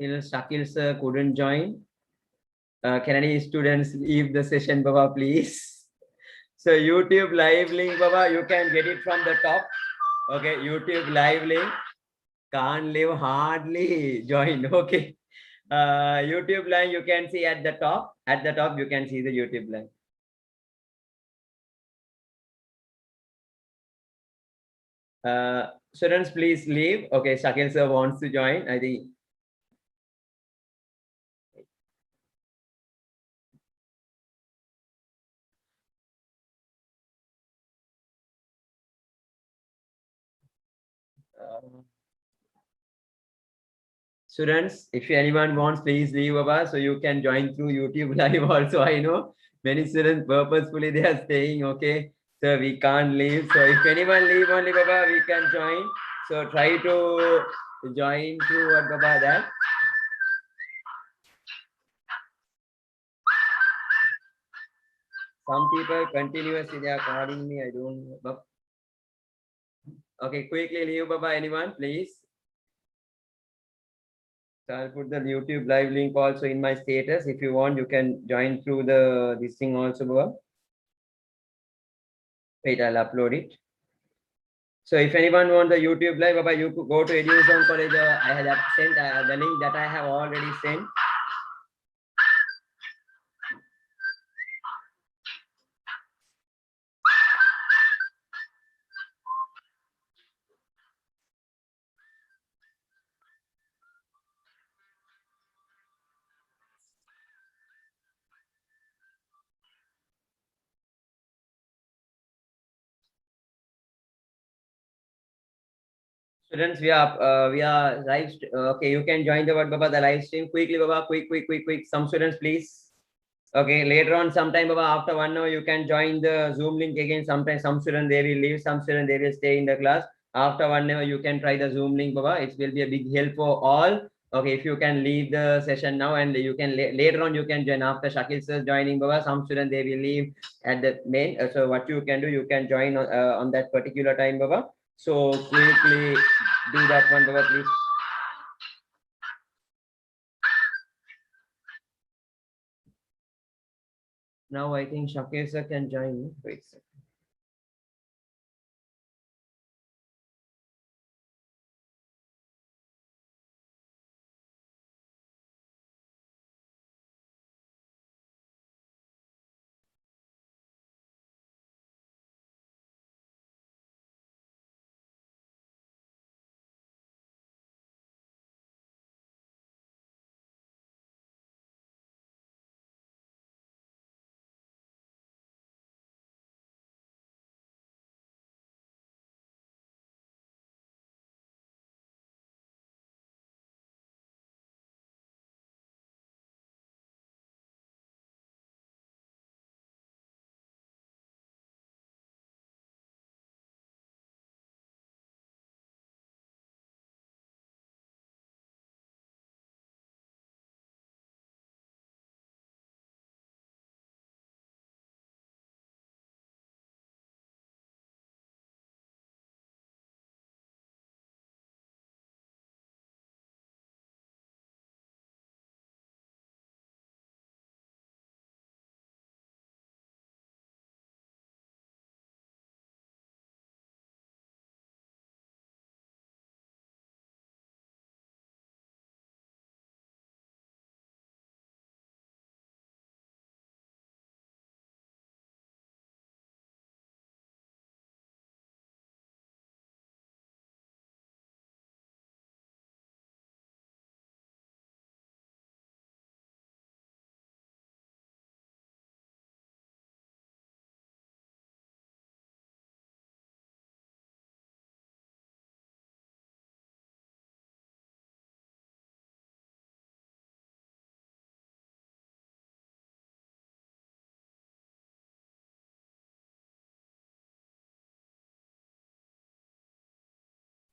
Shakeel sir couldn't join. Can any students leave the session, Baba, please? So YouTube live link, Baba, you can get it from the top. Okay, YouTube live link. Can't live, hardly join. Okay. YouTube link you can see at the top. At the top, you can see the YouTube link. Students, please leave. Okay, Shakeel sir wants to join. I think. Students, if anyone wants, please leave, Baba, so you can join through YouTube live also. I know many students purposefully they are staying. Okay, so we can't leave. So if anyone leave only, Baba, we can join. So try to join through what, Baba, that. Some people continuously they are calling me. I don't know. Okay, quickly leave, Baba. Anyone, please. So I'll put the YouTube live link also in my status. If you want, you can join through the this thing also, Baba. Wait, I'll upload it. So if anyone want the YouTube live, Baba, you could go to EDU-ZONE college. I have sent the link that I have already sent. Students, we are live. Okay, you can join the what, Baba, the live stream quickly, Baba. Quick. Some students, please. Okay, later on, sometime, Baba, after 1 hour, you can join the Zoom link again. Sometimes some students they will leave, some students they will stay in the class. After 1 hour, you can try the Zoom link, Baba. It will be a big help for all. Okay, if you can leave the session now and you can later on you can join after Shakeel sir joining, Baba. Some students they will leave at the main. So what you can do, you can join on that particular time, Baba. So quickly do that one, Baba, please. Now I think Shakeel sir can join me. Wait a second.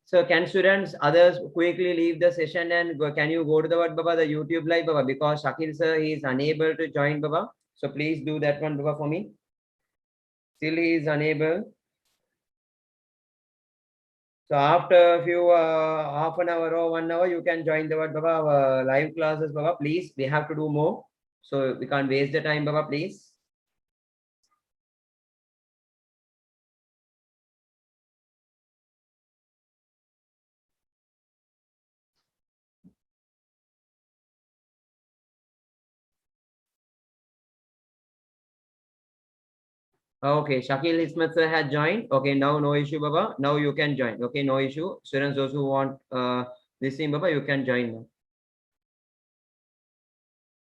So can students, others quickly leave the session and go, can you go to the what, Baba, the YouTube live, Baba, because Shakeel sir, he is unable to join, Baba. So please do that one, Baba, for me. Still he is unable. So after a few half an hour or 1 hour, you can join the what, Baba, live classes, Baba. Please, we have to do more, so we can't waste the time, Baba. Please. Okay, Shakeel Ismath sir had joined. Okay, now no issue, Baba. Now you can join. Okay, no issue. Students, those who want this thing, Baba, you can join now.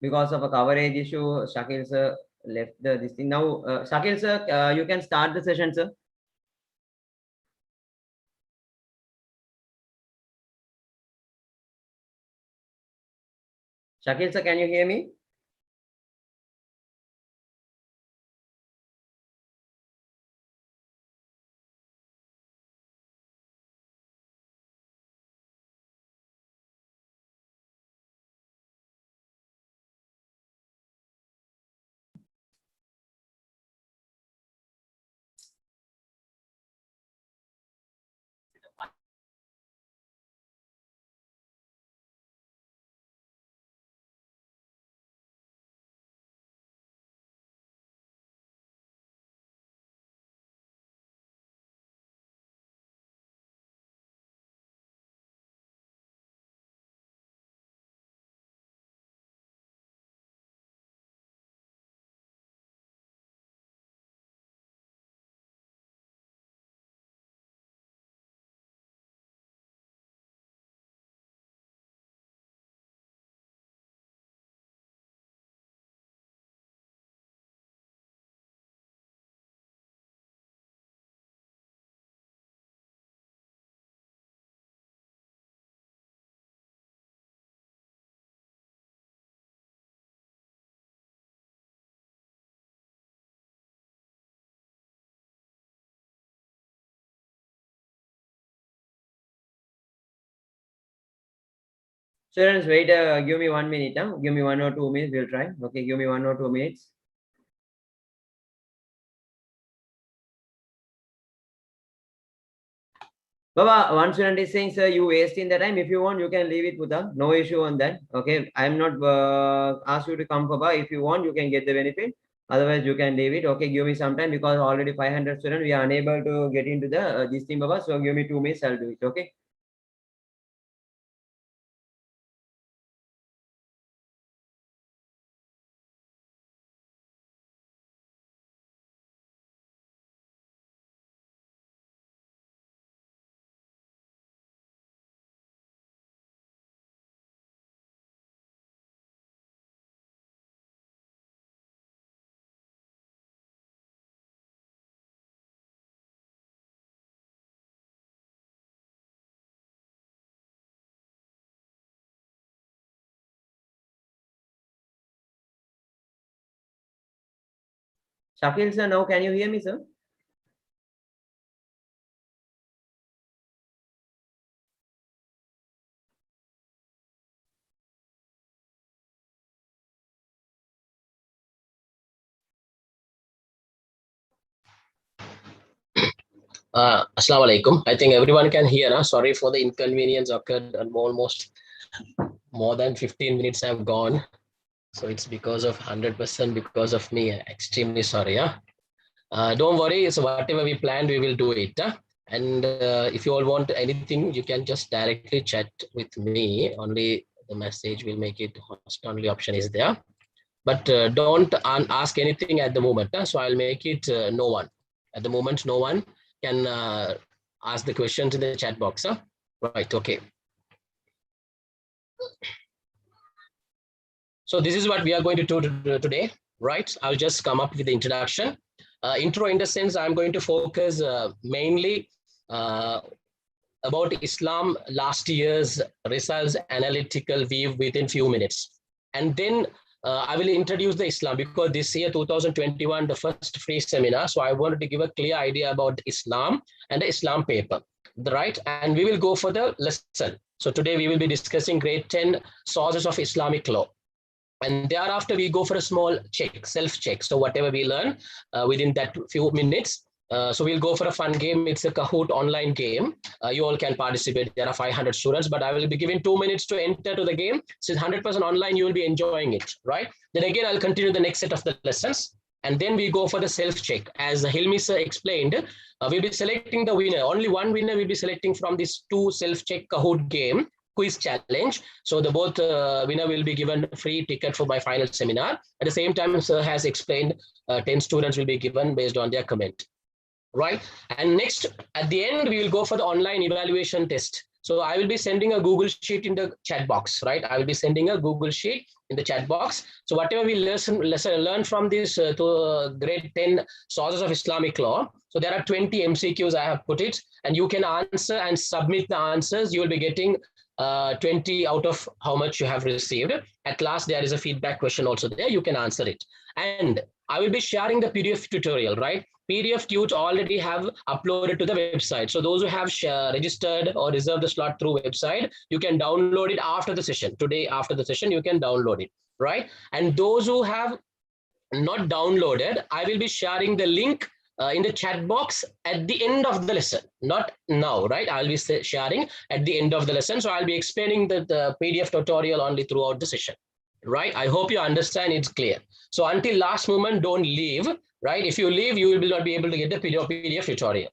Because of a coverage issue, Shakeel sir left the this thing. Now, Shakeel sir, you can start the session, sir. Shakeel sir, can you hear me? Students, wait, give me 1 minute. Huh? Give me 1 or 2 minutes. We'll try. Okay, give me 1 or 2 minutes. Baba, one student is saying, sir, you wasting the time. If you want, you can leave it, Buddha. No issue on that. Okay, I'm not asked you to come, Baba. If you want, you can get the benefit. Otherwise, you can leave it. Okay, give me some time because already 500 students. We are unable to get into the this thing, Baba. So give me 2 minutes. I'll do it. Okay. Shakil sir, now can you hear me, sir? Assalamu alaikum. I think everyone can hear. Sorry for the inconvenience occurred, and almost more than 15 minutes have gone. So it's because of 100% because of me. Extremely sorry. Don't worry. So whatever we planned, we will do it. And if you all want anything, you can just directly chat with me. Only the message will make it host only option is there. But don't ask anything at the moment. So I'll make it no one. At the moment, no one can ask the questions in the chat box. Right, okay. So this is what we are going to do today, right? I'll just come up with the introduction. Intro in the sense I'm going to focus mainly about Islam last year's results analytical view within few minutes. And then I will introduce the Islam because this year, 2021, the first free seminar. So I wanted to give a clear idea about Islam and the Islam paper, right? And we will go for the lesson. So today we will be discussing grade 10 sources of Islamic law. And thereafter we go for a small check, self-check. So whatever we learn within that few minutes, so we'll go for a fun game. It's a Kahoot online game. you all can participate. There are 500 students, but I will be giving 2 minutes to enter to the game. Since 100% online, you will be enjoying it, right? Then again, I'll continue the next set of the lessons. And then we go for the self-check. As Hilmi sir explained, we'll be selecting the winner. Only one winner we'll be selecting from this 2 self-check Kahoot game quiz challenge. So the both winner will be given free ticket for my final seminar. At the same time, sir has explained 10 students will be given based on their comment, right? And next, at the end, we will go for the online evaluation test. So I will be sending a Google Sheet in the chat box, right? I will be sending a Google Sheet in the chat box. So whatever we learn from this grade 10 sources of Islamic law. So there are 20 MCQs I have put it, and you can answer and submit the answers. You will be getting 20 out of how much you have received. At last, there is a feedback question also there. You can answer it. And I will be sharing the PDF tutorial, right? PDF tut already have uploaded to the website. So those who have registered or reserved the slot through website, you can download it after the session. Today, after the session, you can download it, right? And those who have not downloaded, I will be sharing the link in the chat box at the end of the lesson, not now, right? I'll be sharing at the end of the lesson. So I'll be explaining the PDF tutorial only throughout the session, right? I hope you understand it's clear. So until last moment, don't leave, right? If you leave, you will not be able to get the PDF tutorial,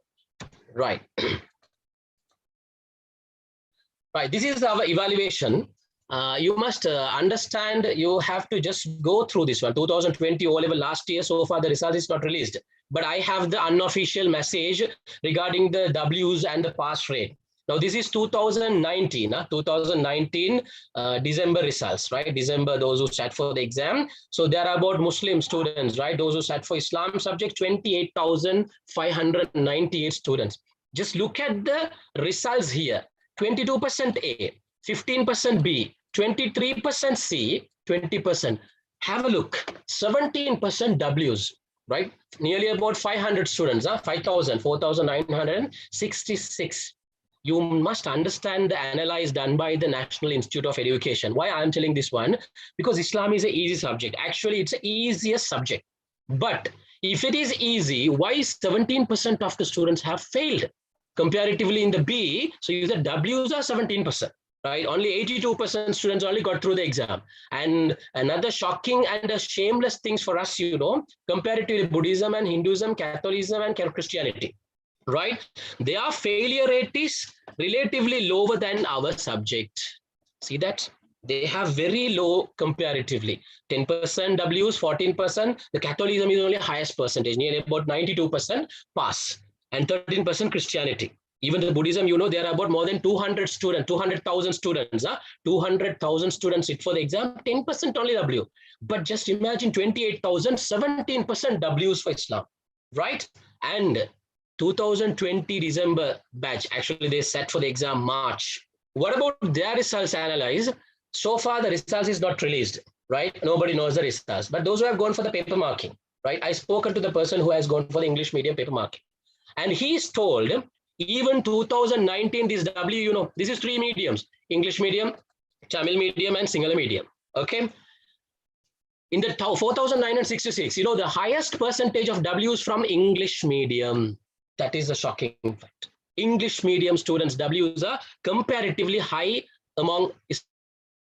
right? Right, this is our evaluation. You must understand, you have to just go through this one. 2020 O-level last year, so far the result is not released. But I have the unofficial message regarding the W's and the pass rate. Now this is 2019, 2019 December results, right? December, those who sat for the exam. So there are about Muslim students, right? Those who sat for Islam subject, 28,598 students. Just look at the results here. 22% A, 15% B, 23% C, 20%. Have a look, 17% W's, right? Nearly about 500 students, 4,966. You must understand the analysis done by the National Institute of Education. Why I'm telling this one? Because Islam is an easy subject. Actually, it's the easiest subject. But if it is easy, why 17% of the students have failed? Comparatively in the B, so the W's are 17%, right? Only 82% students only got through the exam. And another shocking and a shameless things for us, comparatively Buddhism and Hinduism, Catholicism and Christianity, right? Their failure rate is relatively lower than our subject. See that? They have very low comparatively. 10% W's, 14%. The Catholicism is only highest percentage, nearly about 92% pass. And 13% Christianity. Even the Buddhism, there are about more than 200 students, 200,000 students. 200,000 students sit for the exam, 10% only W. But just imagine 28,000, 17% W's for Islam, right? And 2020 December batch, actually they sat for the exam March. What about their results analyzed? So far the results is not released, right? Nobody knows the results. But those who have gone for the paper marking, right? I spoken to the person who has gone for the English medium paper marking. And he is told, even 2019, this W, this is 3 mediums, English medium, Tamil medium, and Sinhala medium, okay? In the 4,966, the highest percentage of W's from English medium. That is a shocking fact. English medium students, W's are comparatively high among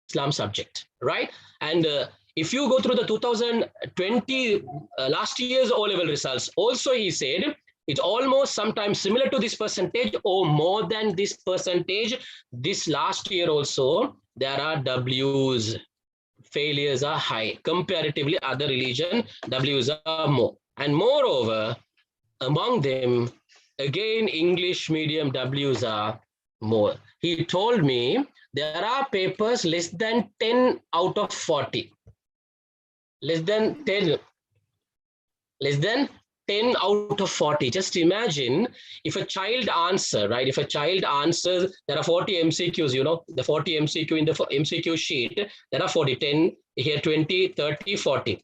Islam subject, right? And if you go through the 2020, last year's O-level results, also he said, it's almost sometimes similar to this percentage or more than this percentage. This last year also, there are W's. Failures are high. Comparatively, other religion, W's are more. And moreover, among them, again, English medium W's are more. He told me there are papers less than 10 out of 40. Less than 10 out of 40. Just imagine if a child answer, right? If a child answers, there are 40 MCQs, the 40 MCQ in the MCQ sheet, there are 40, 10, here 20, 30, 40.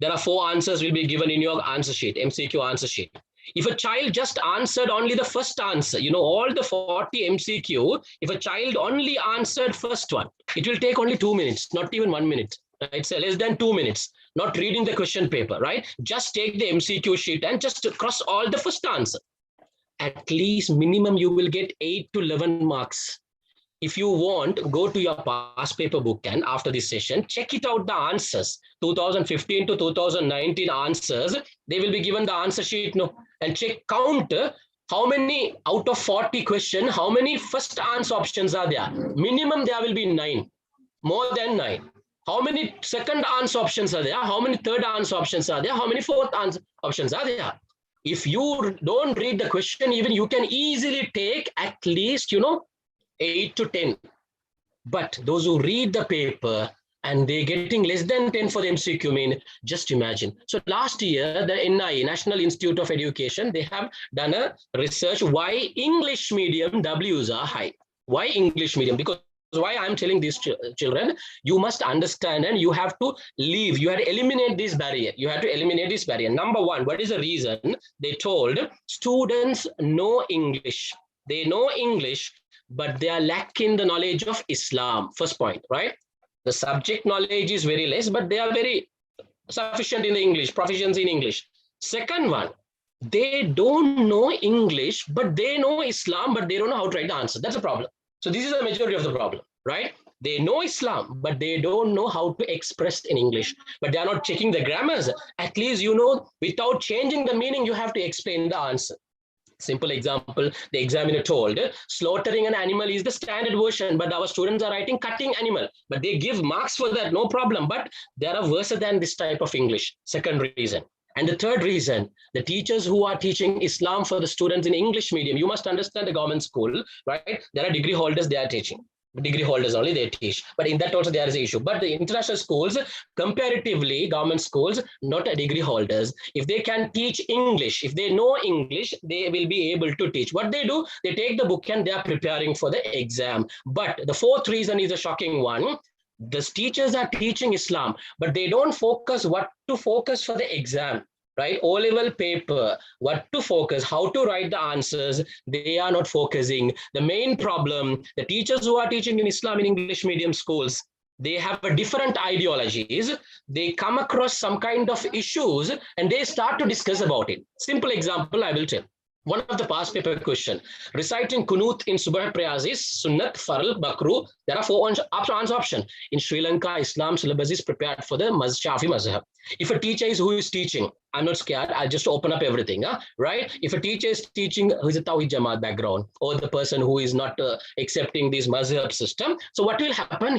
There are 4 answers will be given in your answer sheet, MCQ answer sheet. If a child just answered only the first answer, all the 40 MCQ, if a child only answered first one, it will take only 2 minutes, not even 1 minute. It's less than 2 minutes, not reading the question paper, right? Just take the MCQ sheet and just cross all the first answer. at least minimum you will get 8 to 11 marks. If you want, go to your past paper book and after this session, check it out the answers. 2015 to 2019 answers, they will be given the answer sheet, no, and check, count how many out of 40 questions, how many first answer options are there. Minimum there will be 9, more than 9. How many second answer options are there? How many third answer options are there? How many fourth answer options are there? If you don't read the question, even you can easily take at least, 8 to 10. But those who read the paper and they're getting less than 10 for the MCQ mean, just imagine. So last year, the NIE, National Institute of Education, they have done a research why English medium Ws are high. Why English medium? Because why I'm telling these children, you must understand and you have to leave. You have to eliminate this barrier. You have to eliminate this barrier. Number one, what is the reason? They told students know English. They know English, but they are lacking the knowledge of Islam. First point, right? The subject knowledge is very less, but they are very sufficient in the English, proficiency in English. Second one, they don't know English, but they know Islam, but they don't know how to write the answer. That's a problem. So this is the majority of the problem, right? They know Islam, but they don't know how to express in English, but they are not checking the grammars. At least, without changing the meaning, you have to explain the answer. Simple example, the examiner told, slaughtering an animal is the standard version, but our students are writing cutting animal, but they give marks for that, no problem, but they are worse than this type of English. Second reason. And the third reason, the teachers who are teaching Islam for the students in English medium, you must understand the government school, right? There are degree holders, they are teaching. Degree holders only, they teach. But in that also there is an issue. But the international schools, comparatively, government schools, not degree holders. If they can teach English, if they know English, they will be able to teach. What they do, they take the book and they are preparing for the exam. But the fourth reason is a shocking one. The teachers are teaching Islam, but they don't focus what to focus for the exam, right? O-level paper, what to focus, how to write the answers, they are not focusing. The main problem, the teachers who are teaching in Islam in English medium schools, they have a different ideologies. They come across some kind of issues and they start to discuss about it. Simple example, I will tell. One of the past paper question, reciting Kunut in Subah prayers is Sunnat, Faral, Bakru. There are 4 answer options. In Sri Lanka, Islam syllabus is prepared for the Shafi Mazhab. If a teacher is who is teaching, I'm not scared, I'll just open up everything, right? If a teacher is teaching who is a Tawhid Jamaat background, or the person who is not accepting this Mazhab system, so what will happen?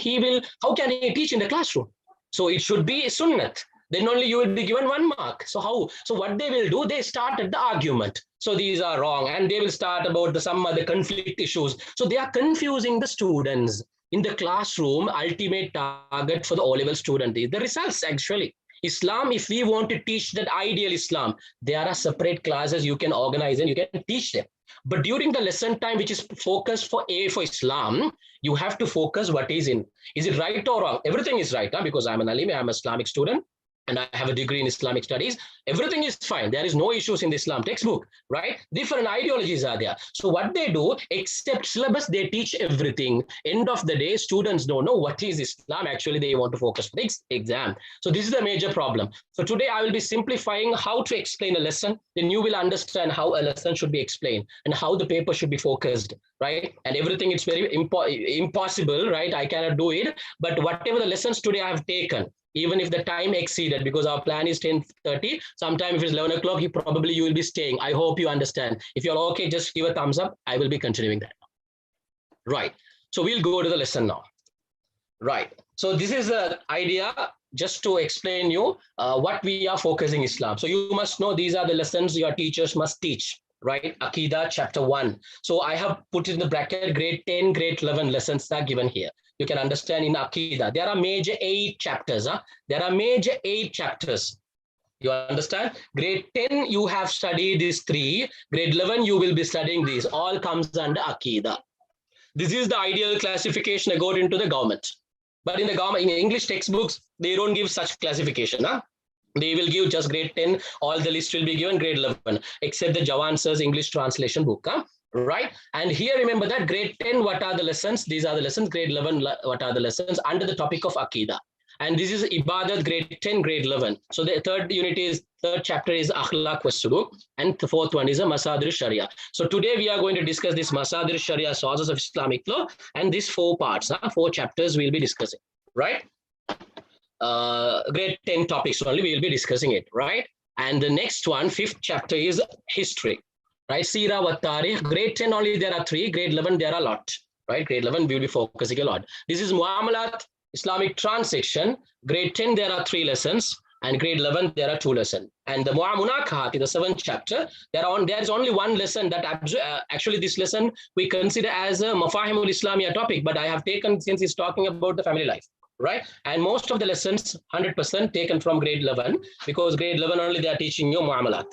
How can he teach in the classroom? So it should be Sunnat. Then only you will be given 1 mark. So how? So what they will do, they start at the argument. So these are wrong, and they will start about some other conflict issues. So they are confusing the students. In the classroom, ultimate target for the O-level student is the results actually. Islam, if we want to teach that ideal Islam, there are separate classes you can organize and you can teach them. But during the lesson time, which is focused for Islam, you have to focus what is in. Is it right or wrong? Everything is right, because I'm an alim, I'm an Islamic student, and I have a degree in Islamic studies. Everything is fine. There is no issues in the Islam textbook, right? Different ideologies are there. So what they do, except syllabus, they teach everything. End of the day, students don't know what is Islam. Actually, they want to focus on the exam. So this is the major problem. So today I will be simplifying how to explain a lesson. Then you will understand how a lesson should be explained and how the paper should be focused, right? And everything, it's very impossible, right? I cannot do it. But whatever the lessons today I have taken, even if the time exceeded, because our plan is 10:30, sometime if it's 11 o'clock, you will be staying. I hope you understand. If you're okay, just give a thumbs up. I will be continuing that. Right. So we'll go to the lesson now. Right. So this is the idea just to explain you what we are focusing Islam. So you must know these are the lessons your teachers must teach. Right, Aqidah chapter 1. So I have put in the bracket grade 10, grade 11 lessons are given here. You can understand in Aqidah. There are major 8 chapters. There are major 8 chapters. You understand? Grade 10, you have studied these 3. Grade 11, you will be studying these. All comes under Aqidah. This is the ideal classification according to the government. But in the government, in English textbooks, they don't give such classification. They will give just grade 10, all the list will be given grade 11, except the Jawan Sir's English translation book, right? And here, remember that grade 10, what are the lessons? These are the lessons. Grade 11, what are the lessons? Under the topic of Aqidah. And this is Ibadat grade 10, grade 11. So the third chapter is Akhlaq wa Suluk, and the fourth one is a Masadir Sharia. So today we are going to discuss this Masadir Sharia, sources of Islamic law, and these 4 parts, 4 chapters we'll be discussing, right? Grade 10 topics only, we will be discussing it, right? And the next one, 5th chapter is history, right? Sira wa Tarikh. Grade 10 only there are 3, grade 11 there are a lot, right? Grade 11 we will be focusing a lot. This is Muamalat, Islamic transaction. Grade 10 there are 3 lessons, and grade 11 there are 2 lessons. And the Muamunakahat in the 7th chapter, there is only 1 lesson that actually this lesson we consider as a Mafahimul Islamiyah topic, but I have taken since it's talking about the family life, right? And most of the lessons 100% taken from grade 11, because grade 11 only they are teaching you Muamalat.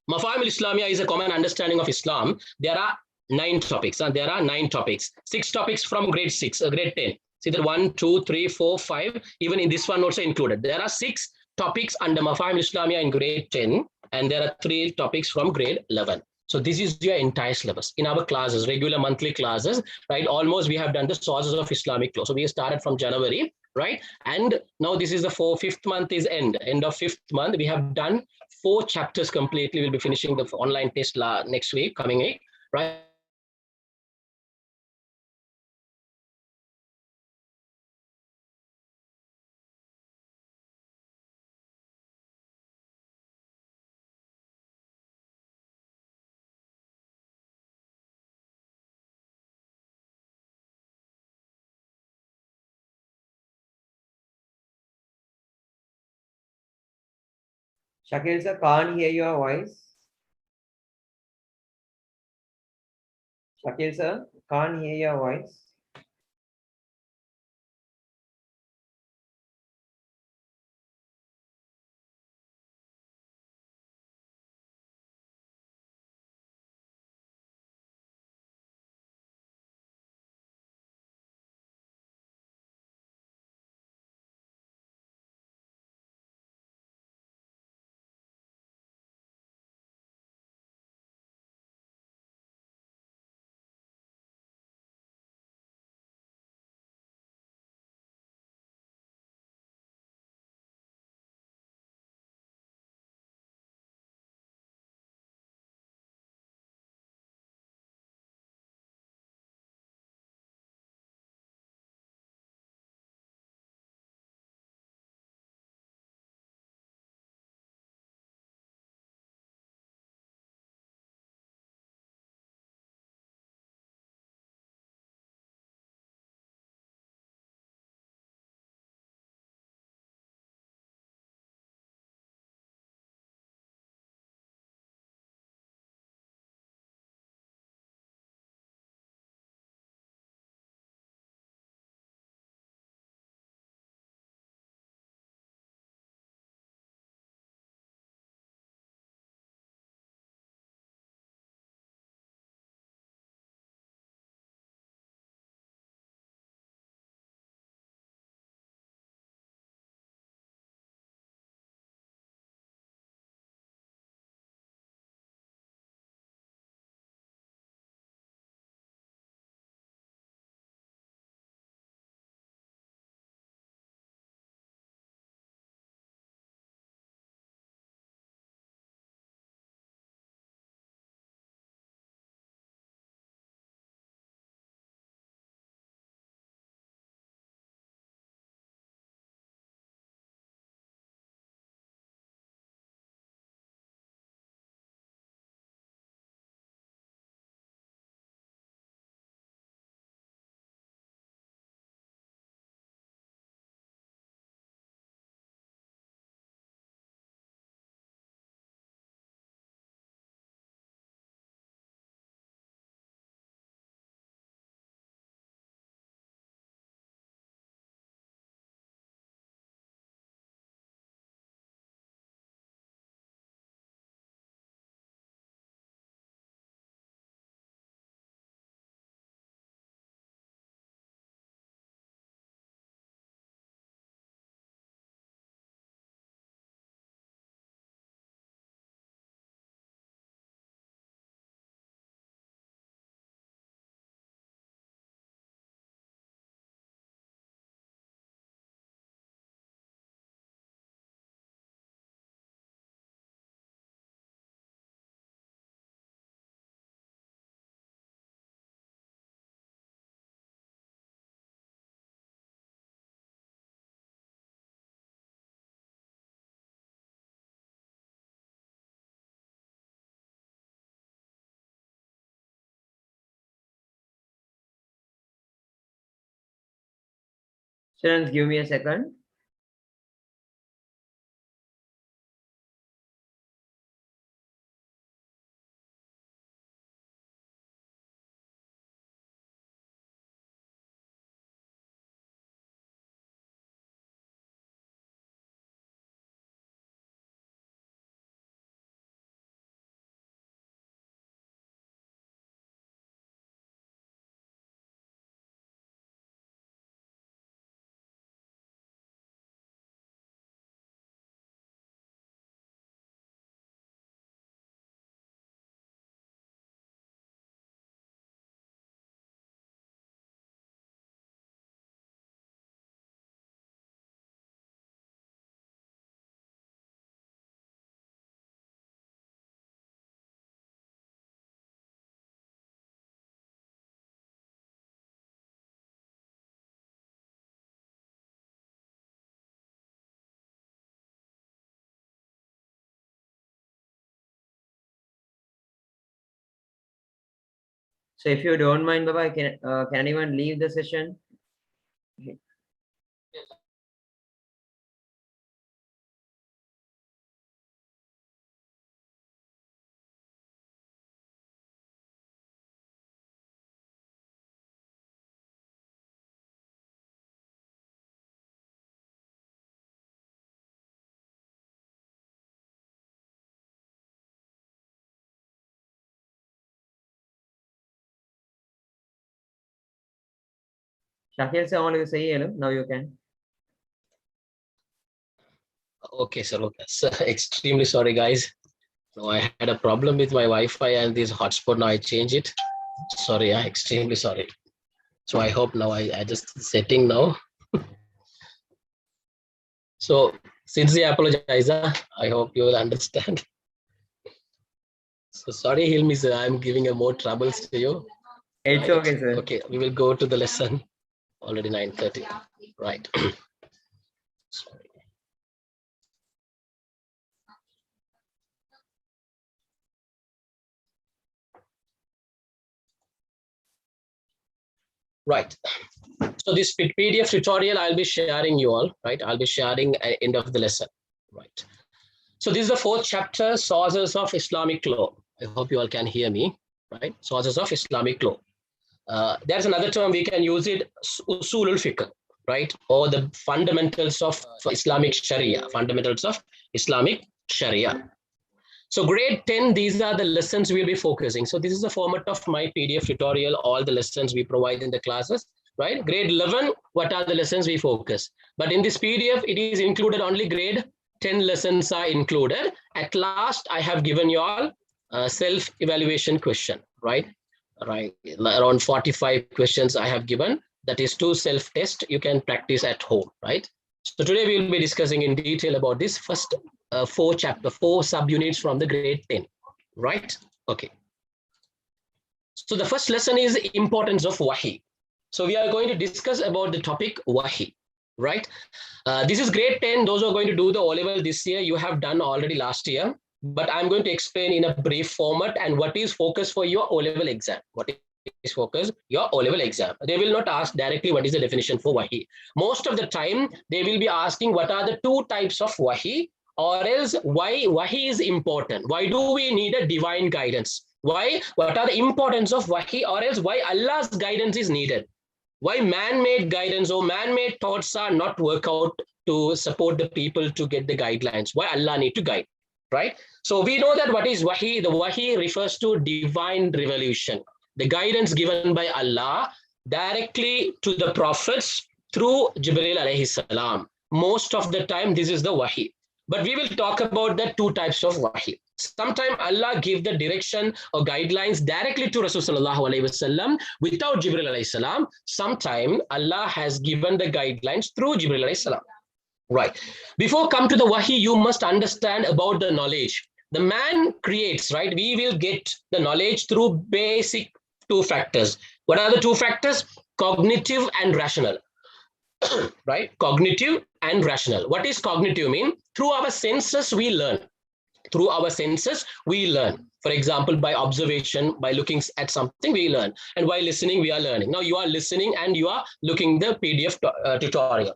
Mafahim al-Islamiyah is a common understanding of Islam. There are 9 topics, and there are 9 topics. 6 topics from grade 6, grade 10. See that 1, 2, 3, 4, 5, even in this one also included. There are 6 topics under Mafahim al-Islamiyah in grade 10, and there are 3 topics from grade 11. So this is your entire syllabus. In our classes, regular monthly classes, right? Almost we have done the sources of Islamic law. So we started from January, right? And now this is the 5th month is end of 5th month. We have done 4 chapters completely. We'll be finishing the online test next week, coming week, right? Shakeel sir, can't hear your voice. Shakeel sir, can't hear your voice. Students, give me a second. So if you don't mind, Baba, can anyone leave the session? Shakeel sir, all you say hello. Now you can. Okay, sir. Okay. So, extremely sorry, guys. No, I had a problem with my Wi-Fi and this hotspot. Now I change it. Sorry, extremely sorry. So I hope now I adjust the setting now. So sincerely apologize. I hope you will understand. So sorry, Hilmi sir, I'm giving a more troubles to you. It's Right. okay, sir. Okay, we will go to the lesson. Already 9:30. Right. Sorry. Right. So this PDF tutorial I'll be sharing you all, right? I'll be sharing at the end of the lesson, right? So this is the 4th chapter, Sources of Islamic Law. I hope you all can hear me, right? Sources of Islamic Law. There's another term we can use it, Usulul Fiqh, right? Or the fundamentals of Islamic Sharia, fundamentals of Islamic Sharia. So grade 10, these are the lessons we'll be focusing. So this is the format of my PDF tutorial, all the lessons we provide in the classes, right? Grade 11, what are the lessons we focus? But in this PDF, it is included only grade 10 lessons are included. At last, I have given you all a self-evaluation question, right? Right, around 45 questions I have given. That is 2 self-test you can practice at home, right? So today we will be discussing in detail about this first 4 subunits from the grade 10, right? Okay. So the first lesson is importance of Wahi. So we are going to discuss about the topic Wahi, right? This is grade 10. Those who are going to do the O-level this year, you have done already last year, but I'm going to explain in a brief format and what is focus for your O-level exam. What is focus? Your O-level exam. They will not ask directly what is the definition for Wahi. Most of the time, they will be asking what are the 2 types of Wahi, or else why Wahi is important. Why do we need a divine guidance? Why? What are the importance of Wahi, or else why Allah's guidance is needed? Why man-made guidance or man-made thoughts are not work out to support the people to get the guidelines? Why Allah need to guide, right? So we know that what is Wahi? The Wahi refers to divine revelation, the guidance given by Allah directly to the prophets through Jibreel alayhi salam. Most of the time, this is the Wahi. But we will talk about the 2 types of Wahi. Sometimes Allah give the direction or guidelines directly to Rasulullah sallallahu alaihi wasallam without Jibreel alayhi salam. Sometimes Allah has given the guidelines through Jibreel alayhi salam. Right. Before come to the Wahi, you must understand about the knowledge. The man creates, right? We will get the knowledge through basic 2 factors. What are the 2 factors? Cognitive and rational. Right? Cognitive and rational. What is cognitive mean? Through our senses, we learn. Through our senses, we learn. For example, by observation, by looking at something, we learn. And while listening, we are learning. Now you are listening and you are looking the PDF tutorial.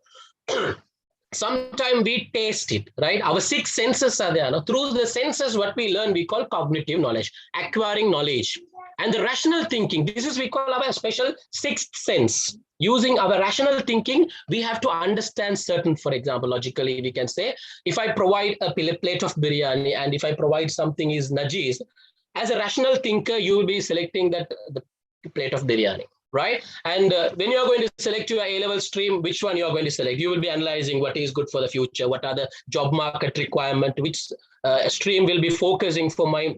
Sometimes we taste it, right? Our 6 senses are there. Now, through the senses, what we learn, we call cognitive knowledge, acquiring knowledge. And the rational thinking, this is we call our special 6th sense. Using our rational thinking, we have to understand certain, for example, logically, we can say, if I provide a plate of biryani and if I provide something is najis, as a rational thinker, you will be selecting that the plate of biryani, right? And when you are going to select your A-level stream, which one you are going to select? You will be analyzing what is good for the future, what are the job market requirement, which stream will be focusing for my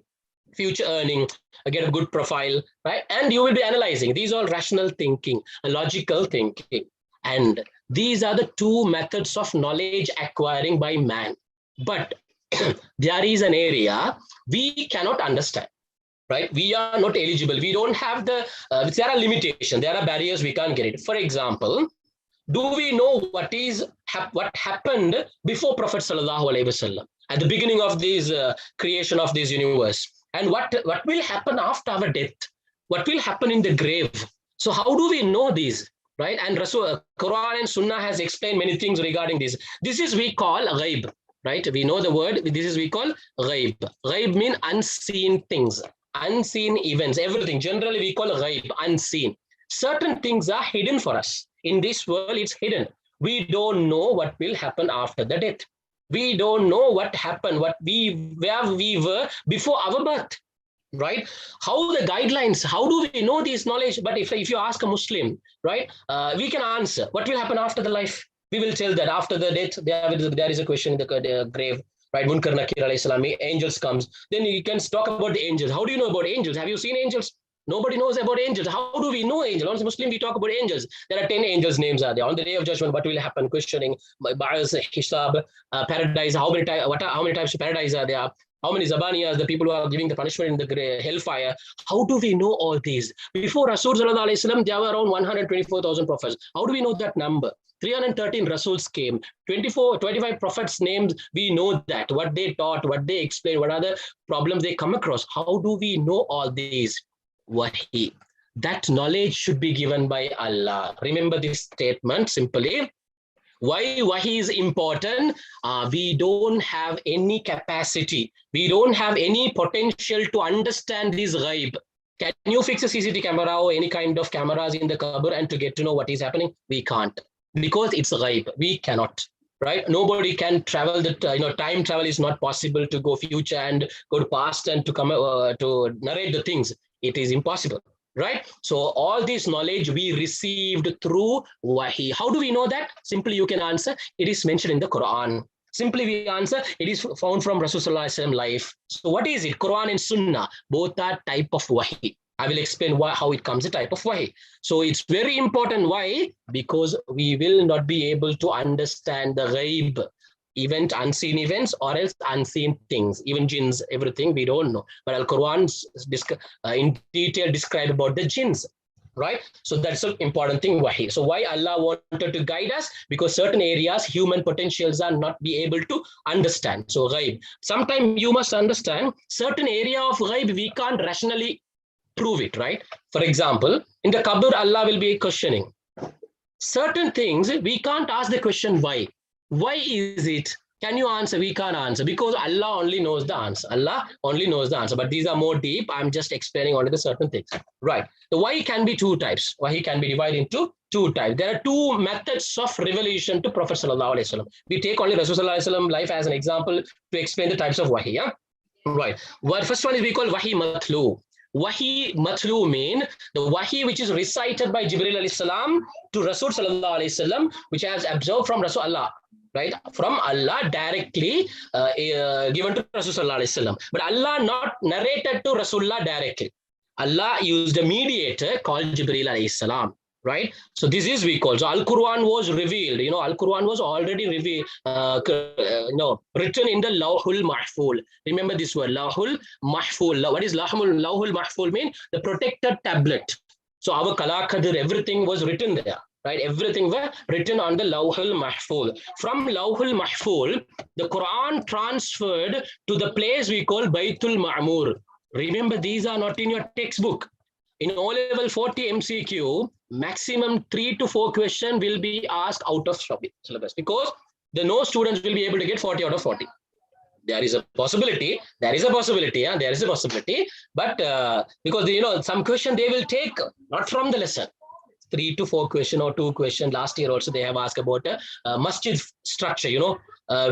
future earning, get a good profile, right? And you will be analyzing. These are rational thinking, logical thinking. And these are the 2 methods of knowledge acquiring by man. But there is an area we cannot understand, right? We are not eligible. We don't have the, there are limitations, there are barriers, we can't get it. For example, do we know what happened before Prophet Sallallahu Alaihi Wasallam, at the beginning of this creation of this universe? And what will happen after our death? What will happen in the grave? So how do we know these, right? And Quran and Sunnah has explained many things regarding this. This is we call ghaib, right? We know the word, this is we call ghaib. Ghaib means unseen things, unseen events, everything. Generally we call ghaib, unseen. Certain things are hidden for us. In this world, it's hidden. We don't know what will happen after the death. We don't know what happened, where we were before our birth, right? How the guidelines, how do we know this knowledge? But if you ask a Muslim, right, we can answer what will happen after the life. We will tell that after the death, there is a question in the grave, right? Munkar Nakir alayhi salam, angels comes. Then you can talk about the angels. How do you know about angels? Have you seen angels? Nobody knows about angels. How do we know angels? As Muslim, we talk about angels. There are 10 angels' names are there. On the day of judgment, what will happen? Questioning, Ba'as, Hisab, paradise. How many types of paradise are there? How many zabaniyas, the people who are giving the punishment in the hellfire? How do we know all these? Before Rasul Sallallahu Alaihi Wasallam, there were around 124,000 prophets. How do we know that number? 313 Rasuls came. 25 prophets' names, we know that. What they taught, what they explained, what are the problems they come across. How do we know all these? Wahi. That knowledge should be given by Allah. Remember this statement simply. Why Wahi is important? We don't have any capacity. We don't have any potential to understand this ghaib. Can you fix a CCTV camera or any kind of cameras in the qabr and to get to know what is happening? We can't, because it's ghaib. We cannot. Right? Nobody can travel that, time travel is not possible to go future and go to past and to come to narrate the things. It is impossible, right? So all this knowledge we received through Wahi. How do we know that? Simply you can answer, it is mentioned in the Quran. Simply we answer, it is found from Rasulullah life. So what is it? Quran and Sunnah, both are type of Wahi. I will explain how it comes a type of Wahi. So it's very important. Why? Because we will not be able to understand the ghaib, unseen events, or else unseen things, even jinns, everything we don't know. But Al-Quran in detail describe about the jinns, right? So that's an important thing, Wahi. So why Allah wanted to guide us? Because certain areas, human potentials are not be able to understand. So ghaib. Sometimes you must understand certain area of ghaib, we can't rationally prove it, right? For example, in the qabr, Allah will be questioning. Certain things, we can't ask the question why. Why is it? Can you answer? We can't answer because Allah only knows the answer. Allah only knows the answer. But these are more deep. I'm just explaining only the certain things. Right. The Wahi can be 2 types. Wahi can be divided into 2 types. There are 2 methods of revelation to Prophet Sallallahu Alaihi Wasallam. We take only Rasulullah Sallallahu Alaihi Wasallam life as an example to explain the types of Wahi. Yeah. Right. Well, first one is we call Wahi Matlu. Wahi Matlu mean the Wahi which is recited by Jibreel alayhi salam to Rasul Sallallahu Alaihi Wasallam, which has absorbed from Rasul Allah. Right, from Allah directly given to Rasulullah Sallallahu Alaihi Wasallam. But Allah not narrated to Rasulullah directly. Allah used a mediator called Jibreel alayhi salam. Right, so this is we call. So Al-Quran was revealed. Al-Quran was already revealed, written in the Lawhul Mahful. Remember this word, Lawhul Mahful. What is Lawhul Mahful mean? The protected tablet. So our Kala Qadir, everything was written there. right? Everything were written on the Lawhul Mahfuz. From Lawhul Mahfuz, the Quran transferred to the place we call Baitul Ma'mur. Remember, these are not in your textbook. In O-level 40 MCQ, maximum 3 to 4 questions will be asked out of syllabus, because no students will be able to get 40 out of 40. There is a possibility, but because some question they will take not from the lesson. 3 to 4 question or 2 question. Last year also they have asked about a masjid structure,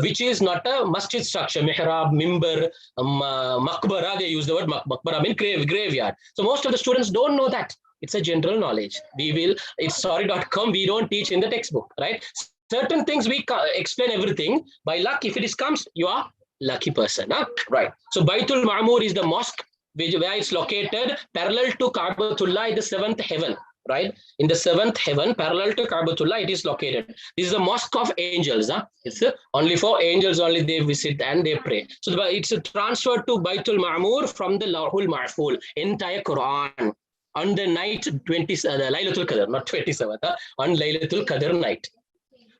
which is not a masjid structure. Mihrab, mimbar, makbara, they use the word makbara, mean graveyard. So most of the students don't know that. It's a general knowledge. It's sorry.com, we don't teach in the textbook, right? Certain things we explain everything. By luck, if it comes, you are lucky person, huh? Right? So Baitul Ma'mur is the mosque where it's located parallel to Ka'batullah in the 7th heaven. Right? In the 7th heaven, parallel to Ka'batullah, it is located. This is a mosque of angels. Huh? It's only for angels, only they visit and they pray. So it's transferred to Baitul Ma'mur from the Lawhul Mahfuz, entire Quran, on the night Laylatul Qadr, not 27th, on Laylatul Qadr night.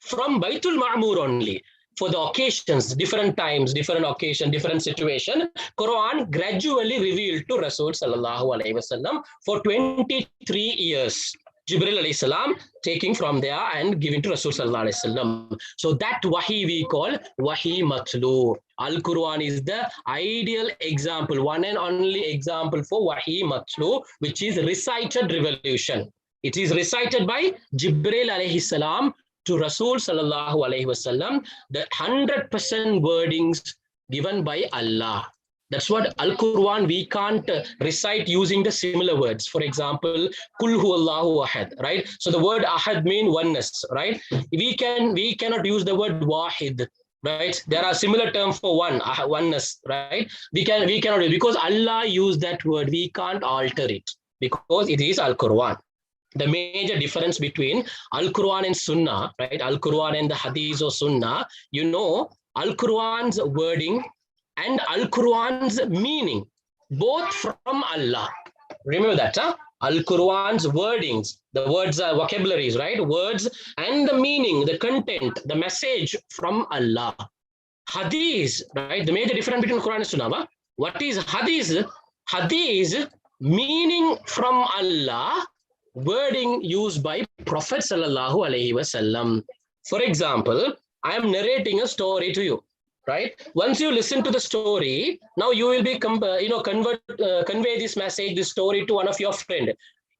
From Baitul Ma'mur only, for the occasions, different times, different occasion, different situation, Quran gradually revealed to Rasul sallallahu alaihi wasallam for 23 years. Jibril alayhi salam taking from there and giving to Rasul sallallahu alaihi wasallam. So that Wahi we call Wahi Matlu. Al-Quran is the ideal example, one and only example for Wahi Matlu, which is recited revelation. It is recited by Jibril alayhi salam to Rasul sallallahu alaihi wasallam, the 100% wordings given by Allah. That's what Al-Quran we can't recite using the similar words. For example, Kul huwallahu ahad, right? So the word ahad means oneness, right? We cannot use the word wahid, right? There are similar terms for oneness, right? We cannot, because Allah used that word. We can't alter it because it is Al-Quran. The major difference between Al-Quran and Sunnah, right? Al-Quran and the Hadith or Sunnah, Al-Quran's wording and Al-Quran's meaning, both from Allah. Remember that, huh? Al-Quran's wordings, the words are vocabularies, right? Words and the meaning, the content, the message from Allah. Hadith, right? The major difference between Quran and Sunnah. What is Hadith? Hadith, meaning from Allah, wording used by Prophet sallallahu alaihi wasallam. For example, I am narrating a story to you, right? Once you listen to the story, now you will be convey this message, this story to one of your friend.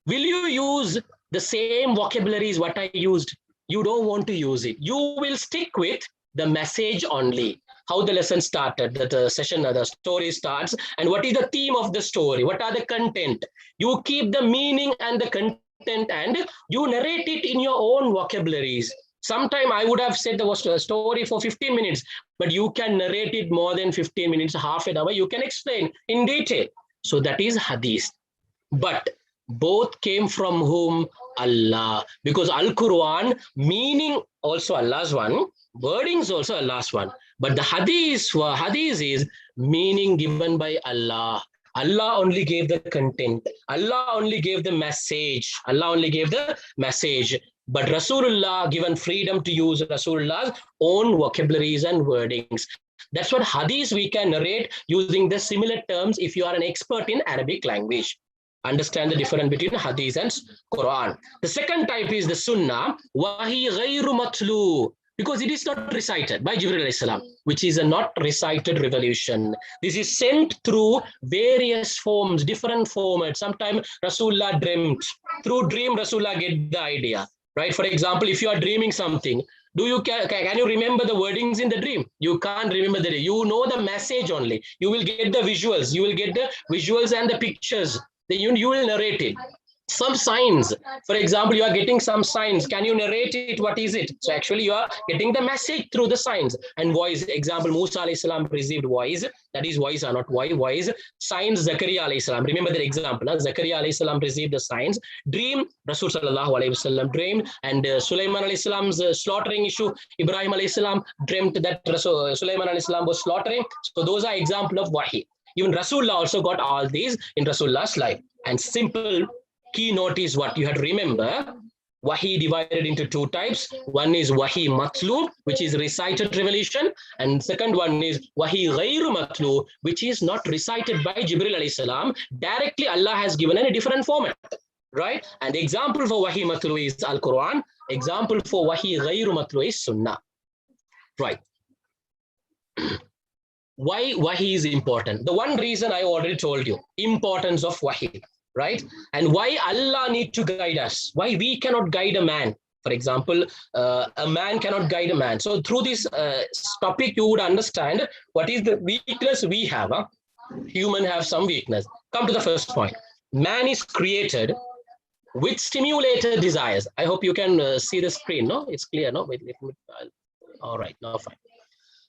Will you use the same vocabularies what I used? You don't want to use it. You will stick with the message only. How the lesson started, the session, the story starts, and what is the theme of the story? What are the content? You keep the meaning and the content and you narrate it in your own vocabularies. Sometime I would have said the story for 15 minutes, but you can narrate it more than 15 minutes, half an hour. You can explain in detail. So that is Hadith. But both came from whom? Allah. Because Al-Quran, meaning also Allah's one, wordings also Allah's one. But the Hadith is meaning given by Allah. Allah only gave the content. Allah only gave the message. But Rasulullah given freedom to use Rasulullah's own vocabularies and wordings. That's what Hadith we can narrate using the similar terms if you are an expert in Arabic language. Understand the difference between Hadith and Quran. The second type is the Sunnah, Wahi ghayru matlu, because it is not recited by Jibril alayhi salam, which is a not recited revelation. This is sent through various forms, different formats. Sometimes Rasulullah dreamt. Through dream, Rasulullah get the idea, right? For example, if you are dreaming something, can you remember the wordings in the dream? You can't remember the dream. You know the message only. You will get the visuals. You will get the visuals and the pictures. Then you will narrate it. Some signs, for example, you are getting some signs. Can you narrate it? What is it? So actually you are getting the message through the signs. And voice, example, Musa alayhi salam received voice. That is voice or not voice. Signs, Zakaria alayhi salam. Remember that example. Zakaria alayhi salam received the signs. Dream, Rasul sallallahu alayhi wasallam dreamed. And Sulaiman alayhi salam's slaughtering issue, Ibrahim alayhi salam dreamt that Sulaiman alayhi salam was slaughtering. So those are example of Wahi. Even Rasulullah also got all these in Rasulullah's life. And simple keynote is what you have to remember. Wahi divided into two types. One is Wahi Matlub, which is recited revelation, and second one is Wahi Ghairu Matlub, which is not recited by Jibril alayhi salam. Directly Allah has given in a different format, right? And the example for Wahi Matlub is Al-Quran. Example for Wahi Ghairu Matlub is Sunnah, right? Why Wahi is important? The one reason I already told you, importance of Wahi, right? And why Allah need to guide us, why we cannot guide a man. For example, a man cannot guide a man. So through this topic, you would understand what is the weakness we have. Human have some weakness. Come to the first point. Man is created with stimulated desires. I hope you can see the screen, no? It's clear, no? Wait, all right, now fine.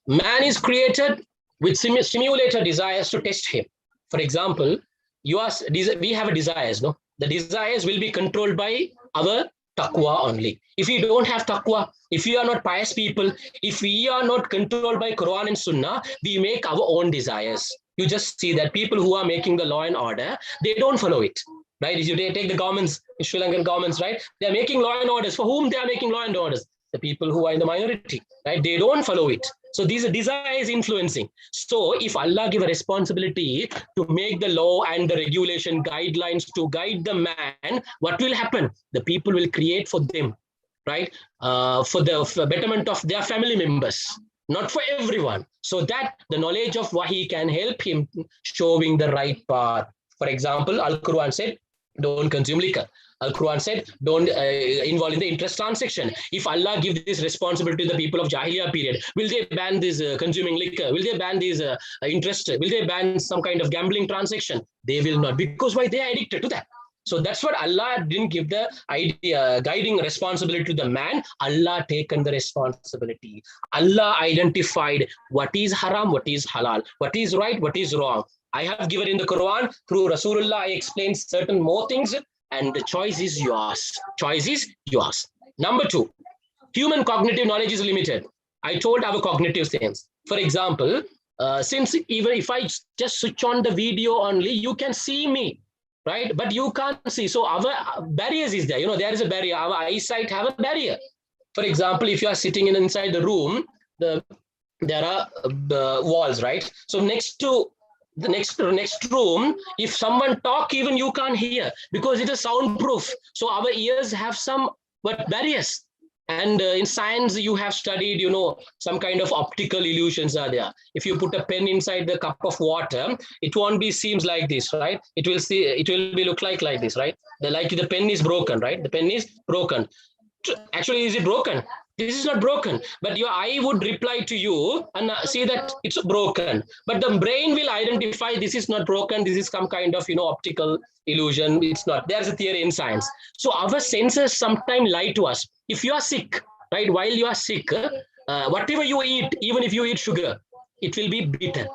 Man is created with stimulated desires to test him. For example, we have a desires, no? The desires will be controlled by our taqwa only. If we don't have taqwa, if we are not pious people, if we are not controlled by Quran and Sunnah, we make our own desires. You just see that people who are making the law and order, they don't follow it, right? If you take the governments, Sri Lankan governments, right? They are making law and orders. For whom they are making law and orders? The people who are in the minority, right? They don't follow it. So these are desires influencing. So if Allah give a responsibility to make the law and the regulation guidelines to guide the man, what will happen? The people will create for them, right? For the betterment of their family members, not for everyone. So that the knowledge of Wahi can help him showing the right path. For example, Al-Quran said, don't consume liquor. Al-Quran said, don't involve in the interest transaction. If Allah give this responsibility to the people of Jahiliyyah period, will they ban this consuming liquor? Will they ban this interest? Will they ban some kind of gambling transaction? They will not, because why? They are addicted to that. So that's what Allah didn't give the idea, guiding responsibility to the man. Allah taken the responsibility. Allah identified what is haram, what is halal, what is right, what is wrong. I have given in the Quran, through Rasulullah, I explained certain more things, and the choice is yours. Choice is yours. Number two, human cognitive knowledge is limited. I told our cognitive sense. For example, since even if I just switch on the video only, you can see me, right? But you can't see. So our barriers is there. You know, there is a barrier. Our eyesight have a barrier. For example, if you are sitting inside the room, there are walls, right? So next to the next room, if someone talk, even you can't hear because it is soundproof. So our ears have some barriers. And in science, you have studied, you know, some kind of optical illusions are there. If you put a pen inside the cup of water, it won't be seems like this, right? It will be look like this, right? The pen is broken, right? The pen is broken. Actually, is it broken? This is not broken, but your eye would reply to you and see that it's broken. But the brain will identify this is not broken. This is some kind of, you know, optical illusion. It's not. There's a theory in science. So our senses sometimes lie to us. If you are sick, right? While you are sick, whatever you eat, even if you eat sugar, it will be bitter.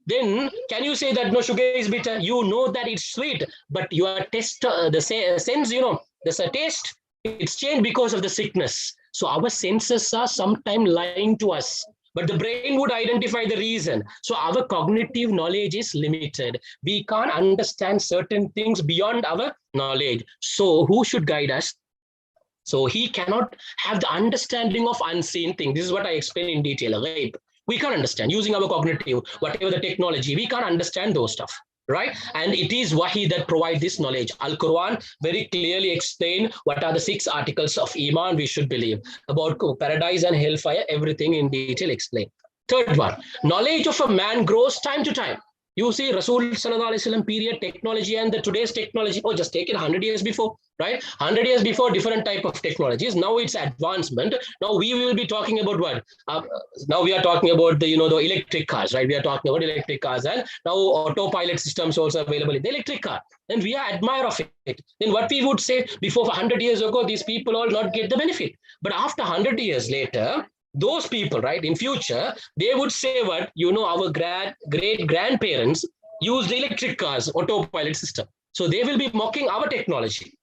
Then can you say that no, sugar is bitter? You know that it's sweet, but your taste, the sense, you know, the taste, it's changed because of the sickness. So our senses are sometimes lying to us, but the brain would identify the reason. So our cognitive knowledge is limited. We can't understand certain things beyond our knowledge. So who should guide us? So he cannot have the understanding of unseen things. This is what I explained in detail. Right? We can't understand using our cognitive, whatever the technology, we can't understand those stuff. Right? And it is Wahi that provides this knowledge. Al-Quran very clearly explain what are the 6 articles of Iman we should believe. About paradise and hellfire, everything in detail explained. Third one, knowledge of a man grows time to time. You see Rasul Sallallahu Alaihi Wasallam period technology and the today's technology, just take it 100 years before, right? 100 years before, different type of technologies. Now it's advancement. Now we will be talking about what? Now we are talking about the, you know, the electric cars, right? We are talking about electric cars, and now autopilot systems also available in the electric car. And we are admire of it. Then what we would say before 100 years ago, these people all not get the benefit. But after 100 years later, those people, right, in future, they would say what, you know, our great grandparents used electric cars, autopilot system. So they will be mocking our technology.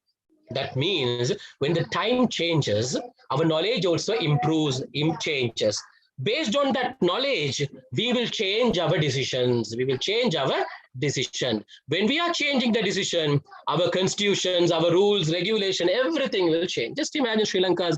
That means when the time changes, our knowledge also improves, changes. Based on that knowledge, we will change our decisions. We will change our decision. When we are changing the decision, our constitutions, our rules, regulation, everything will change. Just imagine Sri Lanka's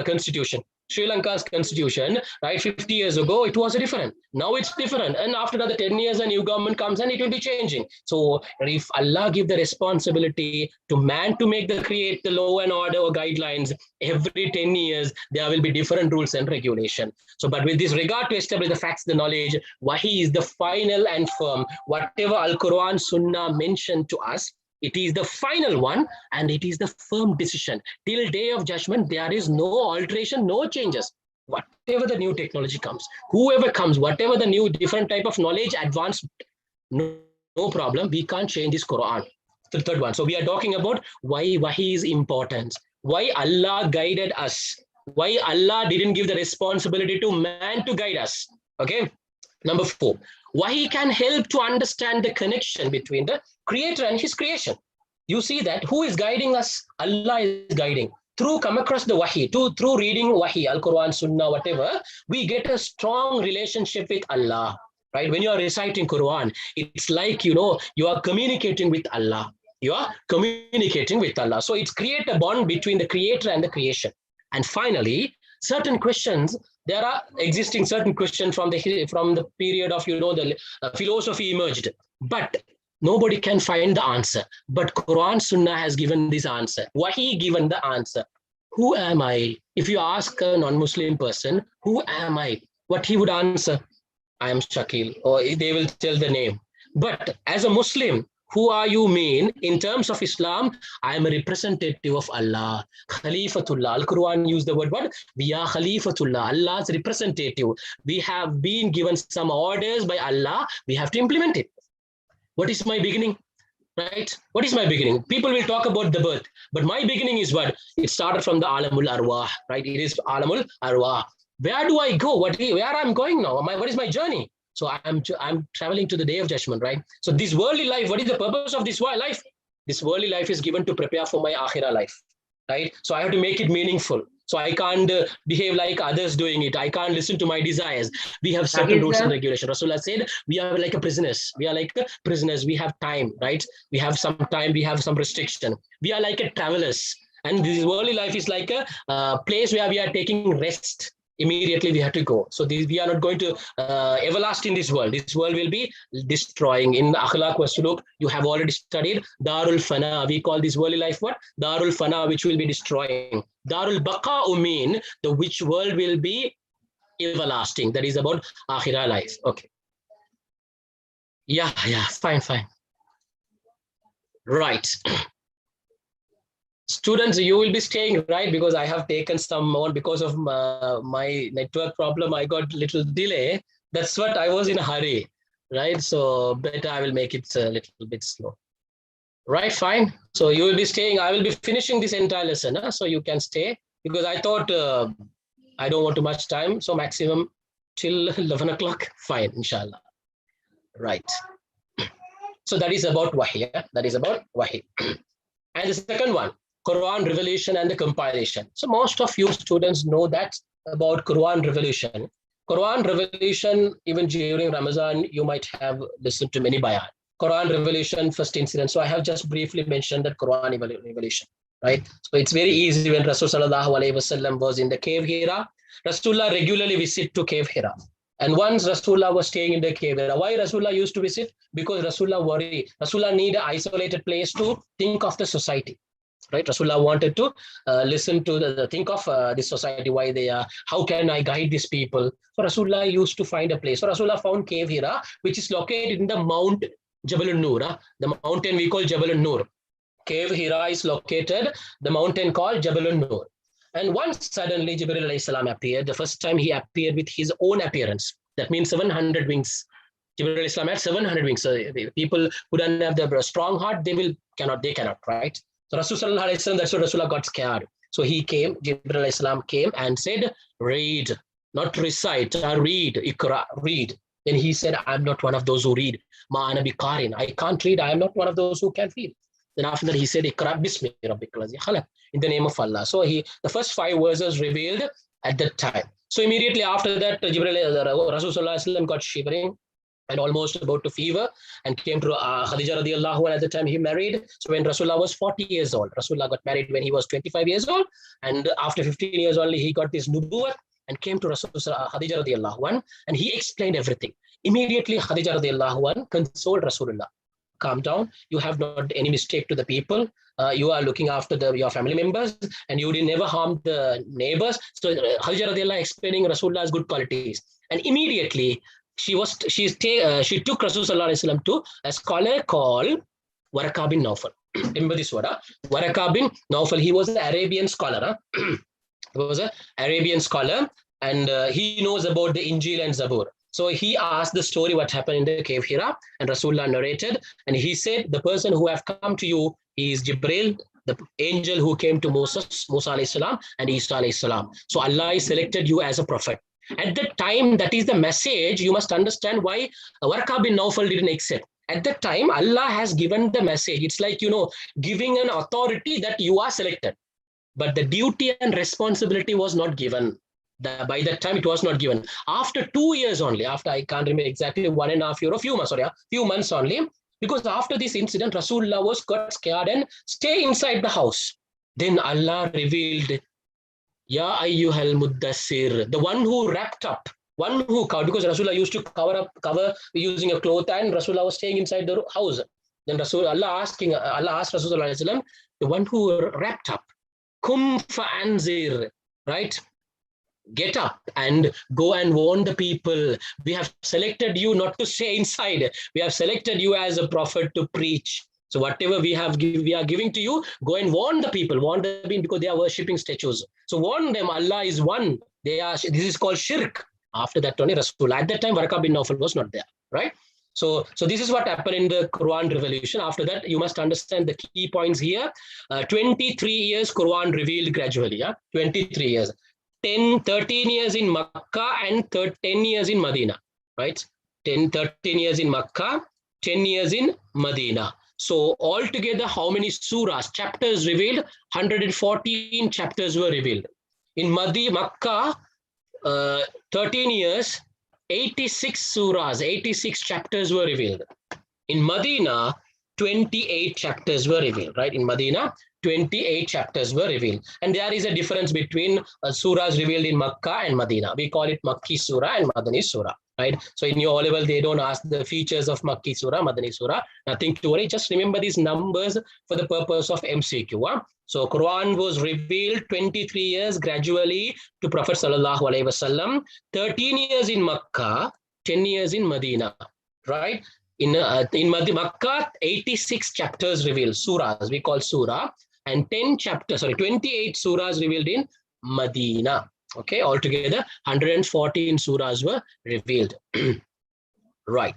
constitution. Sri Lanka's constitution, right, 50 years ago, it was different. Now it's different. And after another 10 years, a new government comes and it will be changing. So if Allah give the responsibility to man to create the law and order or guidelines, every 10 years, there will be different rules and regulation. So, but with this regard to establish the facts, the knowledge, Wahi is the final and firm. Whatever Al-Quran, Sunnah mentioned to us, it is the final one, and it is the firm decision. Till day of judgment, there is no alteration, no changes. Whatever the new technology comes, whoever comes, whatever the new different type of knowledge, advanced, no problem. We can't change this Quran. The third one. So we are talking about why Wahi is important. Why Allah guided us. Why Allah didn't give the responsibility to man to guide us. Okay. Number 4. Wahi can help to understand the connection between the Creator and His creation. You see that who is guiding us? Allah is guiding. Through come across the Wahi, through reading Wahi, Al-Quran, Sunnah, whatever, we get a strong relationship with Allah. Right? When you are reciting Quran, it's like, you are communicating with Allah. You are communicating with Allah. So it's create a bond between the Creator and the creation. And finally, certain questions, there are existing certain questions from the period of, the philosophy emerged, but nobody can find the answer. But Quran Sunnah has given this answer. Wahi given the answer. Who am I? If you ask a non-Muslim person, who am I? What he would answer? I am Shakeel, or they will tell the name. But as a Muslim, who are you mean? In terms of Islam, I am a representative of Allah. Khalifatullah. Al-Quran used the word what? We are Khalifatullah, Allah's representative. We have been given some orders by Allah. We have to implement it. What is my beginning? Right? What is my beginning? People will talk about the birth, but my beginning is what? It started from the Alamul Arwah, right? It is Alamul Arwah. Where do I go? Where I'm going now? What is my journey? So I'm traveling to the day of judgment, right? So this worldly life, what is the purpose of this life? This worldly life is given to prepare for my akhirah life, right? So I have to make it meaningful. So I can't behave like others doing it. I can't listen to my desires. We have certain rules and regulations. Rasulullah said, we are like a prisoners. We are like prisoners. We have time, right? We have some time. We have some restriction. We are like a travelers. And this worldly life is like a place where we are taking rest. Immediately we have to go. So we are not going to everlast in this world. This world will be destroying. In the Akhlaq wa Suluk, you have already studied Darul Fana. We call this worldly life what? Darul Fana, which will be destroying. Darul Baqa'u mean the which world will be everlasting. That is about Akhirah life. Okay. Yeah, fine. Right. Students, you will be staying, right? Because I have taken some more because of my network problem. I got little delay. That's what I was in a hurry, right? So better I will make it a little bit slow. Right, fine. So you will be staying. I will be finishing this entire lesson. So you can stay because I thought I don't want too much time. So maximum till 11 o'clock. Fine, inshallah. Right. So that is about Wahi. That is about Wahi. And the second one, Quran revelation and the compilation. So most of you students know that about Quran revelation. Quran revelation, even during Ramadan, you might have listened to many bayan. Quran revelation, first incident. So I have just briefly mentioned that Quran revelation, right? So it's very easy when Rasul sallallahu alaihi wasallam was in the cave Hira. Rasulullah regularly visit to cave Hira. And once Rasulullah was staying in the cave Hira. Why Rasulullah used to visit? Because Rasulullah worried. Rasulullah need an isolated place to think of the society. Right, Rasulullah wanted to listen to think of this society, why they are, how can I guide these people? So Rasulullah used to find a place. So Rasulullah found cave Hira, which is located in the Mount Jabal Nur, the mountain we call Jabal Nur. Cave Hira is located, the mountain called Jabal Nur. And once suddenly Jibril alayhi salam appeared. The first time he appeared with his own appearance. That means 700 wings. Jibril alayhi salam had 700 wings. So people who don't have the strong heart, they cannot, right? So Rasulullah, that's what Rasulullah got scared. So he came, Jibril alayhi salam came and said, read, not recite, read, ikra, read. Then he said, I'm not one of those who read. Ma ana biqarin. I can't read. I am not one of those who can read. Then after that he said, ikra bismi rabbikal ladzi khalaq, in the name of Allah. So the first 5 verses revealed at that time. So immediately after that, Rasulullah got shivering. and almost about to fever, and came to Khadija radiallahu anha. At the time he married. So when Rasulullah was 40 years old, Rasulullah got married when he was 25 years old, and after 15 years only he got this nubuwwat and came to Rasulullah Khadija radiallahu anha, and he explained everything. Immediately Khadija radiallahu anha consoled Rasulullah. Calm down. You have not any mistake to the people. You are looking after your family members, and you did never harm the neighbors. So Khadija radiallahu explaining Rasulullah's good qualities, and immediately she took Rasulullah to a scholar called Waraka bin Nawfal. Remember this word, Waraka bin Nawfal. He was an Arabian scholar. He was an Arabian scholar, and he knows about the Injil and Zabur. So he asked the story what happened in the cave Hira, and Rasulullah narrated, and he said, the person who have come to you, he is Jibril, the angel who came to Musa alayhi salam and Isa alayhi salam. So Allah has selected you as a prophet. At that time, that is the message. You must understand why Warqa bin Nawfal didn't accept. At that time, Allah has given the message. It's like, giving an authority that you are selected. But the duty and responsibility was not given. By that time, it was not given. After 2 years only, after I can't remember exactly 1.5 years, few months only, because after this incident, Rasulullah got scared and stay inside the house. Then Allah revealed, Ya ayyuhal muddassir, the one who wrapped up, one who covered, because Rasulullah used to cover using a cloth, and Rasulullah was staying inside the house. Then Allah asked Rasulullah, the one who wrapped up, kum fa'anzir, right? Get up and go and warn the people. We have selected you not to stay inside. We have selected you as a prophet to preach. So whatever we are giving to you, go and warn the people. Warn them because they are worshipping statues. So warn them, Allah is one. This is called shirk. After that, only Rasul. At that time, Warqa bin Nawfal was not there, right? So this is what happened in the Quran revelation. After that, you must understand the key points here. 23 years Quran revealed gradually. 23 years. 13 years in Makkah and 10 years in Medina, right? 13 years in Makkah, 10 years in Medina. So altogether, how many surahs, chapters revealed? 114 chapters were revealed. In Makkah, 13 years, 86 surahs, 86 chapters were revealed. In Medina, 28 chapters were revealed, right? In Medina, 28 chapters were revealed. And there is a difference between surahs revealed in Makkah and Medina. We call it Makki Surah and Madani Surah, right? So in your O-level, they don't ask the features of Makki Surah, Madani Surah. Nothing to worry. Just remember these numbers for the purpose of MCQ. So Quran was revealed 23 years gradually to Prophet Sallallahu Alaihi Wasallam, 13 years in Makkah, 10 years in Medina, right? In Makkah, 86 chapters revealed, surahs, we call surah, and 28 surahs revealed in Medina. Okay, altogether 114 surahs were revealed. Right.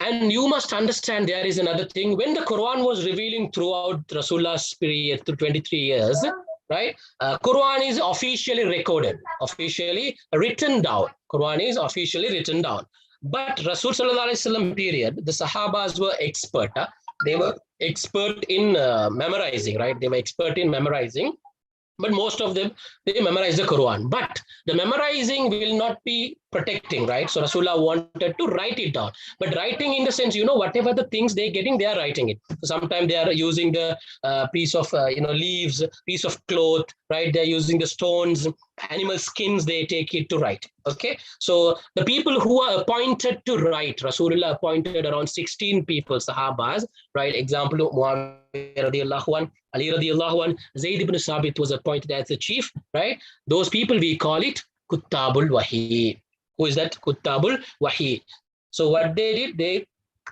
And you must understand there is another thing. When the Quran was revealing throughout Rasulullah's period, through 23 years, right? Quran is officially recorded, officially written down. Quran is officially written down. But Rasul Sallallahu Alaihi Wasallam period, the Sahabas were expert. They were expert in memorizing, right? They were expert in memorizing. But most of them, they memorize the Quran. But the memorizing will not be protecting, right? So Rasulullah wanted to write it down. But writing in the sense, whatever the things they're getting, they are writing it. So sometimes they are using the piece of, leaves, piece of cloth, right? They're using the stones, animal skins, they take it to write. Okay. So the people who are appointed to write, Rasulullah appointed around 16 people, Sahabas, right? Example, Muhammad radiallahu anh, Ali radiallahu anh, Zayd ibn Sabit was appointed as the chief, right? Those people, we call it Kuttabul Wahi. Who is that? Kuttabul Wahi. So what they did,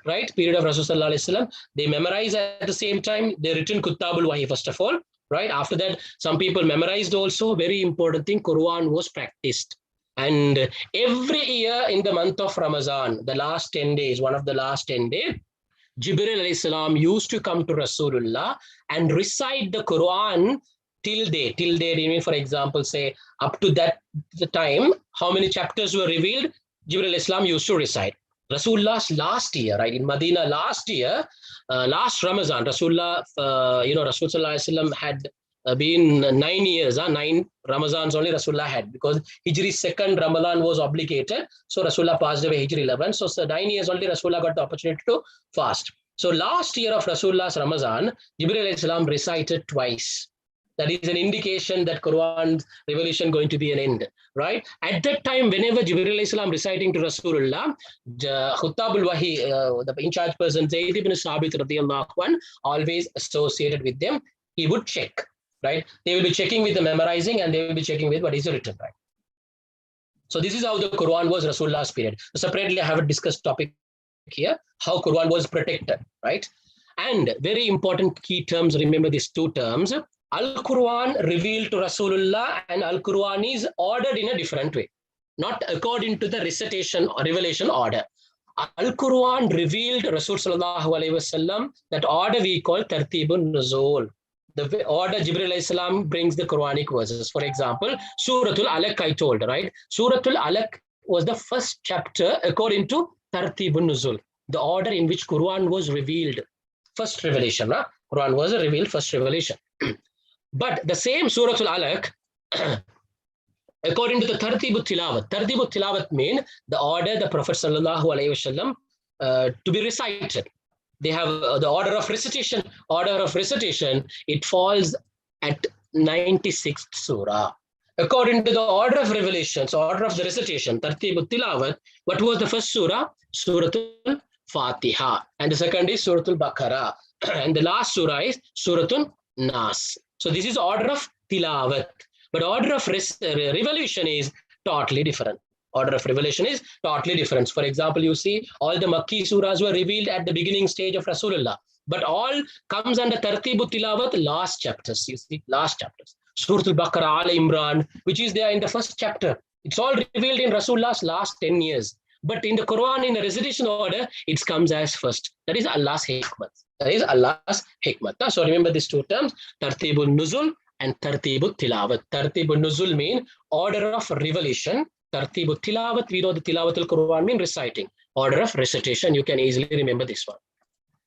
right, period of Rasulullah sallallahu alaihi wasallam, they memorize at the same time, they written Kuttabul Wahi first of all, right? After that, some people memorized also. Very important thing, Quran was practiced. And every year in the month of Ramadan, the last 10 days, one of the last 10 days, Jibril alayhi salam used to come to Rasulullah and recite the Quran till day. For example, say up to the time, how many chapters were revealed, Jibril alayhi salam used to recite. Rasulullah's last year, right, in Medina last year, last Ramadan, Rasulullah, Rasul sallallahu alaihi wasallam had been 9 years, 9 Ramazans only Rasulullah had, because Hijri second Ramadan was obligated. So Rasulullah passed away Hijri 11. So 9 years only Rasulullah got the opportunity to fast. So last year of Rasulullah's Ramadan, Jibreel alayhi salam recited twice. That is an indication that Quran's revelation going to be an end, right? At that time, whenever Jibreel alayhi salam reciting to Rasulullah, Khutabul Wahi, the in charge person, Zayd ibn Sabit radiyallahu anhu, always associated with them, he would check, right? They will be checking with the memorizing, and they will be checking with what is written, right? So this is how the Quran was Rasulullah's period. So separately, I have a discussed topic here, how Quran was protected, right? And very important key terms, remember these two terms. Al-Quran revealed to Rasulullah, and Al-Quran is ordered in a different way, not according to the recitation or revelation order. Al-Quran revealed Rasul sallallahu alayhi wasallam, that order we call Tartibun Nuzul. The order Jibreel alayhi salam brings the Quranic verses. For example, Suratul Alaq I told, right? Suratul Alaq was the first chapter according to Tartibun Nuzul, the order in which Quran was revealed. First revelation, Quran was a revealed first revelation. But the same Suratul Alaq, according to the Tartibut Tilawat mean the order the Prophet sallallahu alaihi wasallam to be recited. They have the order of recitation. It falls at 96th surah. According to the order of revelations, order of the recitation, Tartibut Tilawat, what was the first surah? Suratul Fatiha. And the second is Suratul Baqarah. And the last surah is Suratul Nas. So this is order of Tilawat. But order of revelation is totally different. Order of revelation is totally different. For example, you see all the Makki surahs were revealed at the beginning stage of Rasulullah. But all comes under Tartibut Tilawat, last chapters. You see, last chapters. Suratul Baqarah, Al Imran, which is there in the first chapter. It's all revealed in Rasulullah's last 10 years. But in the Quran, in the recitation order, it comes as first. That is Allah's hikmah. That is Allah's hikmah. So remember these two terms, Tartibul Nuzul and Tartibut Tilawat. Tartibul Nuzul mean order of revelation. Tartibut Tilawat, we know the Tilawat al-Quran mean reciting. Order of recitation, you can easily remember this one.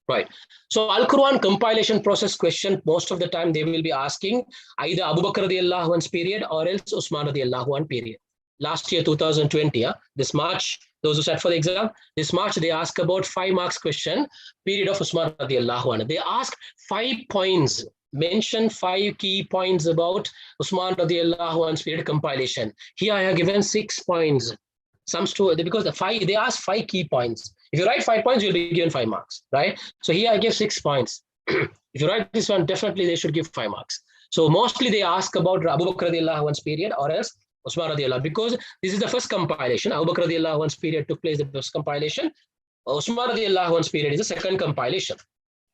Right. So Al-Quran compilation process question, most of the time they will be asking either Abu Bakr radiallahu anhu's period or else Usman radiallahu anhu period. Last year, 2020, this March, those who sat for the exam, this March, they ask about 5 marks question, period of Usman radiallahu anhu. They ask 5 points, mention 5 key points about Usman radiallahu anhu's period compilation. Here I have given 6 points. Some story, because they ask 5 key points. If you write 5 points, you'll be given 5 marks, right? So here I give 6 points. If you write this one, definitely they should give 5 marks. So mostly they ask about Abu Bakr radiallahu anhu's period or else Usman radiallahu, because this is the first compilation. Abu Bakr radiallahu anhu's period took place the first compilation. Usman radiallahu anhu's period is the second compilation.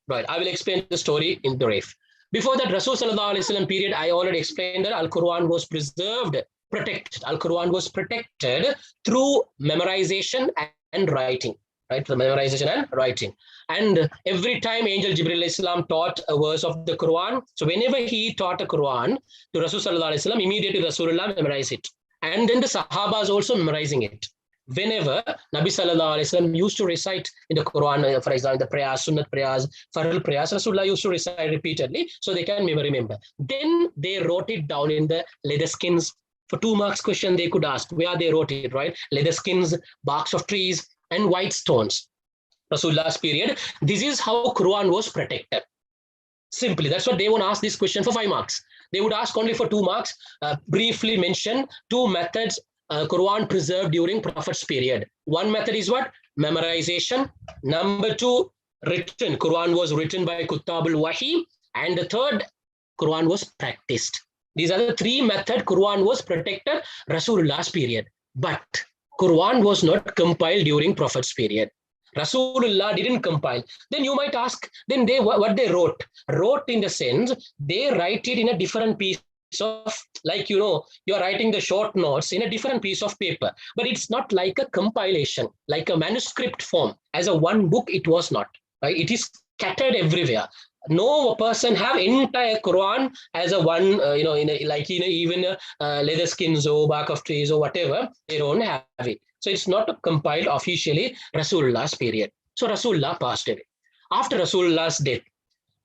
Right, I will explain the story in brief. Before that, Rasul sallallahu alaihi wasallam period, I already explained that Al-Quran was preserved, protected. Al-Quran was protected through memorization and writing. Right, the memorization and writing. And every time Angel Jibreel alayhi salam taught a verse of the Quran, so whenever he taught a Quran to Rasul sallallahu alaihi wasallam, immediately Rasulullah memorized it. And then the Sahabas also memorizing it. Whenever Nabi sallallahu alaihi wasallam used to recite in the Quran, for example, the prayers, Sunnat prayers, Faril prayers, Rasulullah used to recite repeatedly so they can remember. Then they wrote it down in the leather skins. For 2 marks question, they could ask where they wrote it, right? Leather skins, barks of trees, and white stones. Rasulullah's period. This is how Quran was protected. Simply, that's what they won't ask this question for 5 marks. They would ask only for 2 marks. Briefly mention 2 methods Quran preserved during Prophet's period. One method is what? Memorization. Number 2, written. Quran was written by Kuttabul Wahi. And the third, Quran was practiced. These are the 3 methods Quran was protected Rasulullah's period. But Quran was not compiled during Prophet's period. Rasulullah didn't compile. Then you might ask, then what they wrote in the sense, they write it in a different piece of, like, you're writing the short notes in a different piece of paper, but it's not like a compilation, like a manuscript form. As a one book, it was not. Right? It is scattered everywhere. No person have entire Quran as a one, even leather skins or bark of trees or whatever, they don't have it. So it's not compiled officially Rasulullah's period. So Rasulullah passed away. After Rasulullah's death,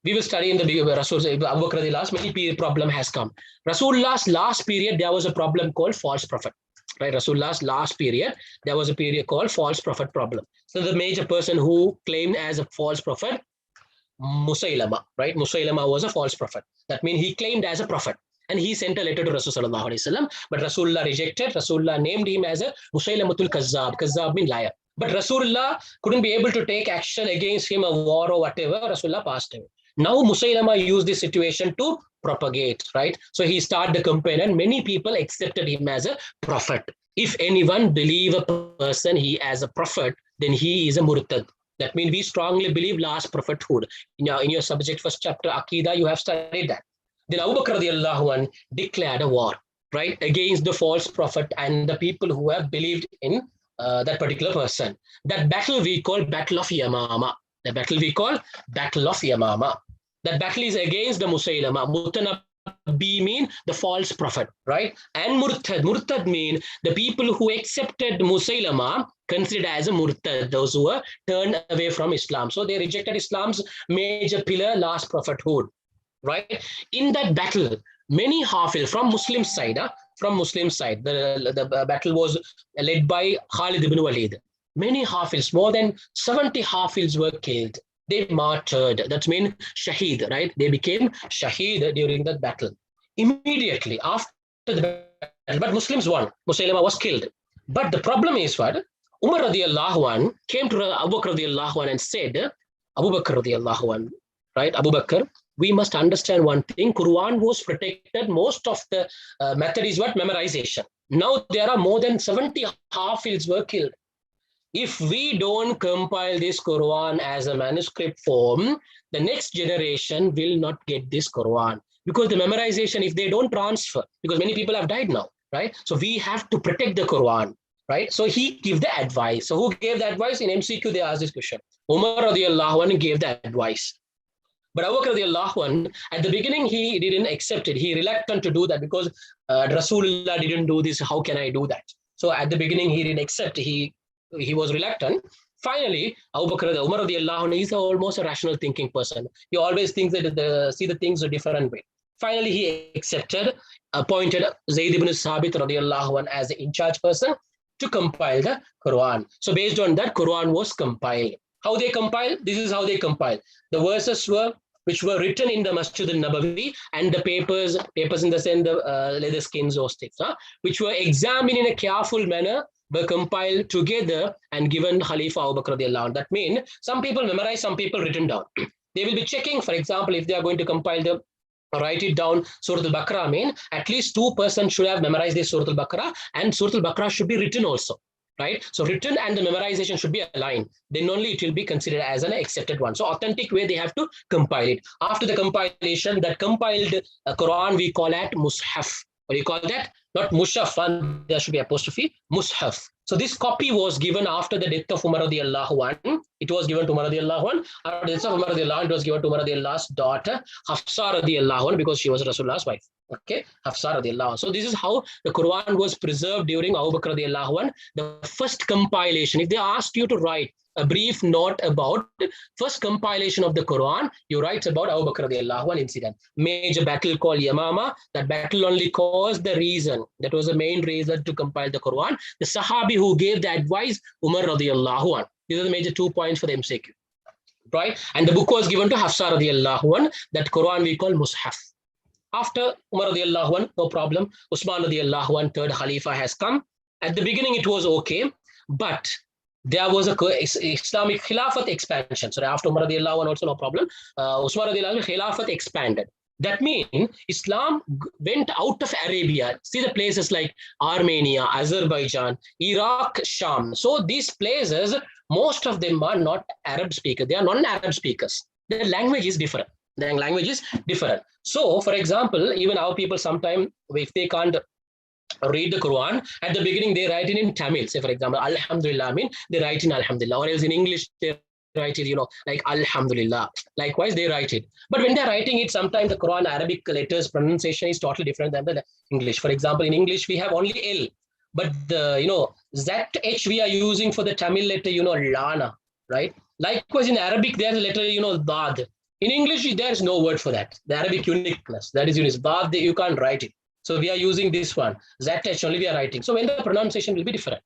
We will study in the Rasul Abu Bakr last many problem has come. Rasulullah's last period, there was a problem called false prophet. Right, Rasulullah's last period, there was a period called false prophet problem. So the major person who claimed as a false prophet, Musaylama, right? Musaylama was a false prophet. That means he claimed as a prophet. And he sent a letter to Rasulullah, but Rasulullah rejected. Rasulullah named him as a Musaylamatul Kazzab. Kazzab means liar. But Rasulullah couldn't be able to take action against him, a war or whatever. Rasulullah passed away. Now Musaylama used this situation to propagate, right? So he started the campaign and many people accepted him as a prophet. If anyone believe a person he as a prophet, then he is a murtad. That means we strongly believe last prophethood. In your subject first chapter, Aqidah, you have studied that. Then Abu Bakr radiallahu anh declared a war, right, against the false prophet and the people who have believed in that particular person. That battle we call Battle of Yamama. The battle we call Battle of Yamama. That battle is against the Musaylama. Mutanabbi mean the false prophet, right? And Murtad. Murtad mean the people who accepted Musaylama considered as a Murtad, those who were turned away from Islam. So they rejected Islam's major pillar, last prophethood, right? In that battle, many Hafil from Muslim side, the battle was led by Khalid ibn Walid. Many Hafils, more than 70 Hafils were killed. They martyred. That means Shaheed, right? They became Shaheed during that battle. Immediately after the battle, but Muslims won. Musaylama was killed. But the problem is what? Umar radiallahu anh came to Abu Bakr radiallahu anh and said, Abu Bakr radiallahu anh, right? Abu Bakr, we must understand one thing. Quran was protected. Most of the method is what? Memorization. Now there are more than 70 Hafiz were killed. If we don't compile this Quran as a manuscript form, the next generation will not get this Quran. Because the memorization, if they don't transfer, because many people have died now, right? So we have to protect the Quran, right? So he gave the advice. So who gave the advice? In MCQ, they asked this question. Umar radiallahu anh gave the advice. But Abu Bakr radiallahu anh, at the beginning, he didn't accept it. He reluctant to do that because Rasulullah didn't do this. How can I do that? So at the beginning, he didn't accept. He was reluctant. Finally, Abu Bakr, Umar radiallahu anh, is almost a rational thinking person. He always thinks that see the things a different way. Finally, he accepted, appointed Zayd ibn Sabit radiallahu anh as the in-charge person to compile the Quran. So based on that, Quran was compiled. How they compile? This is how they compile. The verses which were written in the Masjid al-Nabawi, and the papers in the sense, the leather skins or sticks, which were examined in a careful manner, were compiled together and given Khalifa Abu Bakr radiallahu anh. That means some people memorize, some people written down. They will be checking, for example, if they are going to compile write it down, Surah Al-Baqarah, mean at least 2 persons should have memorized this Surah Al-Baqarah, and Surah Al-Baqarah should be written also, right? So written and the memorization should be aligned. Then only it will be considered as an accepted one. So authentic way they have to compile it. After the compilation, that compiled Quran we call it Mushaf. What do you call that? Not Mushaf, and there should be apostrophe, Mushaf. So this copy was given after the death of Umar radiallahu anh. It was given to Umar radiallahu anh. After the death of Umar radiallahu anh, it was given to Umar radiallahu's daughter, Hafsa radiallahu anh, because she was Rasulullah's wife. Okay, Hafsa radiallahu anh. So this is how the Quran was preserved during Abu Bakr radiallahu anh. The first compilation, if they asked you to write a brief note about the first compilation of the Quran, you write about Abu Bakr radiallahu anh incident. Major battle called Yamama. That battle only caused the reason. That was the main reason to compile the Quran. The Sahabi who gave the advice, Umar radiallahu anh. These are the major 2 points for the MCQ. Right? And the book was given to Hafsa radiallahu anh. That Quran we call Mushaf. After Umar radiallahu anh, no problem. Usman radiallahu anh, third Khalifa has come. At the beginning, it was okay, but there was a Islamic Khilafat expansion. So after Umar radiallahu anh, also no problem. Usman radiallahu anh, Khilafat expanded. That means Islam went out of Arabia. See the places like Armenia, Azerbaijan, Iraq, Sham. So these places, most of them are not Arab speakers. They are non-Arab speakers. Their language is different. Their language is different. So, for example, even our people sometimes, if they can't read the Quran, at the beginning they write it in Tamil. Say, for example, Alhamdulillah, I mean, they write in Alhamdulillah. Or else in English, they write it, like Alhamdulillah. Likewise, they write it. But when they're writing it, sometimes the Quran Arabic letters pronunciation is totally different than the English. For example, in English, we have only L. But the, ZH we are using for the Tamil letter, Lana, right? Likewise, in Arabic, there's a letter, Dad. In English, there is no word for that. The Arabic uniqueness, that is unique. Bab, you can't write it. So we are using this one. ZH only we are writing. So when the pronunciation will be different.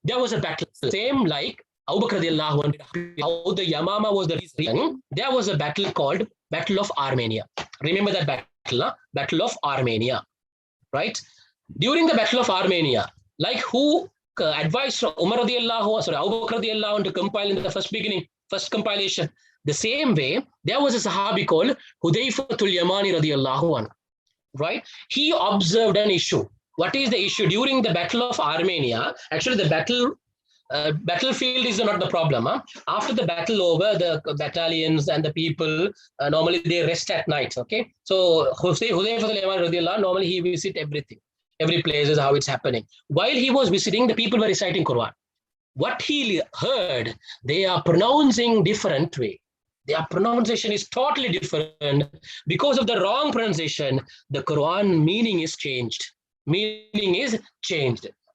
There was a battle, same like Abu Bakr radiallahu anhu, how the Yamama was the reason. There was a battle called Battle of Armenia. Remember that battle, huh? Battle of Armenia, right? During the Battle of Armenia, like who advised Umar radiallahu, sorry, Abu Bakr radiallahu anhu to compile in the first compilation. The same way, there was a Sahabi called Hudayfatul Yamani radiallahu anhu, right? He observed an issue. What is the issue? During the Battle of Armenia, actually the battlefield is not the problem. Huh? After the battle over, the battalions and the people, normally they rest at night, okay? So Hudayfatul Yamani radiallahu anhu, normally he visit everything. Every place is how it's happening. While he was visiting, the people were reciting Quran. What he heard, they are pronouncing different way. Their pronunciation is totally different. Because of the wrong pronunciation, the Quran meaning is changed.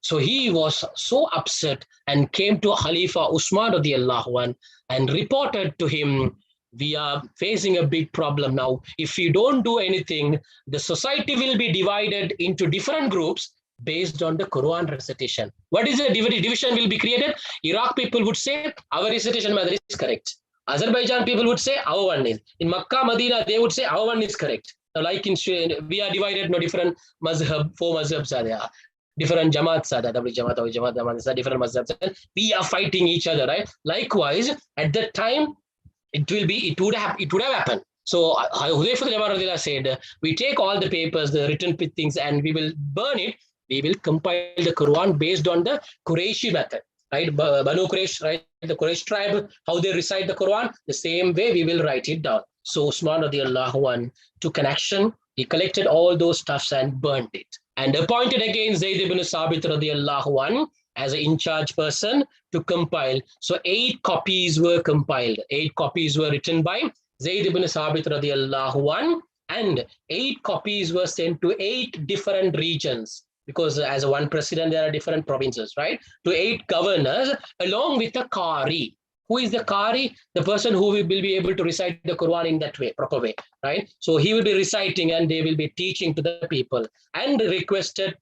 So he was so upset and came to Khalifa Usman radiallahu anhu and reported to him, we are facing a big problem now. If we don't do anything, the society will be divided into different groups based on the Quran recitation. What is the division will be created? Iraq people would say, our recitation method is correct. Azerbaijan people would say, our one is. In Makkah, Medina, they would say, our one is correct. Like in, we are divided into different mazhab, 4 mazhabs are there. Different jamaats are there, different mazhabs. We are fighting each other, right? Likewise, at that time, it would have happened. So Hudayfa said, we take all the papers, the written things, and we will burn it. We will compile the Quran based on the Qurayshi method, right? Banu Quraysh, right? The Quraysh tribe, how they recite the Quran, the same way we will write it down. So Usman radiallahu anhu took an action. He collected all those stuffs and burnt it, and appointed again Zayd ibn Sabit radiallahu anhu as an in-charge person to compile. So 8 copies were compiled. 8 copies were written by Zayd ibn Sabit radiallahu anhu, and 8 copies were sent to 8 different regions. Because as a one president, there are different provinces, right? To 8 governors, along with a Qari. Who is the Qari? The person who will be able to recite the Quran in that way, proper way, right? So he will be reciting and they will be teaching to the people, and requested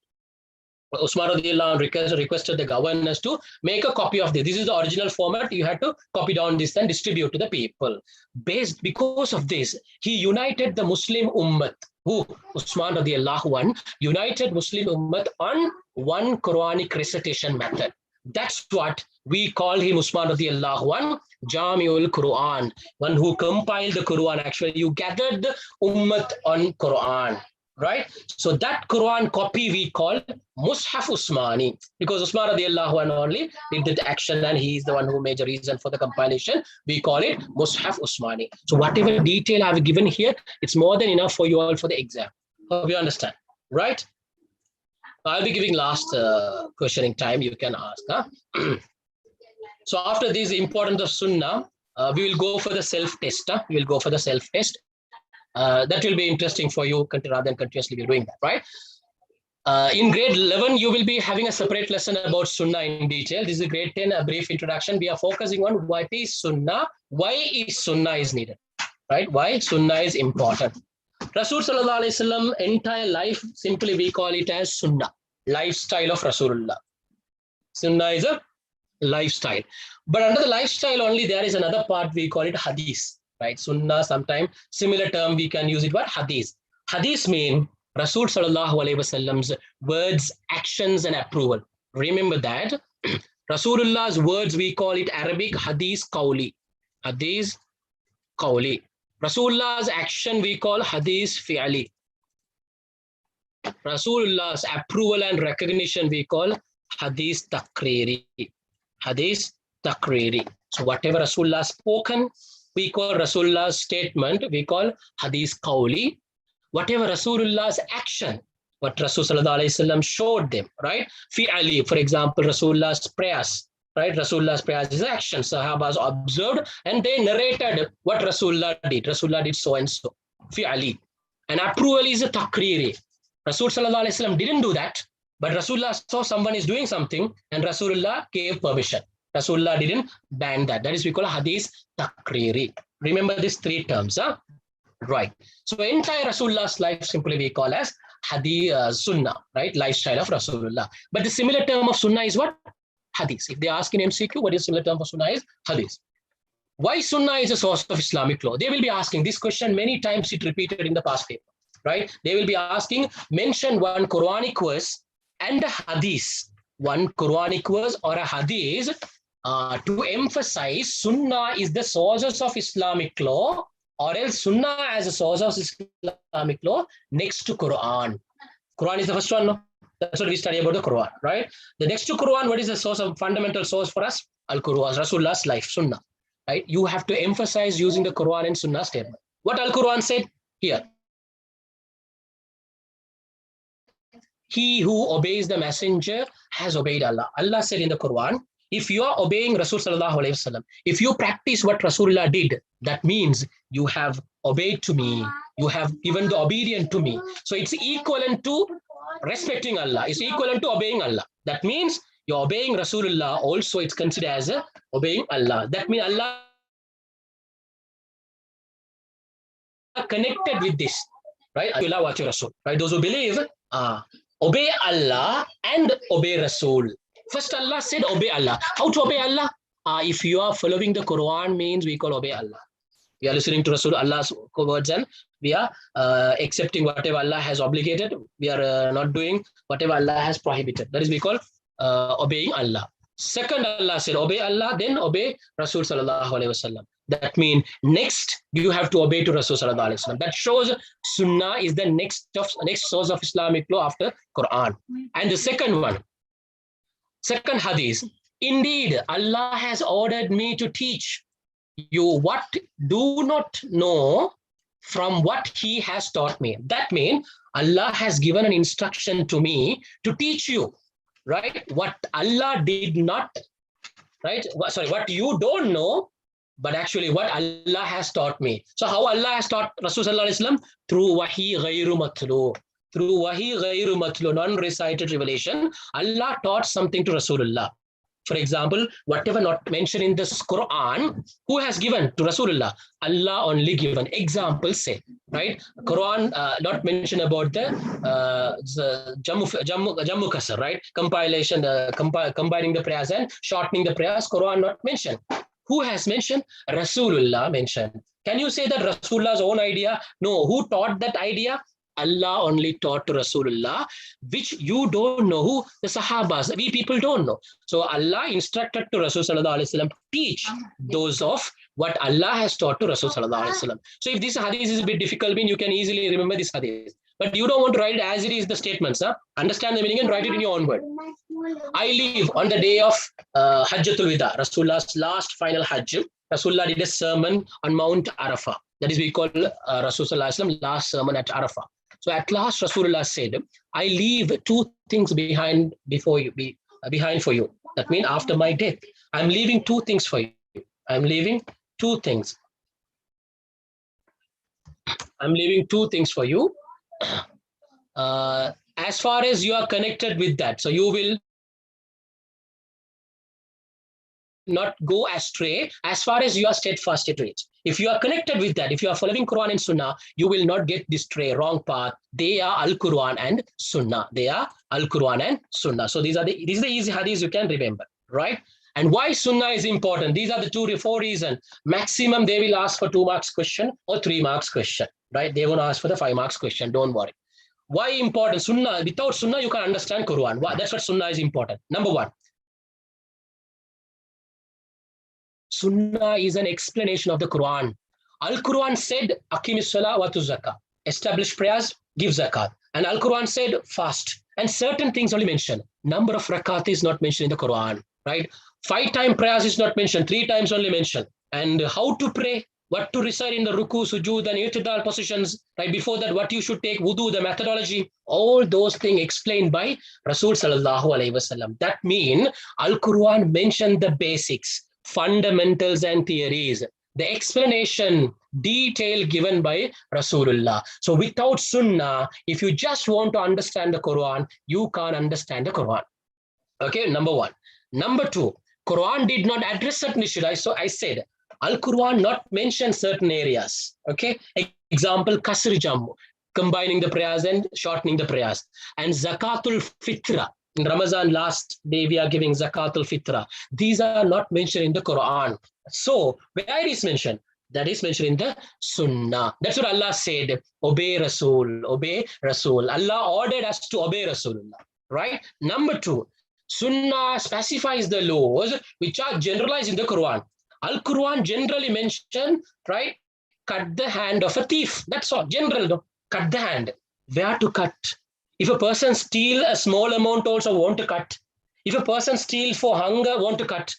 Usman radiallahu anhu requested the governors to make a copy of this. This is the original format. You had to copy down this and distribute to the people. Because of this, he united the Muslim Ummah. Who? Usman radiallahu anhu united Muslim Ummah on one Quranic recitation method. That's what we call him, Usman radiallahu anhu, Jamiul Quran, one who compiled the Quran. Actually, you gathered the Ummah on Quran. Right? So that Quran copy we call Mushaf Usmani, because Usman radiallahu anhu only did that action and he is the one who made the reason for the compilation. We call it Mushaf Usmani. So whatever detail I've given here, it's more than enough for you all for the exam. Hope you understand, right? I'll be giving last questioning time. You can ask. Huh? So after this, importance of Sunnah, we will go for the self-test. Huh? We will go for the self-test. That will be interesting for you rather than continuously be doing that, right? In grade 11, you will be having a separate lesson about Sunnah in detail. This is grade 10, a brief introduction. We are focusing on what is Sunnah, why is Sunnah is needed, right? Why Sunnah is important. Rasul sallallahu alaihi wasallam entire life, simply we call it as Sunnah, lifestyle of Rasulullah. Sunnah is a lifestyle. But under the lifestyle only, there is another part we call it Hadith. Right? Sunnah, sometimes similar term we can use it, what? Hadith. Hadith mean Rasul sallallahu alaihi wasallam's words, actions and approval. Remember that. Rasulullah's words, we call it Arabic Hadith Qawli. Hadith Qawli. Rasulullah's action we call Hadith Fi'ali. Rasulullah's approval and recognition we call Hadith Takriri. Hadith Takriri. So whatever Rasulullah spoken, we call Rasulullah's statement, we call Hadith Qawli. Whatever Rasulullah's action, what Rasul sallallahu alaihi wasallam showed them, right? Fi'ali, for example, Rasulullah's prayers, right? Rasulullah's prayers is action. Sahabas observed and they narrated what Rasulullah did. Rasulullah did so and so. Fi'ali. And approval is a takriri. Rasul sallallahu alaihi wasallam didn't do that, but Rasulullah saw someone is doing something and Rasulullah gave permission. Rasulullah didn't ban that. That is we call a Hadith Takriri. Remember these three terms, huh? Right. So entire Rasulullah's life simply we call as Hadith, Sunnah, right? Lifestyle of Rasulullah. But the similar term of Sunnah is what? Hadith. If they ask in MCQ, what is similar term for Sunnah is Hadith. Why Sunnah is a source of Islamic law? They will be asking this question many times. It repeated in the past paper, right? They will be asking, mention one Quranic verse and a Hadith, one Quranic verse or a Hadith to emphasize Sunnah is the sources of Islamic law, or else Sunnah as a source of Islamic law next to Quran. Quran is the first one, no? That's what we study about the Quran, right? The next to Quran, what is the source of fundamental source for us? Al-Quran, Rasulullah's life, Sunnah, right? You have to emphasize using the Quran and Sunnah statement. What Al-Quran said here? He who obeys the messenger has obeyed Allah. Allah said in the Quran, if you are obeying Rasul sallallahu alaihi wasallam, if you practice what Rasulullah did, that means you have obeyed to me. You have given the obedience to me. So it's equivalent to respecting Allah. It's equivalent to obeying Allah. That means you're obeying Rasulullah. Also, it's considered as obeying Allah. That means Allah connected with this, right? Right? Those who believe, obey Allah and obey Rasul. First, Allah said, obey Allah. How to obey Allah? If you are following the Quran, means we call obey Allah. We are listening to Rasul, Allah's words, and we are accepting whatever Allah has obligated. We are not doing whatever Allah has prohibited. That is we call obeying Allah. Second, Allah said, obey Allah, then obey Rasul sallallahu alaihi wasallam. That means next you have to obey to Rasul sallallahu alaihi wasallam. That shows Sunnah is the next source of Islamic law after Quran. And the second one, second hadith, indeed Allah has ordered me to teach you what do not know from what he has taught me. That means Allah has given an instruction to me to teach you, right? What Allah did not, right? Sorry, what you don't know, but actually what Allah has taught me. So how Allah has taught Rasul sallallahu alaihi wasallam? Through wahi ghayru matlu. Through wahi ghayru matlu, non-recited revelation, Allah taught something to Rasulullah. For example, whatever not mentioned in this Quran, who has given to Rasulullah? Allah only given. Example say, right? Quran not mentioned about the Jammu Kasar, right? Compilation, combining the prayers and shortening the prayers. Quran not mentioned. Who has mentioned? Rasulullah mentioned. Can you say that Rasulullah's own idea? No. Who taught that idea? Allah only taught to Rasulullah, which you don't know. Who? The Sahabas. We people don't know. So Allah instructed to Rasul sallallahu alaihi wasallam to teach those of what Allah has taught to Rasul sallallahu alaihi wasallam. So if this hadith is a bit difficult, you can easily remember this hadith. But you don't want to write it as it is the statements. Huh? Understand the meaning and write it in your own word. I leave on the day of Hajjatul Wida, Rasulullah's last final Hajj. Rasulullah did a sermon on Mount Arafah. That is we call Rasul sallallahu alaihi wasallam last sermon at Arafah. So at last Rasulullah said, I leave two things behind for you. That means after my death, I'm leaving two things for you. I'm leaving two things. I'm leaving two things for you. As far as you are connected with that, so you will not go astray as far as you are steadfast to it. If you are connected with that, if you are following Quran and Sunnah, you will not get this wrong path. They are Al-Quran and Sunnah. They are Al-Quran and Sunnah. So these are the easy hadiths you can remember, right? And why Sunnah is important? These are the 4 reasons. Maximum they will ask for 2 marks question or 3 marks question, right? They won't ask for the 5 marks question. Don't worry. Why important? Sunnah. Without Sunnah, you can understand Quran. Why? That's what Sunnah is important. Number 1. Sunnah is an explanation of the Quran. Al-Quran said, Aqimis salah wa tu zakah. Establish prayers, give zakat. And Al-Quran said, fast. And certain things only mentioned. Number of rakat is not mentioned in the Quran, right? 5-time prayers is not mentioned. 3 times only mentioned. And how to pray, what to recite in the ruku, sujood, and i'tidal positions, right? Before that, what you should take, wudu, the methodology, all those things explained by Rasul sallallahu alaihi wasallam. That means Al-Quran mentioned the basics, fundamentals and theories, the explanation, detail given by Rasulullah. So without Sunnah, if you just want to understand the Quran, you can't understand the Quran. Okay, number 1. Number 2, Quran did not address certain issues. So I said, Al-Quran not mention certain areas. Okay. Example, Kasri Jammu, combining the prayers and shortening the prayers. And Zakatul Fitra. In Ramadan, last day we are giving Zakatul Fitra. These are not mentioned in the Quran. So, where it is mentioned? That is mentioned in the Sunnah. That's what Allah said. Obey Rasul, obey Rasul. Allah ordered us to obey Rasulullah. Right? Number 2, Sunnah specifies the laws which are generalized in the Quran. Al-Quran generally mention, right? Cut the hand of a thief. That's all. General, no? Cut the hand. Where to cut? If a person steal a small amount also want to cut. If a person steal for hunger, want to cut.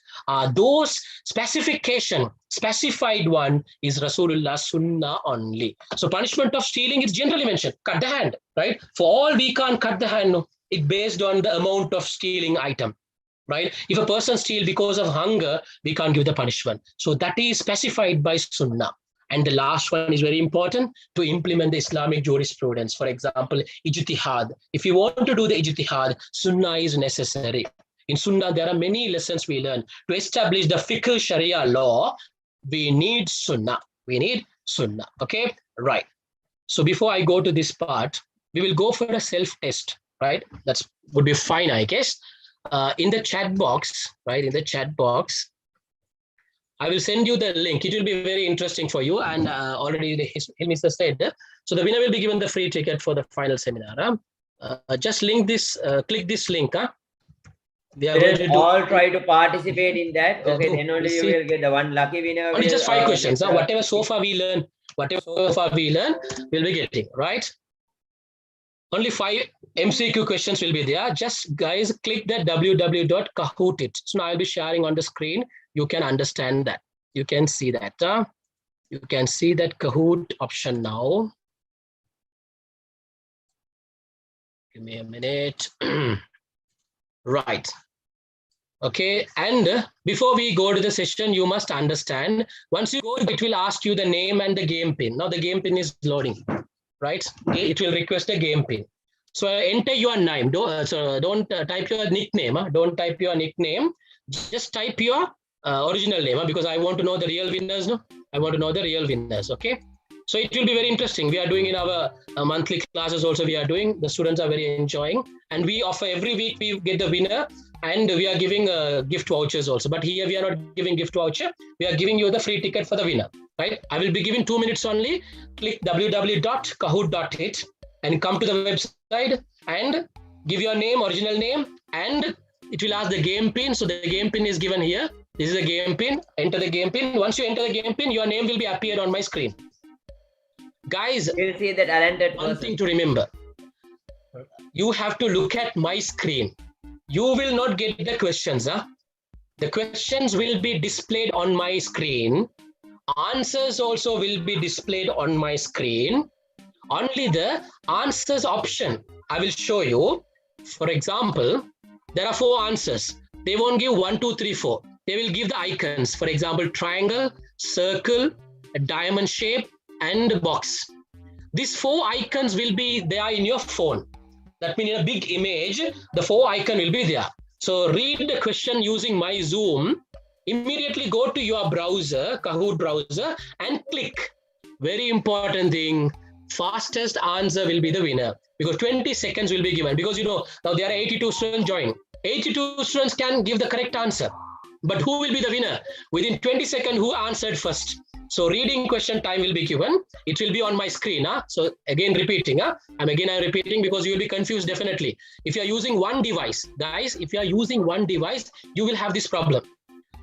Those specified one is Rasulullah Sunnah only. So punishment of stealing is generally mentioned. Cut the hand, right? For all we can't cut the hand, no. It based on the amount of stealing item, right? If a person steal because of hunger, we can't give the punishment. So that is specified by Sunnah. And the last one is very important, to implement the Islamic jurisprudence. For example, ijtihad. If you want to do the ijtihad, Sunnah is necessary. In Sunnah, there are many lessons we learn. To establish the fiqh Sharia law, we need Sunnah. We need Sunnah. Okay, right. So before I go to this part, we will go for a self-test, right? That would be fine, I guess. In the chat box, right? In the chat box, I will send you the link. It will be very interesting for you. And already Mr. said, so the winner will be given the free ticket for the final seminar. Just link this, click this link. We are going to all try to participate in that. Okay, then only you will get the one lucky winner. Only just 5 questions. Whatever so far we learn, we'll be getting, right? Only 5 MCQ questions will be there. Just guys, click that www.kahoot. So now I'll be sharing on the screen. You can understand that. You can see that. You can see that Kahoot option now. Give me a minute. Right. Okay. And before we go to the session, you must understand, once you go, it will ask you the name and the game pin. Now the game pin is loading, right? It will request a game pin. So enter your name. Don't type your nickname. Don't type your nickname. Just type your original name, because I want to know the real winners. No, I want to know the real winners. Okay. So it will be very interesting. We are doing in our monthly classes also. We are doing. The students are very enjoying, and we offer every week. We get the winner, and we are giving gift vouchers also. But here we are not giving gift voucher. We are giving you the free ticket for the winner. Right. I will be giving 2 minutes only. Click www.kahoot.it and come to the website and give your name, original name, and it will ask the game pin. So the game pin is given here. This is the game pin. Enter the game pin. Once you enter the game pin, your name will be appeared on my screen. Guys, you'll see that talented one thing to remember. You have to look at my screen. You will not get the questions. The questions will be displayed on my screen. Answers also will be displayed on my screen. Only the answers option I will show you. For example, there are 4 answers. They won't give 1, 2, 3, 4. They will give the icons. For example, triangle, circle, a diamond shape, and box. These 4 icons will be there in your phone. That means in a big image, the 4 icon will be there. So read the question using my Zoom. Immediately go to your browser, Kahoot browser, and click. Very important thing. Fastest answer will be the winner, because 20 seconds will be given. Because now there are 82 students joining. 82 students can give the correct answer. But who will be the winner? Within 20 seconds, who answered first? So reading question time will be given. It will be on my screen. So again repeating. I'm repeating because you will be confused definitely. If you are using one device, guys, if you are using one device, you will have this problem.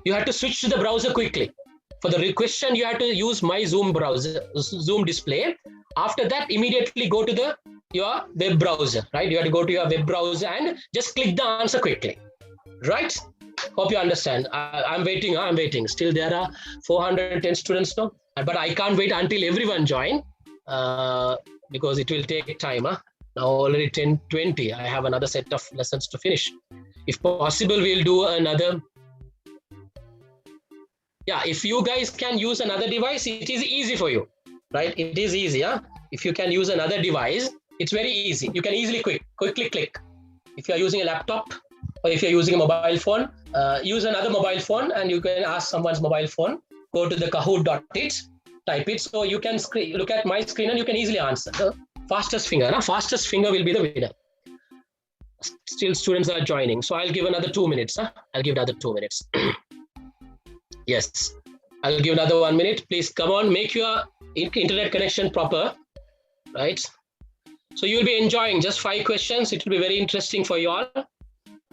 You have to switch to the browser quickly. For the question, you have to use my Zoom browser, Zoom display. After that, immediately go to your web browser, right? You have to go to your web browser and just click the answer quickly, right? Hope you understand. I'm waiting. I'm waiting. Still, there are 410 students now, but I can't wait until everyone join because it will take time. Now already 10:20. I have another set of lessons to finish. If possible, we'll do another. Yeah, if you guys can use another device, it is easy for you, right? It is easy. If you can use another device, it's very easy. You can easily quickly click. If you are using a laptop or if you're using a mobile phone, use another mobile phone and you can ask someone's mobile phone go to the kahoot.it, type it. So you can look at my screen and you can easily answer. The fastest finger will be the winner. Still students are joining. So I'll give another 2 minutes. I'll give another 2 minutes. Yes, I'll give another 1 minute. Please come on, make your internet connection proper, right? So you'll be enjoying just 5 questions. It will be very interesting for you all.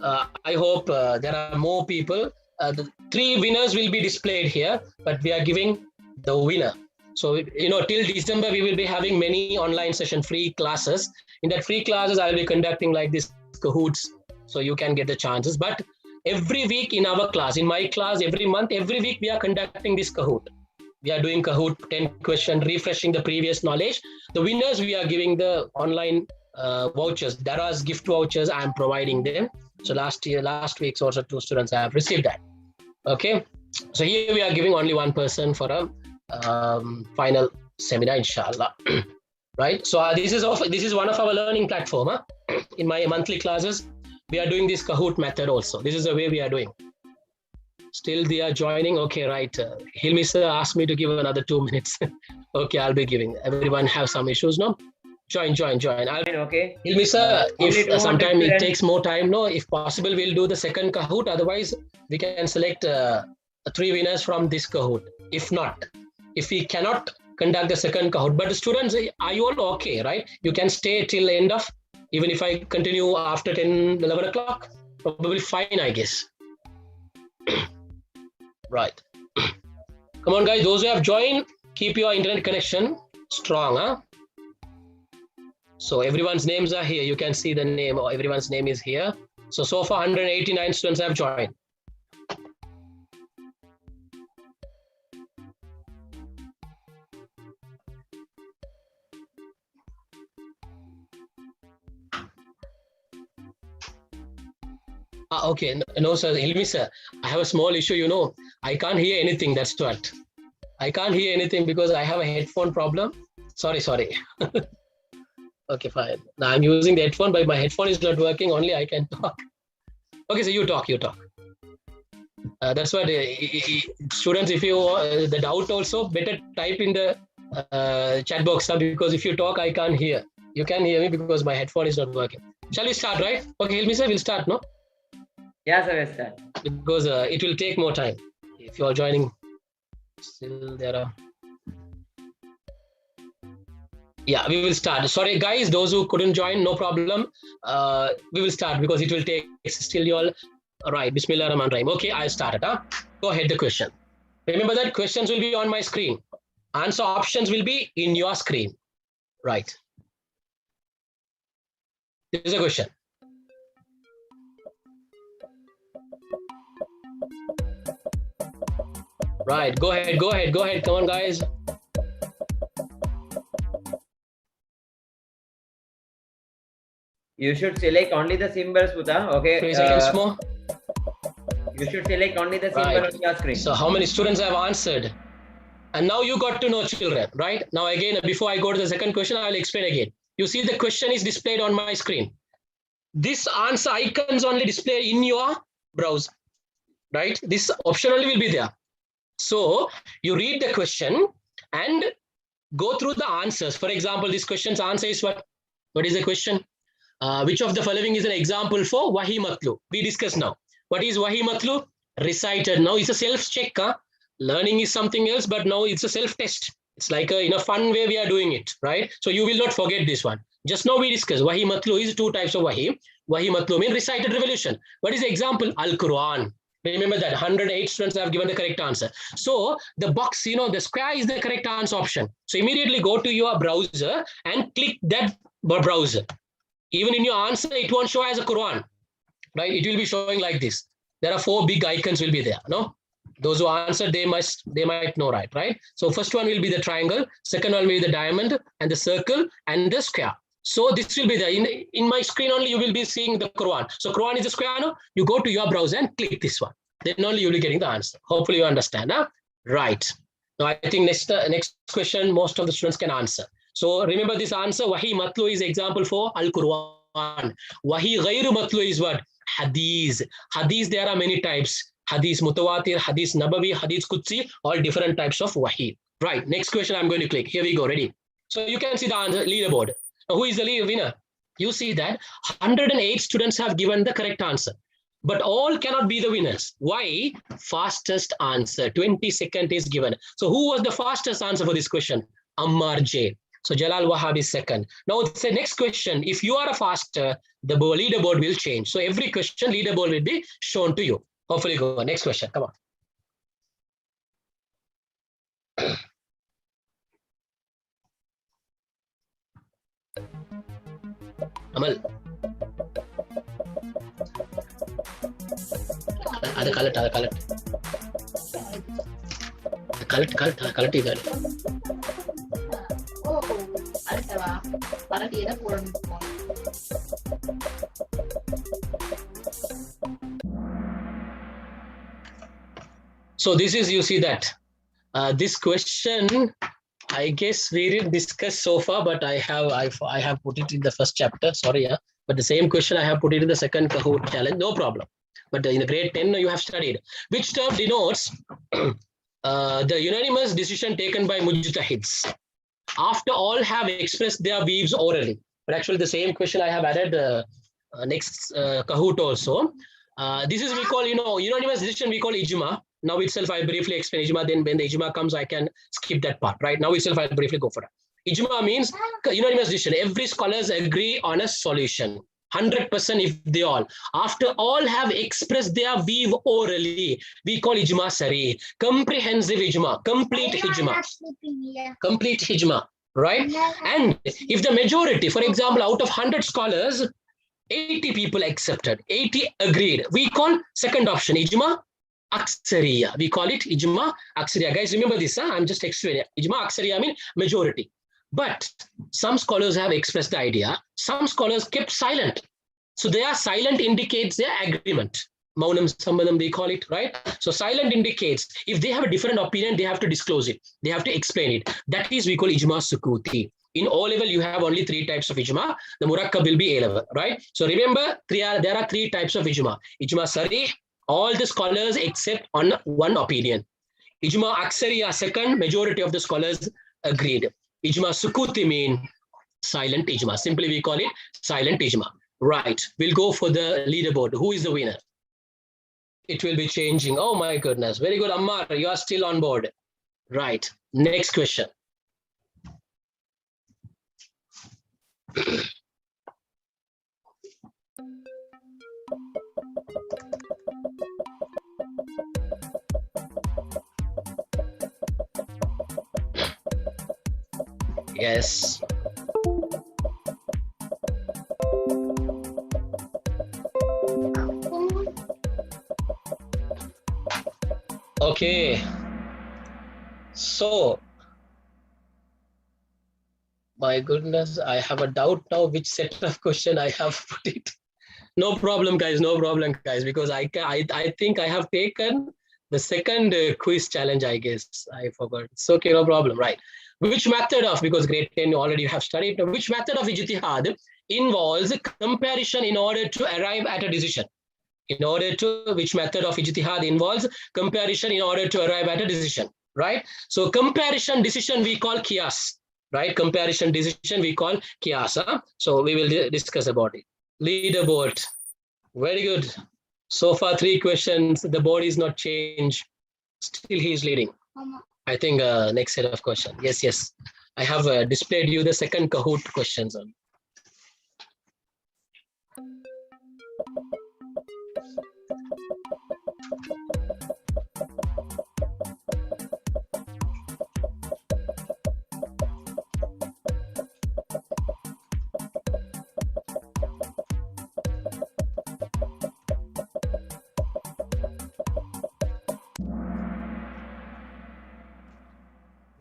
I hope there are more people. The 3 winners will be displayed here, but we are giving the winner. So, till December, we will be having many online session free classes. In that free classes, I will be conducting like this Kahoots, so you can get the chances. But every week in our class, in my class, every month, every week, we are conducting this Kahoot. We are doing Kahoot 10 question, refreshing the previous knowledge. The winners, we are giving the online vouchers. Dara's gift vouchers, I am providing them. So last week's also 2 students have received that. Okay. So here we are giving only 1 person for a final seminar, inshallah. Right. So this is one of our learning platform. In my monthly classes, we are doing this Kahoot method also. This is the way we are doing. Still they are joining. Okay, right. Hilmi sir asked me to give another 2 minutes. Okay, I'll be giving. Everyone have some issues, no? Join. Okay. Hilmi sir, if sometime it takes more time, no, if possible, we'll do the second Kahoot. Otherwise, we can select 3 winners from this Kahoot. If not, if we cannot conduct the second Kahoot, but the students, are you all okay, right? You can stay till the end of, even if I continue after 10, 11 o'clock, probably fine, I guess. Right. Come on, guys, those who have joined, keep your internet connection strong, huh? So everyone's names are here. You can see the name, or everyone's name is here. So far 189 students have joined. Okay, no sir, Hilmi sir, I have a small issue, I can't hear anything, that's what. I can't hear anything because I have a headphone problem. Sorry. Okay, fine. Now I'm using the headphone, but my headphone is not working, only I can talk. Okay, so you talk. That's what, students, if you, the doubt also, better type in the chat box, because if you talk, I can't hear. You can hear me because my headphone is not working. Shall we start, right? Okay, Hilmi sir, we'll start, no? Yeah, sir, we'll start. Because it will take more time. If you are joining, still there are. Yeah, we will start. Sorry, guys, those who couldn't join, no problem. We will start because it will take still you all. Right, Bismillah Rahman Rahim. Okay, I started. Go ahead, the question. Remember that questions will be on my screen. Answer options will be in your screen. Right. This is a question. Right, go ahead. Come on, guys. You should select only the symbols, Puta. Okay. 3 seconds more. You should select only the symbol on your screen. So how many students have answered? And now you got to know, children, right? Now again, before I go to the second question, I'll explain again. You see the question is displayed on my screen. This answer icons only display in your browser, right? This option only will be there. So you read the question and go through the answers. For example, this question's answer is what? What is the question? Which of the following is an example for Wahi Matlu? We discuss now. What is Wahi Matlu? Recited. Now it's a self-check. Learning is something else, but now it's a self-test. It's like in a fun way we are doing it, right? So you will not forget this one. Just now we discussed Wahi Matlu is 2 types of Wahi. Wahi Matlu means recited revelation. What is the example? Al-Quran. Remember that 108 students have given the correct answer. So the box, the square is the correct answer option. So immediately go to your browser and click that browser. Even in your answer, it won't show as a Quran, right? It will be showing like this. There are 4 big icons will be there, no? Those who answered, they might know, right? So first one will be the triangle, second one will be the diamond, and the circle, and the square. So this will be there. In my screen only, you will be seeing the Quran. So Quran is a square, no? You go to your browser and click this one. Then only you will be getting the answer. Hopefully you understand, huh? Right. Now I think next question, most of the students can answer. So remember this answer, Wahi Matlu is example for Al-Quran. Wahi Ghairu Matlu is what? Hadith. Hadith, there are many types. Hadith Mutawatir, Hadith Nabawi, Hadith Qudsi, all different types of Wahi. Right, next question I'm going to click. Here we go, ready. So you can see the answer, leaderboard. Now, who is the winner? You see that 108 students have given the correct answer, but all cannot be the winners. Why? Fastest answer, 20 seconds is given. So who was the fastest answer for this question? Ammar J. So Jalal Wahab is second. Now it's the next question. If you are a faster, the leaderboard will change. So every question, leaderboard will be shown to you. Hopefully go. Next question, come on. Amal. Ada kalat. Kalat igal. Oh, அடுத்தவா பரட்டி எதை போடணும்? So this is, you see that this question, I guess we didn't discuss so far, but I have put it in the first chapter. Sorry, yeah. But the same question I have put it in the second Kahoot challenge. No problem. But in the grade 10, you have studied. Which term denotes the unanimous decision taken by mujtahids after all have expressed their views orally? But actually, the same question I have added next Kahoot also. This is, we call, unanimous decision, we call ijma. Now itself, I briefly explain ijma. Then when the ijma comes, I can skip that part. Right now itself, I'll briefly go for it. Ijma means unanimous decision. Every scholars agree on a solution. 100% if they all. After all have expressed their view orally, we call ijma sari. Comprehensive ijma, complete ijma. Complete ijma, right? And if the majority, for example, out of 100 scholars, 80 people accepted, 80 agreed, we call second option ijma aksariya. We call it ijma aksariya. Guys, remember this, huh? I'm just explaining. Ijma aksariya means majority. But some scholars have expressed the idea. Some scholars kept silent. So their silent indicates their agreement. Maunam sambandham, they call it, right? So silent indicates if they have a different opinion, they have to disclose it. They have to explain it. That is, we call ijma sukuti. In O level, you have only 3 types of ijma. The murakkab will be A level, right? So remember, there are 3 types of ijma. Ijma sarih, all the scholars except on one opinion. Ijma aksariya, second, majority of the scholars agreed. Ijma sukuti mean silent ijma. Simply we call it silent ijma. Right. We'll go for the leaderboard. Who is the winner? It will be changing. Oh my goodness. Very good, Ammar. You are still on board. Right. Next question. Yes. Okay. So, my goodness, I have a doubt now which set of question I have put it. No problem, guys. No problem, guys, because I think I have taken the second quiz challenge, I guess. I forgot. It's okay, no problem. Right. Which method of, because grade 10 already have studied, which method of ijtihad involves comparison in order to arrive at a decision? Which method of ijtihad involves comparison in order to arrive at a decision, right? So comparison decision we call qiyas, right? Comparison decision we call qiyas. Huh? So we will discuss about it. Leaderboard, very good. So far 3 questions, the board is not changed. Still he is leading. I think next set of questions. Yes. I have displayed you the second Kahoot questions on.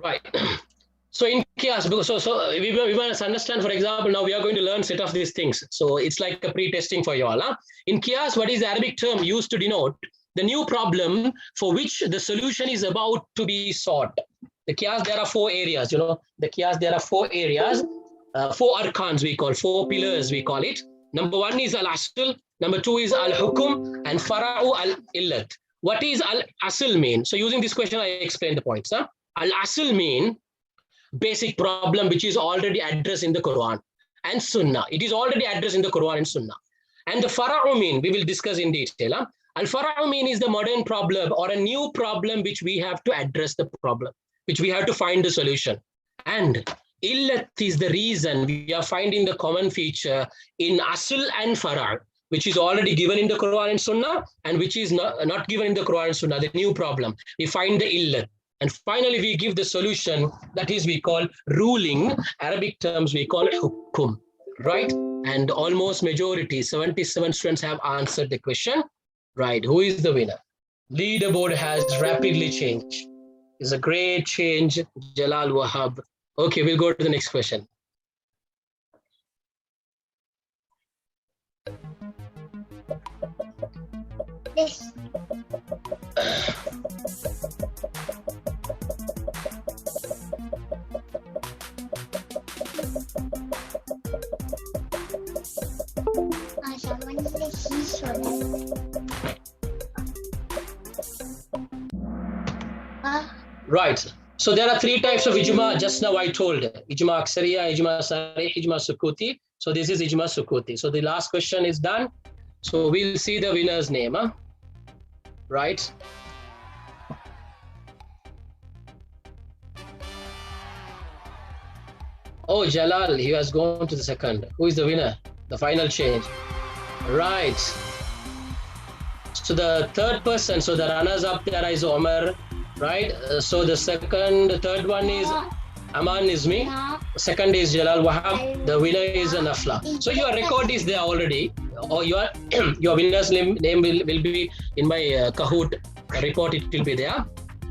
Right. So in qiyas, so we must understand, for example, now we are going to learn set of these things. So it's like a pre-testing for you all. Huh? In qiyas, what is the Arabic term used to denote the new problem for which the solution is about to be sought? The qiyas, there are 4 areas, the qiyas, there are 4 areas, 4 arkans we call, 4 pillars we call it. Number 1 is al-asl, number 2 is al-hukum, and fara'u al-illat. what is al-asl mean? So using this question, I explain the points. Huh? Al-asl mean basic problem which is already addressed in the Quran and Sunnah. It is already addressed in the Quran and Sunnah. And the fara'u mean, we will discuss in detail. Huh? Al-fara'u mean is the modern problem or a new problem which we have to address the problem, which we have to find the solution. And illat is the reason we are finding the common feature in asl and fara', which is already given in the Quran and Sunnah and which is not given in the Quran and Sunnah, the new problem. We find the illat. And finally, we give the solution, that is we call ruling, Arabic terms we call hukum, right? And almost majority, 77 students have answered the question, right? Who is the winner? Leaderboard has rapidly changed. It's a great change, Jalal Wahab. Okay, we'll go to the next question. Yes. Right. So there are three types of ijma. Just now I told ijma aksariya, ijma sarih, ijma sukuti. So this is ijma sukuti. So the last question is done. So we'll see the winner's name. Huh? Right. Oh, Jalal, he has gone to the second. Who is the winner? The final change. Right. So the third person, so the runners up there is Omar, right? So the third one is Aman Izmi. Second is Jalal Wahab. The winner is Nafla. So your record is there already. Or your winner's name will be in my Kahoot report. It will be there.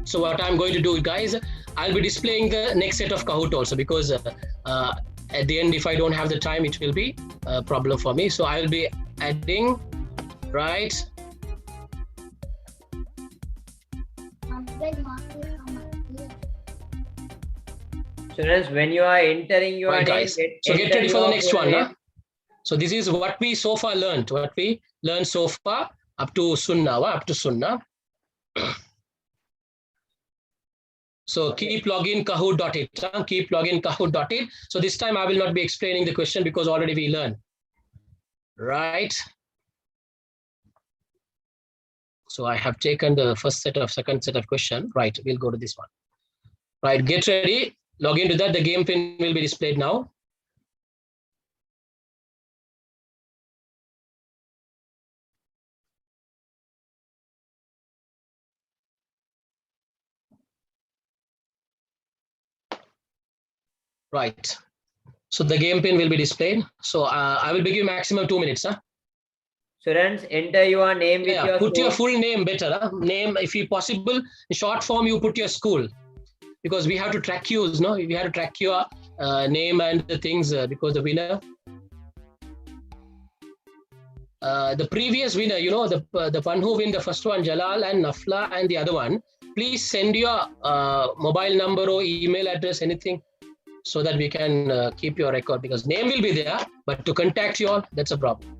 So what I'm going to do, guys, I'll be displaying the next set of Kahoot also, because at the end, if I don't have the time, it will be a problem for me. So I will be adding, right? Students, when you are entering your right, name, guys. Get ready for the next one. Huh? So this is what we so far learned. What we learned so far up to Sunnah. Up to Sunnah. So keep login kahoot.it. Keep login kahoot.it. So this time I will not be explaining the question because already we learned. Right. So I have taken the second set of question. Right. We'll go to this one. Right. Get ready. Log into that. The game pin will be displayed now. Right. So the game pin will be displayed. So I will give you maximum 2 minutes. Huh? Students, enter your name with your put school. your full name better. Huh? Name, if you possible, in short form, you put your school. Because we have to track you, no? We have to track your name and the things because the winner. The previous winner, you know, the one who win the first one, Jalal and Nafla and the other one, please send your mobile number or email address, anything, so that we can keep your record, because name will be there, but to contact you all, that's a problem.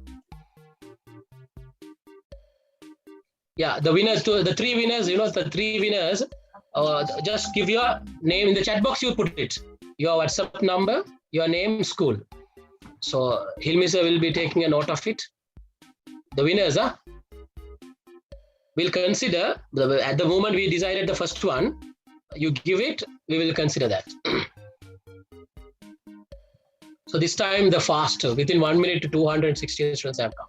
Yeah, the winners, the three winners, you know, the three winners, just give your name in the chat box, you put it, your WhatsApp number, your name, school. So Hilmi sir will be taking a note of it. The winners, we'll consider, at the moment we decided the first one, you give it, we will consider that. So this time the fast, within 1 minute to 260 students have come.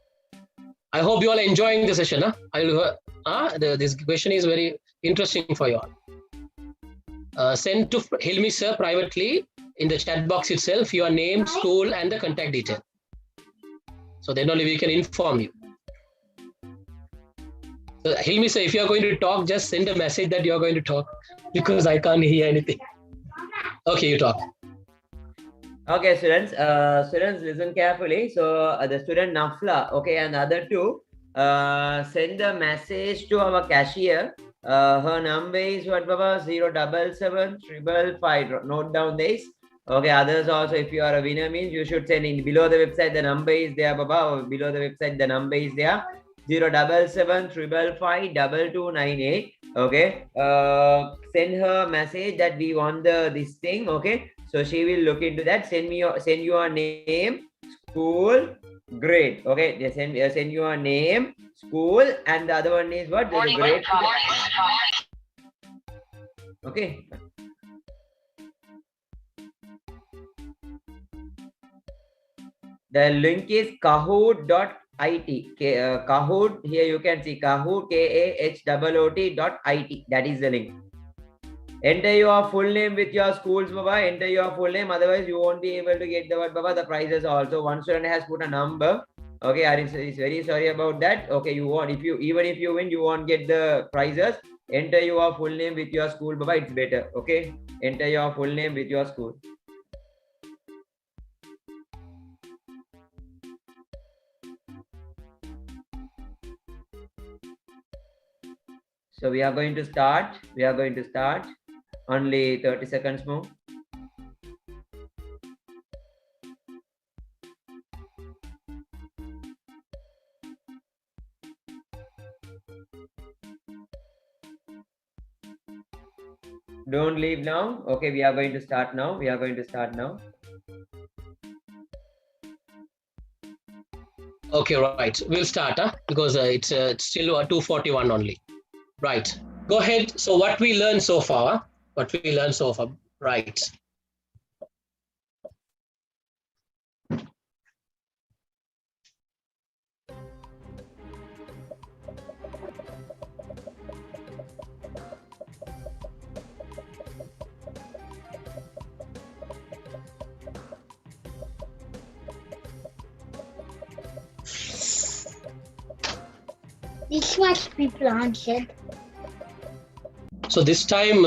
I hope you all are enjoying the session. This question is very interesting for you all. Send to Hilmi sir privately in the chat box itself, your name, school and the contact detail. So then only we can inform you. So Hilmi sir, if you are going to talk, just send a message that you are going to talk, because I can't hear anything. Okay, you talk. Okay, students, listen carefully. So the student Nafla, okay, and the other two, send a message to our cashier. Her number is what, Baba? 077 555. Note down this. Okay, others also, if you are a winner, means you should send in below the website, the number is there, Baba, or below the website, the number is there. 077555298. Okay. Send her message that we want this thing. Okay. So she will look into that. Send your name, school, grade. Okay. Just send your name, school, and the other one is what? The grade. Okay. The link is kahoot.it. Kahoot, here you can see Kahoot, KAHOOT.it. That is the link. Enter your full name with your schools, Baba. Enter your full name. Otherwise, you won't be able to get the word, Baba. The prizes also. One student has put a number. Okay, Aris is very sorry about that. Okay, you won't. Even if you win, you won't get the prizes. Enter your full name with your school, Baba. It's better. Okay, enter your full name with your school. So we are going to start. Only 30 seconds more. Don't leave now. Okay, we are going to start now. Okay, right. We'll start, because it's still 2:41 only. Right. Go ahead. So what we learned so far? Right. This was people answered. So this time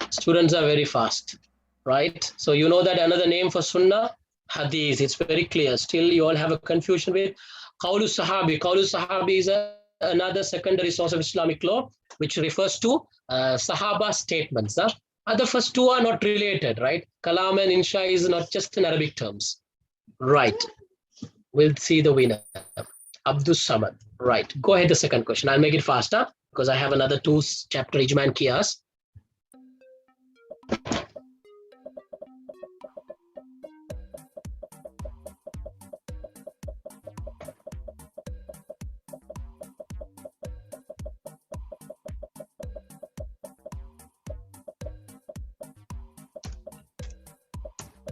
students are very fast, right? So you know that another name for Sunnah, Hadith. It's very clear. Still, you all have a confusion with Qawlu Sahabi. Qawlu Sahabi is another secondary source of Islamic law, which refers to Sahaba statements. Other first two are not related, right? Kalam and Insha is not just in Arabic terms. Right. We'll see the winner. Abdus Samad. Right. Go ahead, the second question. I'll make it faster because I have another 2 chapter Ijman Qiyas.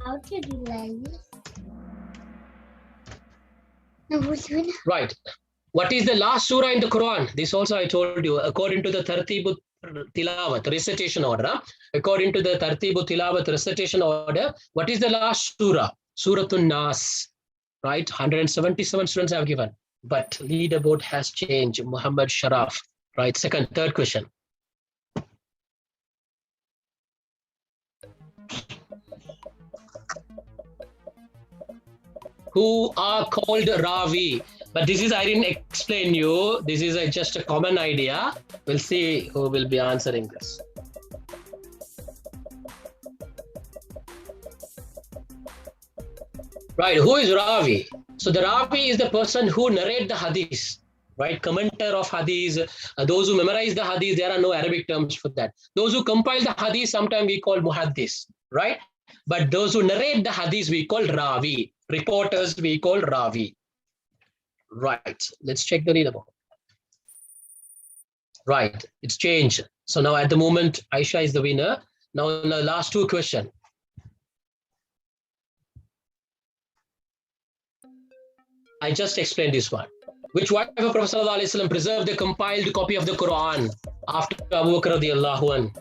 How to do like this? No, who's winner? Right. What is the last surah in the Quran? This also I told you, according to the Tartibu Tilawat, recitation order. According to the Tartibu Tilawat recitation order, what is the last surah? Suratul Nas. Right? 177 students have given. But leaderboard has changed. Muhammad Sharaf. Right? Third question. Who are called Ravi? But this is, I didn't explain you. This is just a common idea. We'll see who will be answering this. Right, who is Ravi? So the Ravi is the person who narrate the hadith, right? Commenter of hadith, those who memorize the hadith, there are no Arabic terms for that. Those who compile the hadith, sometimes we call muhaddis, right? But those who narrate the hadith, we call Ravi. Reporters, we call Ravi. Right, let's check the leaderboard. Right, it's changed. So now at the moment, Aisha is the winner. Now the last 2 questions. I just explained this one. Which wife of Prophet ﷺ preserved the compiled copy of the Quran after Abu Bakr radiallahu anhu?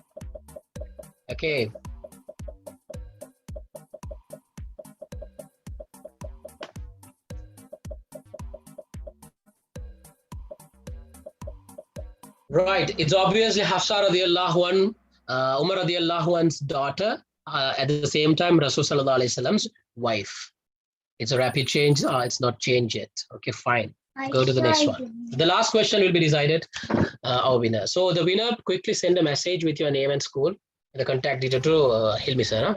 Okay. Right, it's obviously Hafsa radiallahu anhu, Umar radiallahu anhu's daughter, at the same time Rasul sallallahu alaihi wasallam's wife. It's a rapid change. It's not changed yet. Okay, fine. Go to the next one. The last question will be decided our winner. So the winner, quickly send a message with your name and school, the contact detail to Hilmi sir.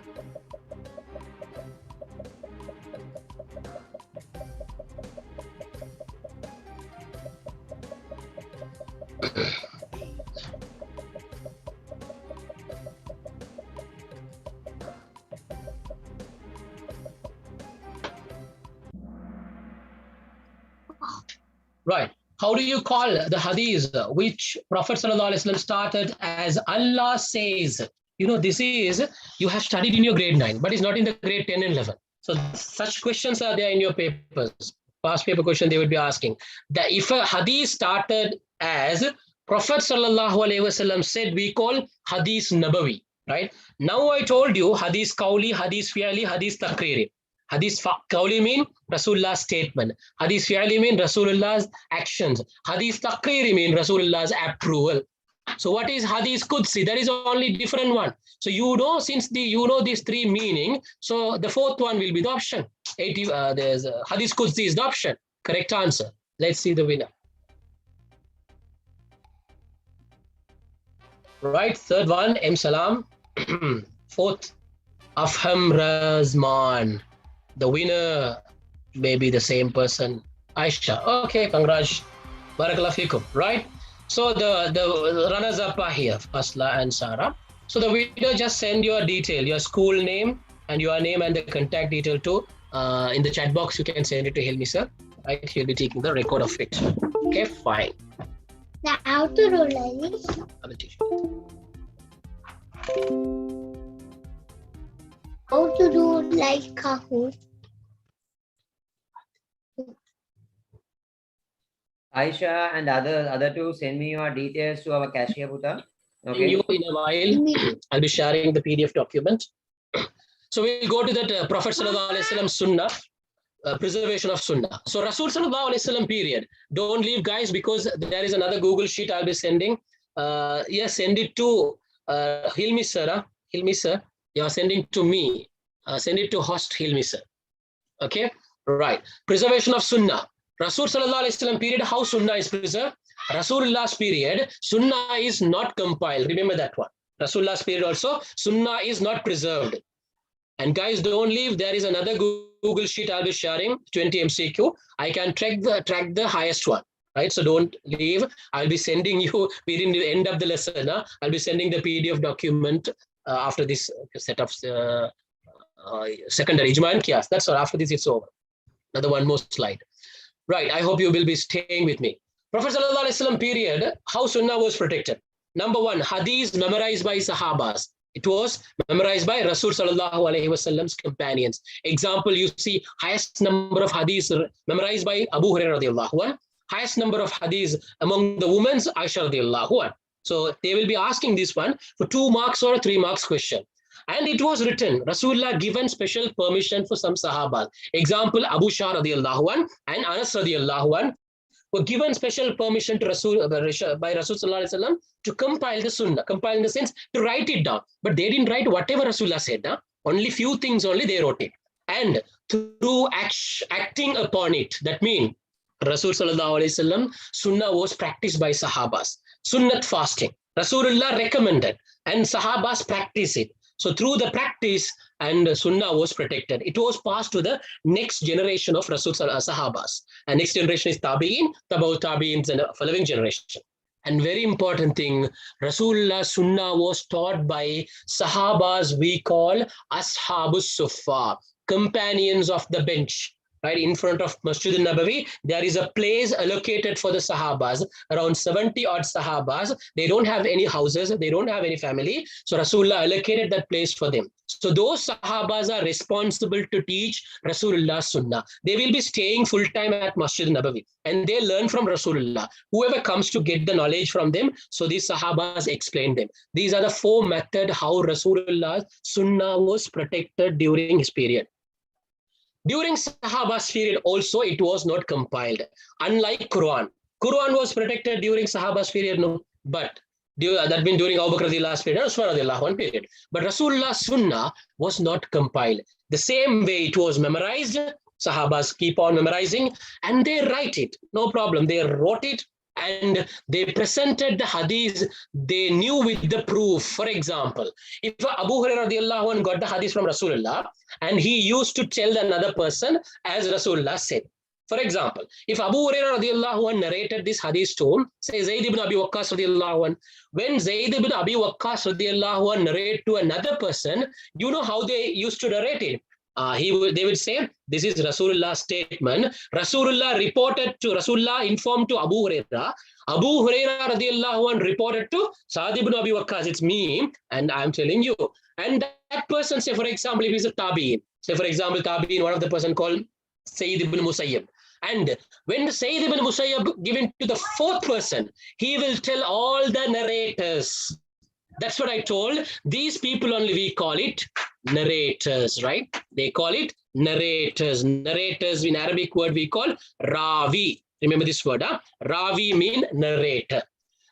Right. How do you call the hadith which Prophet ﷺ started as Allah says? You know, this is, you have studied in your grade 9, but it's not in the grade 10 and 11. So such questions are there in your papers. Past paper question they would be asking. That if a hadith started as Prophet ﷺ said, we call hadith nabawi, right? Now I told you hadith qawli, hadith fi'ali, hadith takriri. Hadith qawli mean Rasulullah's statement. Hadith fi'ali mean Rasulullah's actions. Hadith takriri mean Rasulullah's approval. So what is hadith qudsi? That is only different one. So you know, since you know these three meaning, so the fourth one will be the option. There's hadith qudsi is the option. Correct answer. Let's see the winner. Right, third one, M Salam. Fourth, Afham Razman. The winner may be the same person, Aisha. Okay, congrats. Barakallahu fikum, right? So the runners-up are here, Asla and Sarah. So the winner, just send your detail, your school name and your name and the contact detail to, in the chat box, you can send it to Hilmi sir, right? He'll be taking the record of it. Okay, fine. Now how to do like this? I will teach you. How to do like Kahoot? Aisha and other two, send me your details to our cashier Puta. Okay. You in a while, I'll be sharing the PDF document. So we'll go to that Prophet Sallallahu Alaihi Wasallam Sunnah, preservation of Sunnah. So Rasul Sallallahu Alaihi Wasallam period. Don't leave, guys, because there is another Google sheet I'll be sending. Yes, send it to Hilmi sir. Hilmi sir, you are sending to me. Send it to host Hilmi sir. Okay, right. Preservation of Sunnah. Rasul Sallallahu Alaihi Wasallam period, how Sunnah is preserved? Rasulullah's period, Sunnah is not compiled. Remember that one. Rasulullah's period also, Sunnah is not preserved. And guys, don't leave. There is another Google sheet I'll be sharing, 20 MCQ. I can track the highest one, right? So don't leave. I'll be sending you, within the end of the lesson, I'll be sending the PDF document after this set of secondary Ijma and Qiyas. That's all. After this, it's over. Another one more slide. Right, I hope you will be staying with me. Prophet Sallallahu Alaihi Wasallam period, how Sunnah was protected. Number one, hadith memorized by Sahabas. It was memorized by Rasul Sallallahu Alaihi Wasallam's companions. Example, you see highest number of hadiths memorized by Abu Hurairah radiallahu anh. Highest number of hadiths among the women, Aisha radiallahu anh. So they will be asking this one for 2 marks or a 3 marks question. And it was written, Rasulullah given special permission for some Sahabas. Example, Abu Shah radiallahu anh and Anas radiallahu anh were given special permission to by Rasul Sallallahu Alaihi Wasallam to compile the Sunnah. Compile in the sense to write it down. But they didn't write whatever Rasulullah said. Only few things only they wrote it. And through acting upon it, that means Rasul Sallallahu Alaihi Wasallam, Sunnah was practiced by Sahabas. Sunnat fasting. Rasulullah recommended and Sahabas practice it. So through the practice and Sunnah was protected. It was passed to the next generation of Rasul Sahabas. And next generation is Tabi'in, Tabaut Tabi'ins and the following generation. And very important thing, Rasulullah Sunnah was taught by Sahabas we call Ashabus Sufa, companions of the bench. Right in front of Masjid al-Nabawi, there is a place allocated for the Sahabas, around 70 odd Sahabas. They don't have any houses, they don't have any family. So Rasulullah allocated that place for them. So those Sahabas are responsible to teach Rasulullah Sunnah. They will be staying full time at Masjid al-Nabawi and they learn from Rasulullah. Whoever comes to get the knowledge from them, so these Sahabas explain them. These are the 4 methods how Rasulullah's Sunnah was protected during his period. During Sahaba's period also, it was not compiled. Unlike Quran. Quran was protected during Sahaba's period, no. But that means during Abu Bakr's last period, Usman radiallahu anh period. But Rasulullah's Sunnah was not compiled. The same way it was memorized, Sahabas keep on memorizing and they write it. No problem. They wrote it and they presented the hadith they knew with the proof. For example, if Abu Hurairah radiallahu anh got the hadith from Rasulullah and he used to tell another person as Rasulullah said. For example, if Abu Hurairah radiallahu anh narrated this hadith to, say Zayd ibn Abi Waqqas radiallahu anh, when Zayd ibn Abi Waqqas radiallahu anh narrate to another person, you know how they used to narrate it. They would say, this is Rasulullah's statement. Rasulullah informed to Abu Hurairah. Abu Hurairah radiallahu anh reported to Sa'd ibn Abi Waqqas. It's me, and I'm telling you. And that person, say for example, if he's a tabi'in, say for example, tabi'in, one of the person called Sayyid ibn Musayyib. And when Sayyid ibn Musayyib given to the fourth person, he will tell all the narrators. That's what I told. These people only we call it narrators, right? They call it narrators. Narrators in Arabic word we call Ravi. Remember this word, huh? Ravi mean narrator.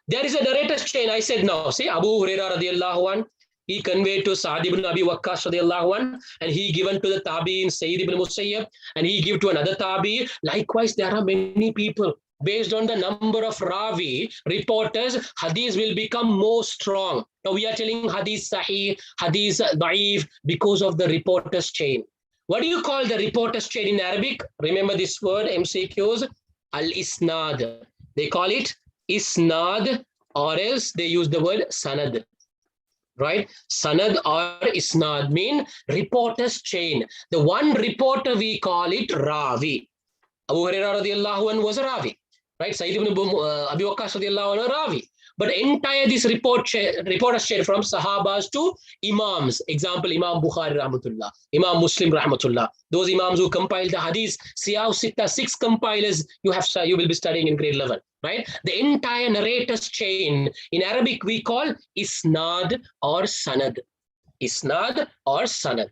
There is a narrator's chain. I said now, say Abu Hurairah radiallahu anh, he conveyed to Sa'd ibn Abi Waqqas radiallahu anh, and he given to the tabi'in Sayyid ibn Musayyib, and he give to another tabi. Likewise, there are many people. Based on the number of Ravi reporters, hadith will become more strong. Now we are telling hadith sahih, hadith da'if because of the reporters chain. What do you call the reporters chain in Arabic? Remember this word, MCQs, al-isnad. They call it isnad, or else they use the word sanad. Right? Sanad or isnad mean reporters chain. The one reporter we call it Ravi. Abu Hurairah radiallahu anh was a Ravi. Right? Sayyid ibn Abi Waqqas radiallahu anh, a Ravi. But entire this reporters chain from Sahabas to Imams. Example, Imam Bukhari rahmatullah, Imam Muslim rahmatullah. Those Imams who compiled the Hadith, Siyah Sitta, 6 compilers you will be studying in grade 11. Right? The entire narrators chain in Arabic we call Isnad or Sanad. Isnad or Sanad.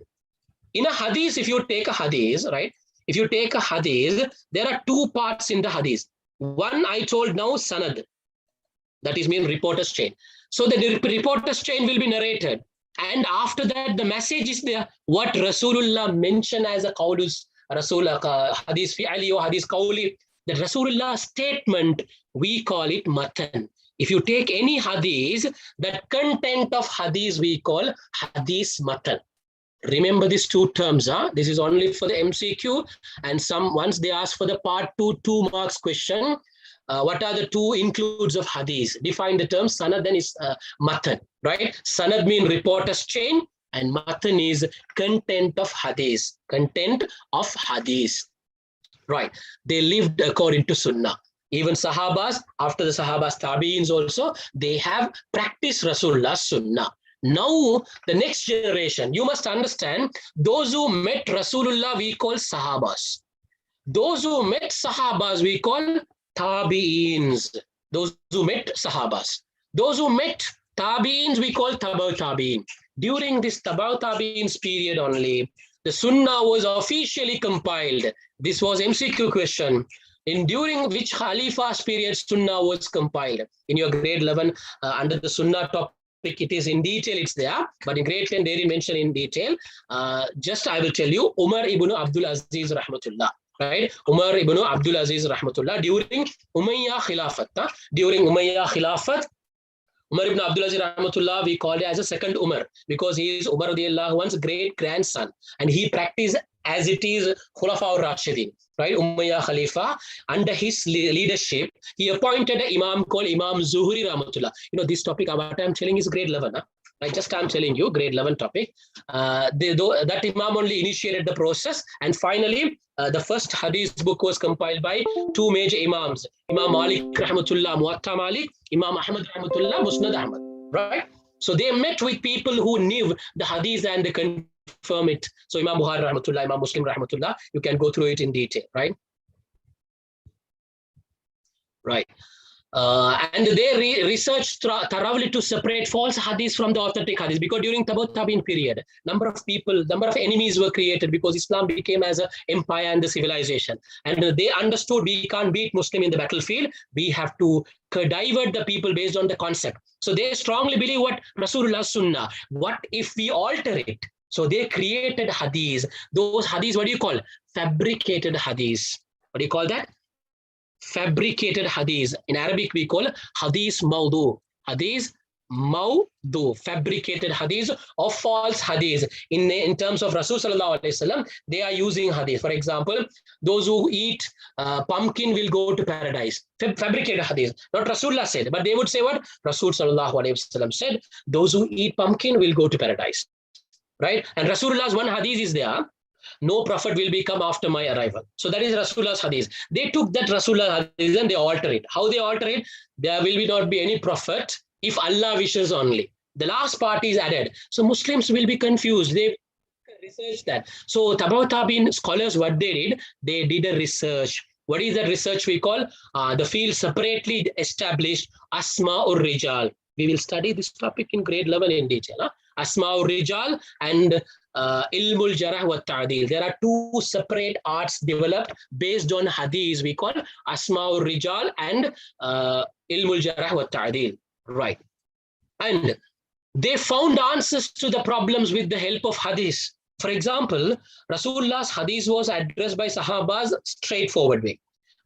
In a Hadith, if you take a Hadith, right? If you take a Hadith, there are 2 parts in the Hadith. One I told now, Sanad. That is mean reporters chain. So the reporters chain will be narrated. And after that, the message is there. What Rasulullah mentioned as a qawlus, Rasulullah, Hadith fi'ali or Hadith qawli, the Rasulullah statement, we call it matan. If you take any Hadith, the content of Hadith we call Hadith matan. Remember these 2 terms. This is only for the MCQ. And once they ask for the part 2 marks question, what are the 2 includes of Hadith? Define the term. Sanad then is matan, right? Sanad means reporters chain, and matan is content of Hadith. Content of Hadith. Right. They lived according to Sunnah. Even Sahabas, after the Sahabas, Tabi'ins also, they have practiced Rasulullah's Sunnah. Now, the next generation, you must understand, those who met Rasulullah, we call Sahabas. Those who met Sahabas, we call Tabi'ins. Those who met Sahabas. Those who met Tabi'ins, we call Tabaw Tabi'in. During this Tabaw Tabi'ins period only, the Sunnah was officially compiled. This was MCQ question. During which Khalifa's period Sunnah was compiled. In your grade 11, under the Sunnah topic, it is in detail, it's there. But in grade 10, they didn't mention in detail. Just I will tell you, Umar ibn Abdul Aziz rahmatullah. Right? Umar ibn Abdul Aziz rahmatullah. During Umayyah Khilafat, Umar ibn Abdul Aziz rahmatullah, we called it as a second Umar, because he is Umar radiallahu anhu's great grandson, and he practiced as it is Khulafa al-Rashidin, right? Umayyah Khalifa, under his leadership, he appointed an Imam called Imam Zuhri rahmatullah. You know, this topic, what I'm telling is grade 11. Like just I'm telling you, grade 11 topic. That Imam only initiated the process, and finally, the first Hadith book was compiled by 2 major Imams, Imam Malik rahmatullah, Muwatta Malik, Imam Ahmad rahmatullah, Musnad Ahmad, right? So they met with people who knew the Hadith and they confirm it. So Imam Bukhari rahmatullah, Imam Muslim rahmatullah, you can go through it in detail, right? Right. And they researched thoroughly to separate false hadith from the authentic hadith, because during Tabaw Tabi'in period, number of enemies were created, because Islam became as an empire and the civilization. And they understood we can't beat Muslim in the battlefield. We have to divert the people based on the concept. So they strongly believe what Rasulullah's Sunnah. What if we alter it? So they created hadith. Those hadiths, what do you call? Fabricated hadith. What do you call that? Fabricated hadith. In Arabic, we call hadith mawdu. Hadith mawdu, fabricated hadith or false hadith. In terms of Rasul sallallahu alaihi wasallam, they are using hadith. For example, those who eat pumpkin will go to paradise. Fabricated hadith. Not Rasulullah said, but they would say what? Rasul sallallahu alaihi wasallam said, those who eat pumpkin will go to paradise. Right? And Rasulullah's one hadith is there. No prophet will become after my arrival. So that is Rasulullah's hadith. They took that Rasulullah hadith and they alter it. How they alter it? There will not be any prophet if Allah wishes only. The last part is added. So Muslims will be confused. They research that. So Tabaut scholars, what they did a research. What is that research we call? The field separately established Asma or Rijal. We will study this topic in grade 11 in detail. Asma or Rijal and Ilmul Jarah wa Ta'dil. There are two separate arts developed based on hadith. We call Asma or Rijal and Ilmul Jarah wa Ta'dil. Right. And they found answers to the problems with the help of hadith. For example, Rasulullah's hadith was addressed by Sahabas straightforward way.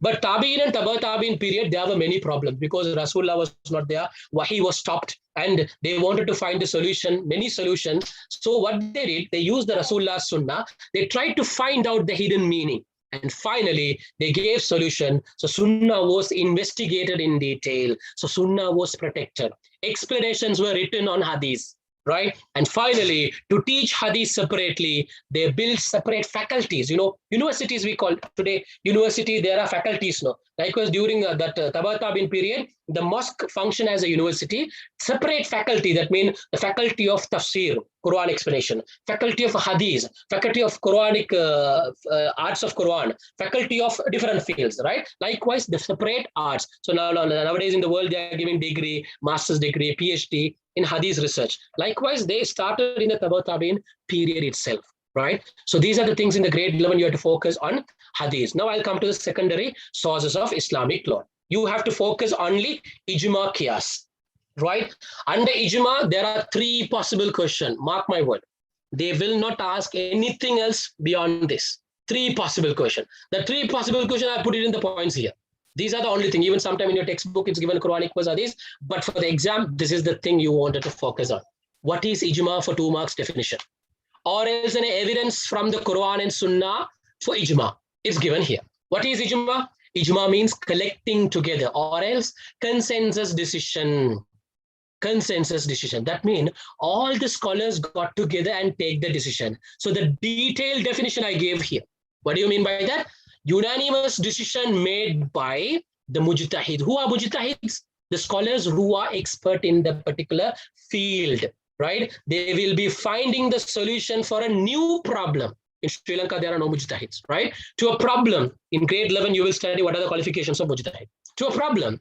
But Tabi'in and Tabaut Tabi'in period, there were many problems because Rasulullah was not there, Wahi was stopped, and they wanted to find a solution, many solutions. So what they did, they used the Rasulullah's Sunnah, they tried to find out the hidden meaning. And finally, they gave solution. So Sunnah was investigated in detail. So Sunnah was protected. Explanations were written on hadith. Right? And finally, to teach hadith separately, they built separate faculties. You know, universities we call today, university, there are faculties now. Likewise, during that Tabaut Tabi'in period, the mosque functioned as a university, separate faculty, that means the faculty of tafsir, Quran explanation, faculty of hadith, faculty of Quranic arts of Quran, faculty of different fields, right? Likewise, the separate arts. So nowadays in the world, they are giving degree, master's degree, PhD in hadith research. Likewise, they started in the Tabaut Tabi'in period itself, right? So these are the things in the grade 11 you have to focus on hadith. Now I'll come to the secondary sources of Islamic law. You have to focus only ijma qiyas, right? Under ijma, there are three possible questions. Mark my word. They will not ask anything else beyond this. Three possible questions. The three possible questions, I put it in the points here. These are the only thing. Even sometime in your textbook, it's given Quranic verse hadith. But for the exam, this is the thing you wanted to focus on. What is ijma for 2 marks definition? Or else an evidence from the Quran and Sunnah for ijma. It's given here. What is ijma? Ijma means collecting together, or else consensus decision. Consensus decision. That means all the scholars got together and take the decision. So the detailed definition I gave here. What do you mean by that? Unanimous decision made by the mujtahid. Who are mujtahids? The scholars who are expert in the particular field, right? They will be finding the solution for a new problem. In Sri Lanka, there are no mujtahids, right? To a problem, in grade 11, you will study what are the qualifications of mujtahid. To a problem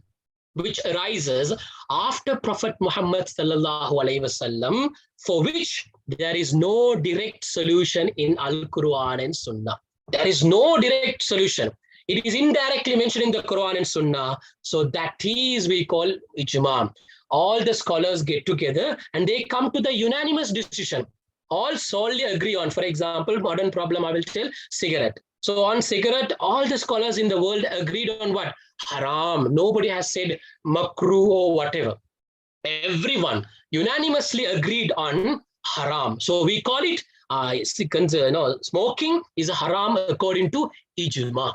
which arises after Prophet Muhammad sallallahu alaihi wasallam, for which there is no direct solution in Al-Quran and Sunnah. There is no direct solution. It is indirectly mentioned in the Quran and Sunnah. So that is we call ijma. All the scholars get together and they come to the unanimous decision. All solely agree on, for example, modern problem I will tell, cigarette. So on cigarette, all the scholars in the world agreed on what? Haram. Nobody has said makruh or whatever. Everyone unanimously agreed on haram. So we call it smoking is a haram according to ijma.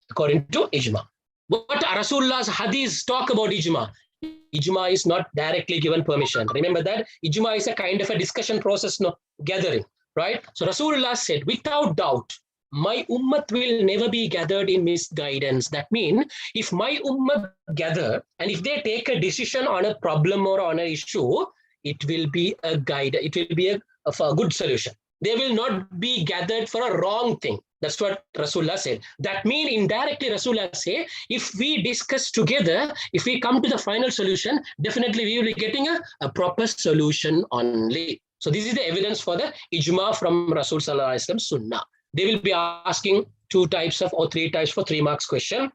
According to ijma. What Rasulullah's hadith talk about ijma? Ijma is not directly given permission. Remember that ijma is a kind of a discussion process, no gathering, right? So Rasulullah said, without doubt, my ummah will never be gathered in misguidance. That means if my ummah gather and if they take a decision on a problem or on an issue, it will be a guide. It will be a good solution. They will not be gathered for a wrong thing. That's what Rasulullah said. That means indirectly Rasulullah say, if we discuss together, if we come to the final solution, definitely we will be getting a proper solution only. So this is the evidence for the ijma from Rasul Sallallahu Alaihi Wasallam Sunnah. They will be asking 2 types of or 3 types for 3 marks question.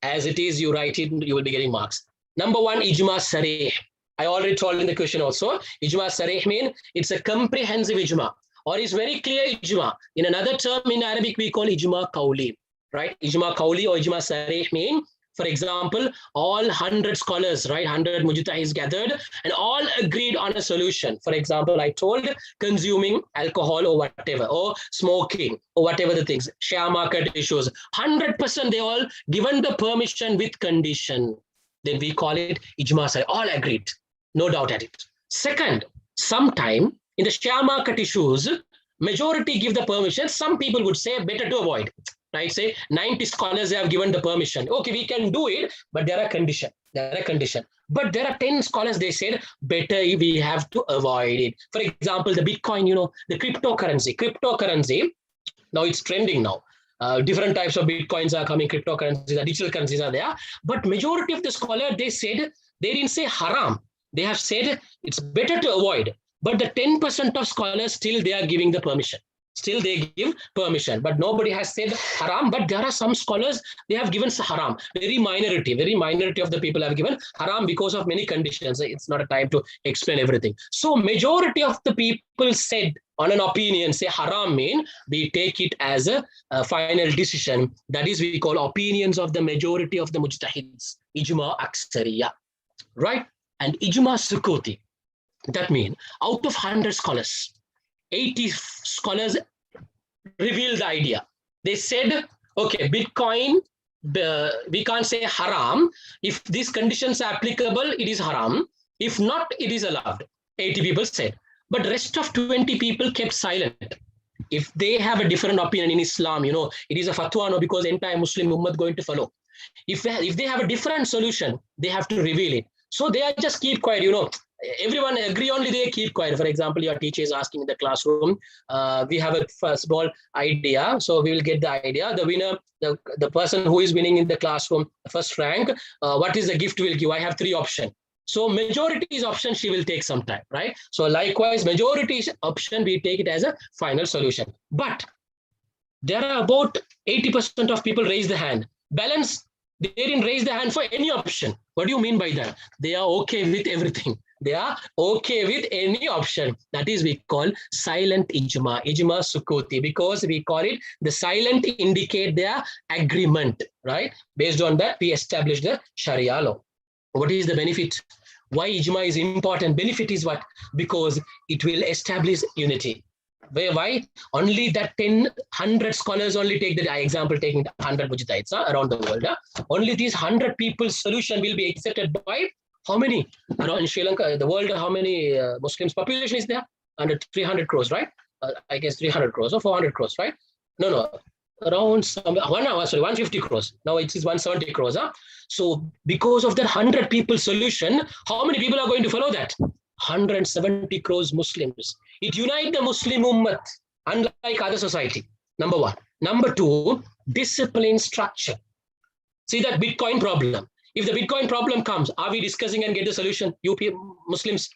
As it is, you write it, you will be getting marks. Number 1, ijma sarih. I already told in the question also. Ijma sarih means it's a comprehensive ijma. Or is very clear ijma. In another term in Arabic, we call ijma qawli, right? Ijma qawli or ijma sarih mean For example, all 100 scholars, right, 100 mujtahids gathered and all agreed on a solution. For example, I told consuming alcohol or whatever, or smoking or whatever the things, share market issues, 100% they all given the permission with condition. Then we call it ijma, all agreed, no doubt at it. Second, sometime in the share market issues, majority give the permission. Some people would say better to avoid. Right, say 90 scholars have given the permission. Okay, we can do it, but there are conditions. But there are 10 scholars, they said, better we have to avoid it. For example, the Bitcoin, the cryptocurrency, now it's trending now. Different types of Bitcoins are coming, cryptocurrencies, digital currencies are there. But majority of the scholars, they said, they didn't say haram. They have said it's better to avoid. But the 10% of scholars, still they are giving the permission. Still they give permission, but nobody has said haram. But there are some scholars, they have given haram. Very minority of the people have given haram because of many conditions. It's not a time to explain everything. So majority of the people said on an opinion, say haram mean, we take it as a final decision. That is, we call opinions of the majority of the mujtahids. Ijma aksariya, right? And ijma sukuti. That means out of 100 scholars, 80 scholars revealed the idea. They said, okay, Bitcoin, we can't say haram. If these conditions are applicable, it is haram. If not, it is allowed. 80 people said. But rest of 20 people kept silent. If they have a different opinion in Islam, it is a fatwa, no, because entire Muslim ummah going to follow. If they have a different solution, they have to reveal it. So they are just keep quiet, Everyone agree only, they keep quiet. For example, your teacher is asking in the classroom, we have a small idea, so we will get the idea. The winner, the person who is winning in the classroom, first rank, what is the gift we'll give? I have 3 options. So majority's option, she will take some time, right? So likewise, majority's option, we take it as a final solution. But there are about 80% of people raise the hand. Balance, they didn't raise the hand for any option. What do you mean by that? They are okay with everything. They are okay with any option. That is, we call silent ijma sukuti, because we call it the silent indicate their agreement, right? Based on that, we establish the Sharia law. What is the benefit? Why ijma is important? Benefit is what? Because it will establish unity. Why? Only that 100 scholars only take the example, taking 100 mujtahids around the world. Only these 100 people's solution will be accepted by how many? Around in Sri Lanka, the world, how many Muslims population is there? Under 300 crores, right? I guess 300 crores or 400 crores, right? No. Around 150 crores. Now it is 170 crores. So because of that 100 people solution, how many people are going to follow that? 170 crores Muslims. It unites the Muslim ummah, unlike other society. Number 1. Number 2, discipline structure. See that Bitcoin problem. If the Bitcoin problem comes, are we discussing and get the solution? You Muslims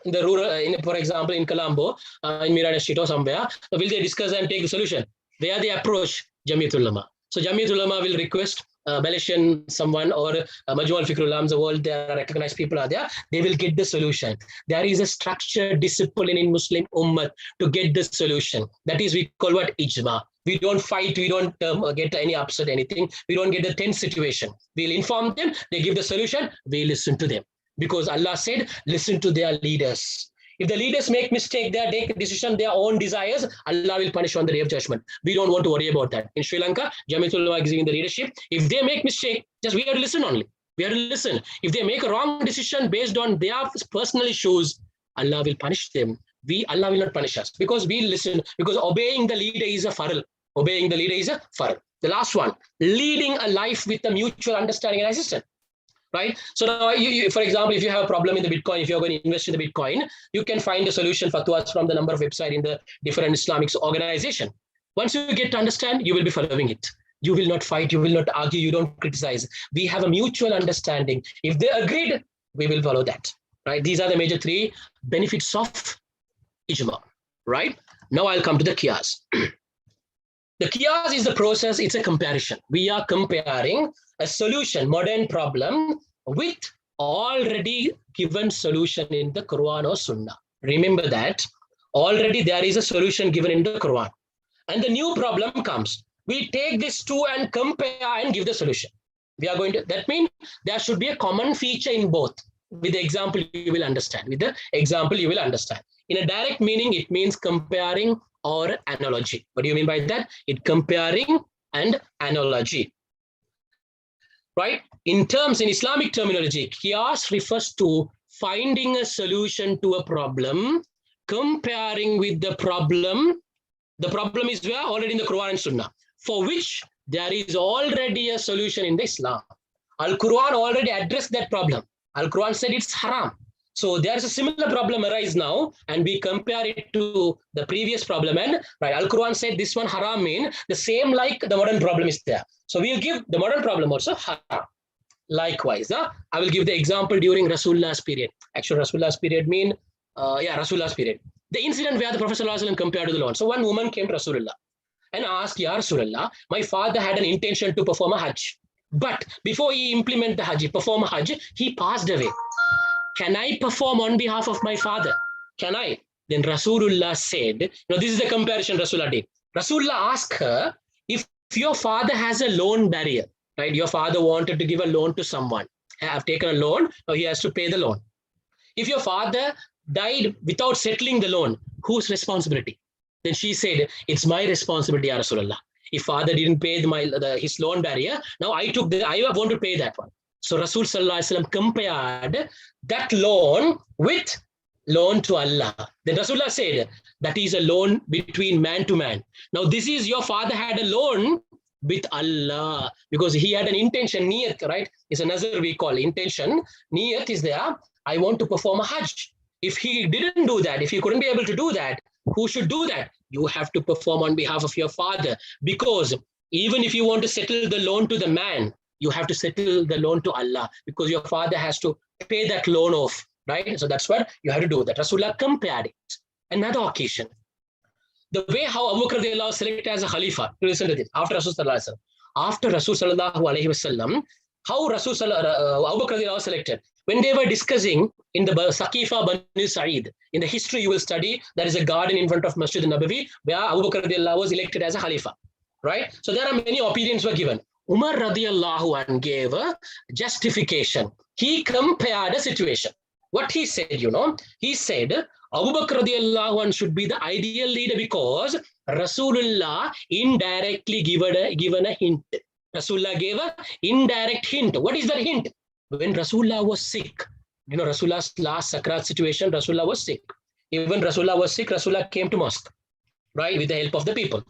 in the rural, for example, in Colombo, in Miranda Street or somewhere, will they discuss and take the solution? Where they approach Jamiatul Ulama. So Jamiatul Ulama will request Malaysian someone or Majmu' al-Fiqh Ulams, the world, there are recognized people are there, they will get the solution. There is a structured discipline in Muslim ummah to get the solution. That is, we call what? Ijma. We don't fight, we don't get any upset, anything. We don't get the tense situation. We'll inform them, they give the solution, we listen to them. Because Allah said, listen to their leaders. If the leaders make mistake, they take a decision, their own desires, Allah will punish on the day of judgment. We don't want to worry about that. In Sri Lanka, Jamiatul Ulama is giving the leadership. If they make mistake, just we have to listen only. We have to listen. If they make a wrong decision based on their personal issues, Allah will punish them. Allah will not punish us because we listen. Because obeying the leader is a farl. Obeying the leader is a farl. The last one, leading a life with a mutual understanding and assistance. Right? So now, for example, if you have a problem in the Bitcoin, if you're going to invest in the Bitcoin, you can find a solution fatwas from the number of websites in the different Islamic organization. Once you get to understand, you will be following it. You will not fight, you will not argue, you don't criticize. We have a mutual understanding. If they agreed, we will follow that. Right? These are the major 3 benefits of ijma. Right? Now I'll come to the qiyas. The qiyas is the process, it's a comparison. We are comparing a solution, modern problem, with already given solution in the Quran or Sunnah. Remember that already there is a solution given in the Quran. And the new problem comes. We take these 2 and compare and give the solution. We are going to, that means there should be a common feature in both. With the example, you will understand. With the example, you will understand. In a direct meaning, it means comparing or analogy. What do you mean by that? It comparing and analogy. Right? In Islamic terminology, qiyas refers to finding a solution to a problem, comparing with the problem. The problem is where? Already in the Quran and Sunnah, for which there is already a solution in the Islam. Al-Quran already addressed that problem. Al-Quran said it's haram. So there is a similar problem arise now, and we compare it to the previous problem. And right, Al-Quran said this one haram mean the same like the modern problem is there. So we'll give the modern problem also haram. Likewise, I will give the example during Rasulullah's period. Actually, Rasulullah's period mean, Rasulullah's period. The incident where the Prophet ﷺ compared to the Lord. So one woman came to Rasulullah and asked, Ya Rasulullah, my father had an intention to perform a Hajj. But before he implement the Hajj, perform a Hajj, he passed away. Can I perform on behalf of my father? Can I? Then Rasulullah said, this is the comparison Rasulullah did. Rasulullah asked her, if your father has a loan barrier, right? Your father wanted to give a loan to someone, have taken a loan, now he has to pay the loan. If your father died without settling the loan, whose responsibility? Then she said, it's my responsibility, Ya Rasulullah. If father didn't pay his loan barrier, now I want to pay that one. So Rasul Sallallahu Alaihi Wasallam compared that loan with loan to Allah. Then Rasulullah said, that is a loan between man to man. Now this is your father had a loan with Allah because he had an intention, niyat, right? It's a nazar we call intention. Niyat is there. I want to perform a Hajj. If he didn't do that, if he couldn't be able to do that, who should do that? You have to perform on behalf of your father, because even if you want to settle the loan to the man, you have to settle the loan to Allah, because your father has to pay that loan off, right? So that's what you have to do. That Rasulullah compared it. Another occasion, the way how Abu Bakr was selected as a Khalifa. Listen to this. After Rasulullah Sallallahu Alaihi Wasallam, how Abu Bakr was selected. When they were discussing in the Saqifa Bani Sa'id, in the history you will study, there is a garden in front of Masjid al-Nabawi where Abu Bakr was elected as a Khalifa, right? So there are many opinions were given. Umar radiallahu anh gave a justification. He compared a situation. What he said, he said, Abu Bakr radiallahu anh should be the ideal leader because Rasulullah indirectly given a hint. Rasulullah gave an indirect hint. What is that hint? When Rasulullah was sick, Rasulullah's last Sakrat situation, Rasulullah was sick. Even Rasulullah was sick, Rasulullah came to mosque, right, with the help of the people.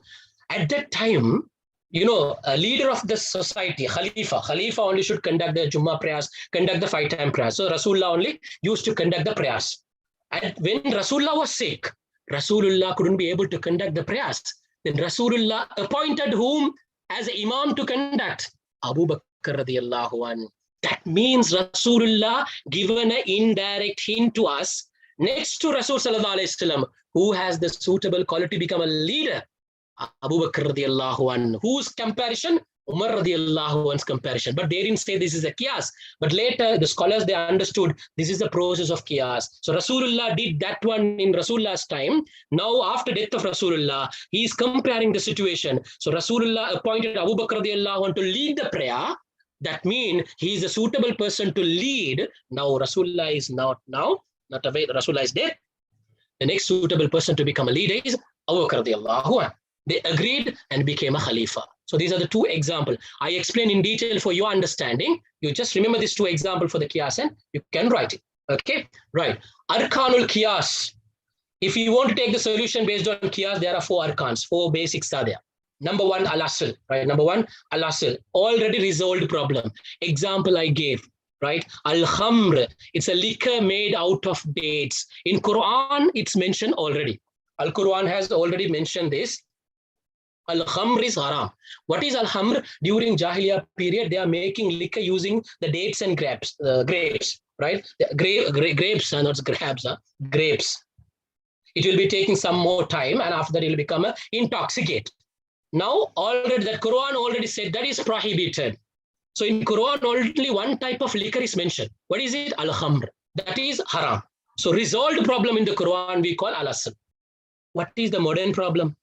At that time, a leader of the society, Khalifa only should conduct the Jummah prayers, conduct the 5-time prayers. So Rasulullah only used to conduct the prayers. And when Rasulullah was sick, Rasulullah couldn't be able to conduct the prayers. Then Rasulullah appointed whom as Imam to conduct? Abu Bakr radiallahu anhu. That means Rasulullah given an indirect hint to us. Next to Rasul Sallallahu Alaihi Wasallam, who has the suitable quality to become a leader? Abu Bakr radiallahu anhu. Whose comparison? Umar radiallahu anhu's comparison. But they didn't say this is a qiyas. But later, the scholars, they understood this is the process of qiyas. So Rasulullah did that one in Rasulullah's time. Now, after death of Rasulullah, he is comparing the situation. So Rasulullah appointed Abu Bakr radiallahu anhu to lead the prayer. That means he is a suitable person to lead. Now Rasulullah is not away. Rasulullah is dead. The next suitable person to become a leader is Abu Bakr radiallahu anhu. They agreed and became a Khalifa. So these are the two examples. I explain in detail for your understanding. You just remember these two examples for the qiyas and you can write it. Okay, right. Arkanul qiyas. If you want to take the solution based on qiyas, there are 4 arkans, 4 basics are there. Number 1, al-asl, right? Number 1, al-asl, already resolved problem. Example I gave, right? Al-khamr, it's a liquor made out of dates. In Quran, it's mentioned already. Al-Quran has already mentioned this. Al-khamr is haram. What is al-khamr? During Jahiliyyah period, they are making liquor using the dates and grapes, right? Grapes, not grabs, grapes. It will be taking some more time and after that it will become an intoxicate. Now, already the Quran already said that is prohibited. So in Quran, only one type of liquor is mentioned. What is it? Al-khamr. That is haram. So resolved problem in the Quran, we call al-asl. What is the modern problem?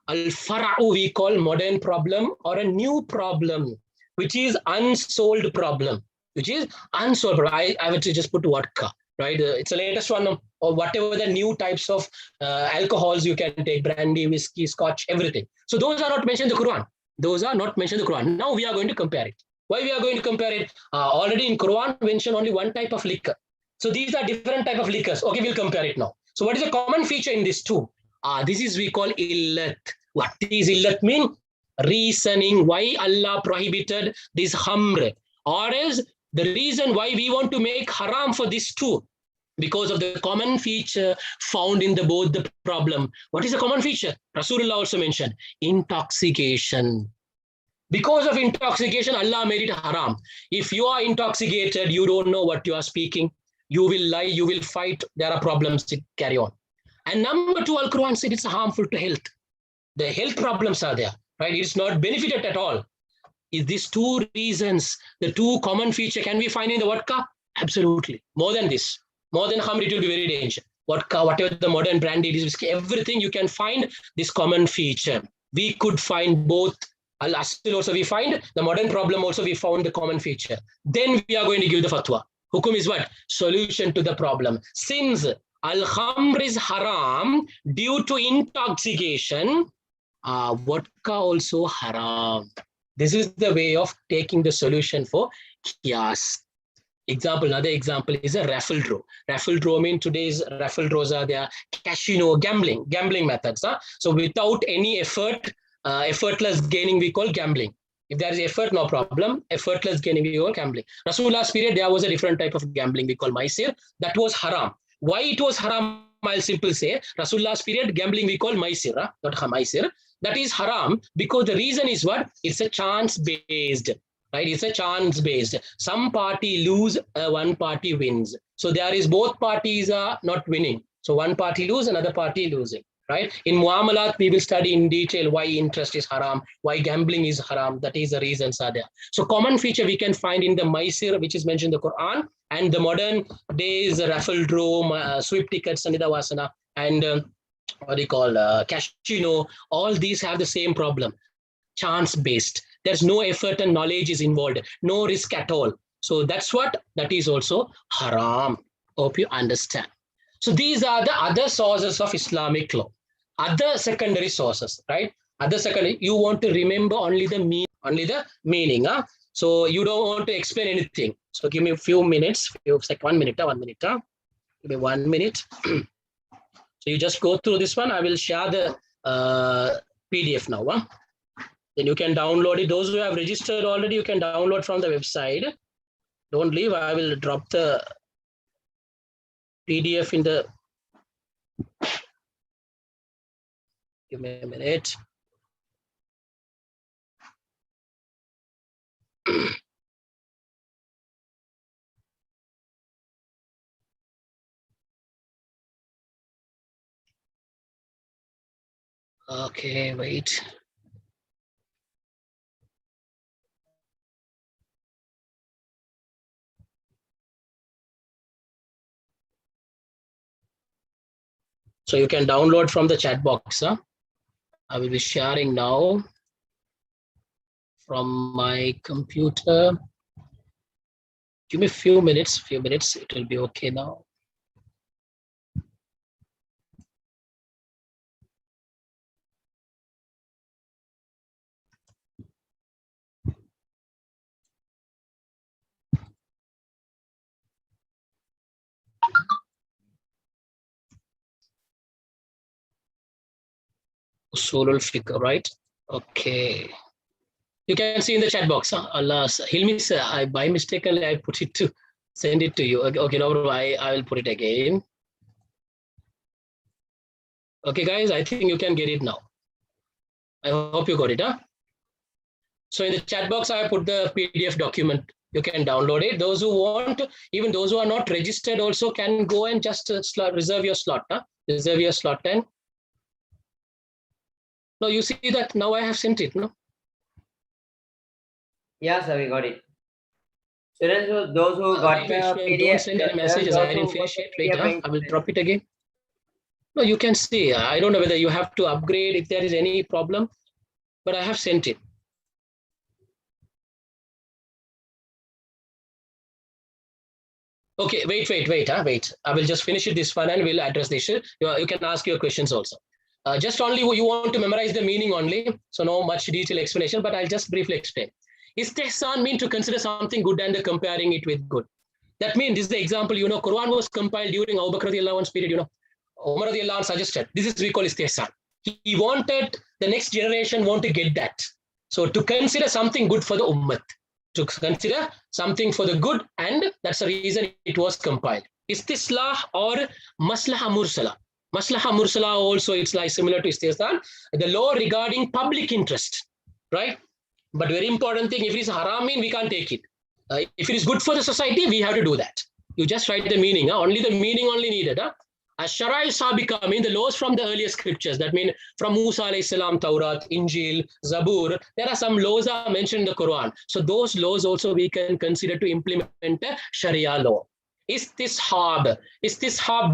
Al-fara'u we call modern problem or a new problem. which is unsolved problem, which is unsolved. I would just put vodka, right? It's the latest one, or whatever the new types of alcohols you can take, brandy, whiskey, scotch, everything. So those are not mentioned in the Quran. Those are not mentioned in the Quran. Now we are going to compare it. Why we are going to compare it? Already in Quran mentioned only one type of liquor. So these are different type of liquors. Okay, we'll compare it now. So what is the common feature in these two? This is we call illat. What is illat mean? Reasoning why Allah prohibited this khamr, or else the reason why we want to make haram for these two, because of the common feature found in the both the problem. What is the common feature? Rasulullah also mentioned intoxication. Because of intoxication, Allah made it haram. If you are intoxicated, you don't know what you are speaking. You will lie, you will fight. There are problems to carry on. And number two, Al-Quran said it's harmful to health. The health problems are there, right? It's not benefited at all. Is these two reasons, the two common feature, can we find in the vodka? Absolutely. More than this. More than khamr, it will be very dangerous. Vodka, whatever the modern brand it is, whiskey, everything you can find this common feature. We could find both. Al-Asl also we find, the modern problem also we found the common feature. Then we are going to give the fatwa. Hukum is what? Solution to the problem. Since al-khamr is haram due to intoxication, vodka also haram. This is the way of taking the solution for qiyas. Example, another example is a raffle draw. Raffle draw means today's raffle draws are their casino, gambling methods. So without any effort, effortless gaining we call gambling. If there is effort, no problem. Effortless gaining we call gambling. Rasulullah's period, there was a different type of gambling we call maisir. That was haram. Why it was haram? I'll simply say, Rasulullah's period, gambling we call maisir, not maisir. That is haram because the reason is what? It's a chance-based, right? It's a chance-based. Some party lose, one party wins. So there is both parties are not winning. So one party lose, another party losing. Right? In Muamalat, we will study in detail why interest is haram, why gambling is haram. That is the reasons are there. So common feature we can find in the maisir, which is mentioned in the Quran, and the modern days raffle draw, sweep tickets, Sanida Vasana, and what they call casino. All these have the same problem, chance-based. There's no effort and knowledge is involved, no risk at all. So that's what that is also haram. Hope you understand. So these are the other sources of Islamic law, other secondary sources, right? Other secondary, you want to remember only the meaning. So you don't want to explain anything. So give me a few minutes, 1 minute. Give me 1 minute. So you just go through this one. I will share the PDF now. Then you can download it. Those who have registered already, you can download from the website. Don't leave. I will drop the PDF in the, give me a minute. Okay, wait. So you can download from the chat box. I will be sharing now from my computer. Give me a few minutes, it will be okay now. Usulul Fiqh, right? Okay. You can see in the chat box. Allah, Hilmi, I by mistakenly I put it to send it to you. Okay, no, I will put it again. Okay, guys, I think you can get it now. I hope you got it. So in the chat box, I put the PDF document. You can download it. Those who want, even those who are not registered also can go and just reserve your slot. Reserve your slot 10. No, you see that now I have sent it, no? Yeah, sir, we got it. Students, those who got the PDF, don't send any messages. I didn't finish it. Wait, I will drop it again. No, you can see. I don't know whether you have to upgrade if there is any problem, but I have sent it. Okay, wait. I will just finish it this one and we'll address the issue. You can ask your questions also. Just only you want to memorize the meaning only, so no much detailed explanation, but I'll just briefly explain. Istihsan means to consider something good and comparing it with good. That means this is the example, Quran was compiled during Abu Bakr radiallahu anhu's period, Umar radiallahu anh suggested, this is we call istihsan. He wanted the next generation want to get that. So to consider something good for the ummah, to consider something for the good, and that's the reason it was compiled. Istislah or maslaha mursala. Maslaha mursala also, it's like similar to istihsan, the law regarding public interest, right? But very important thing, if it is haram, we can't take it. If it is good for the society, we have to do that. You just write the meaning, only the meaning only needed. Ash-Shara'i Sabika mean the laws from the earlier scriptures. That means from Musa alayhi salam, Taurat, Injil, Zabur. There are some laws are mentioned in the Quran. So those laws also we can consider to implement a Sharia law. Istishab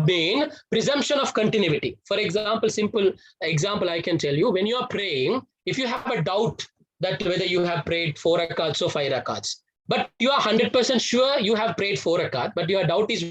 mean presumption of continuity. For example, simple example I can tell you, when you are praying, if you have a doubt that whether you have prayed 4 rakats or 5 rakats, but you are 100% sure you have prayed 4 rakat, but your doubt is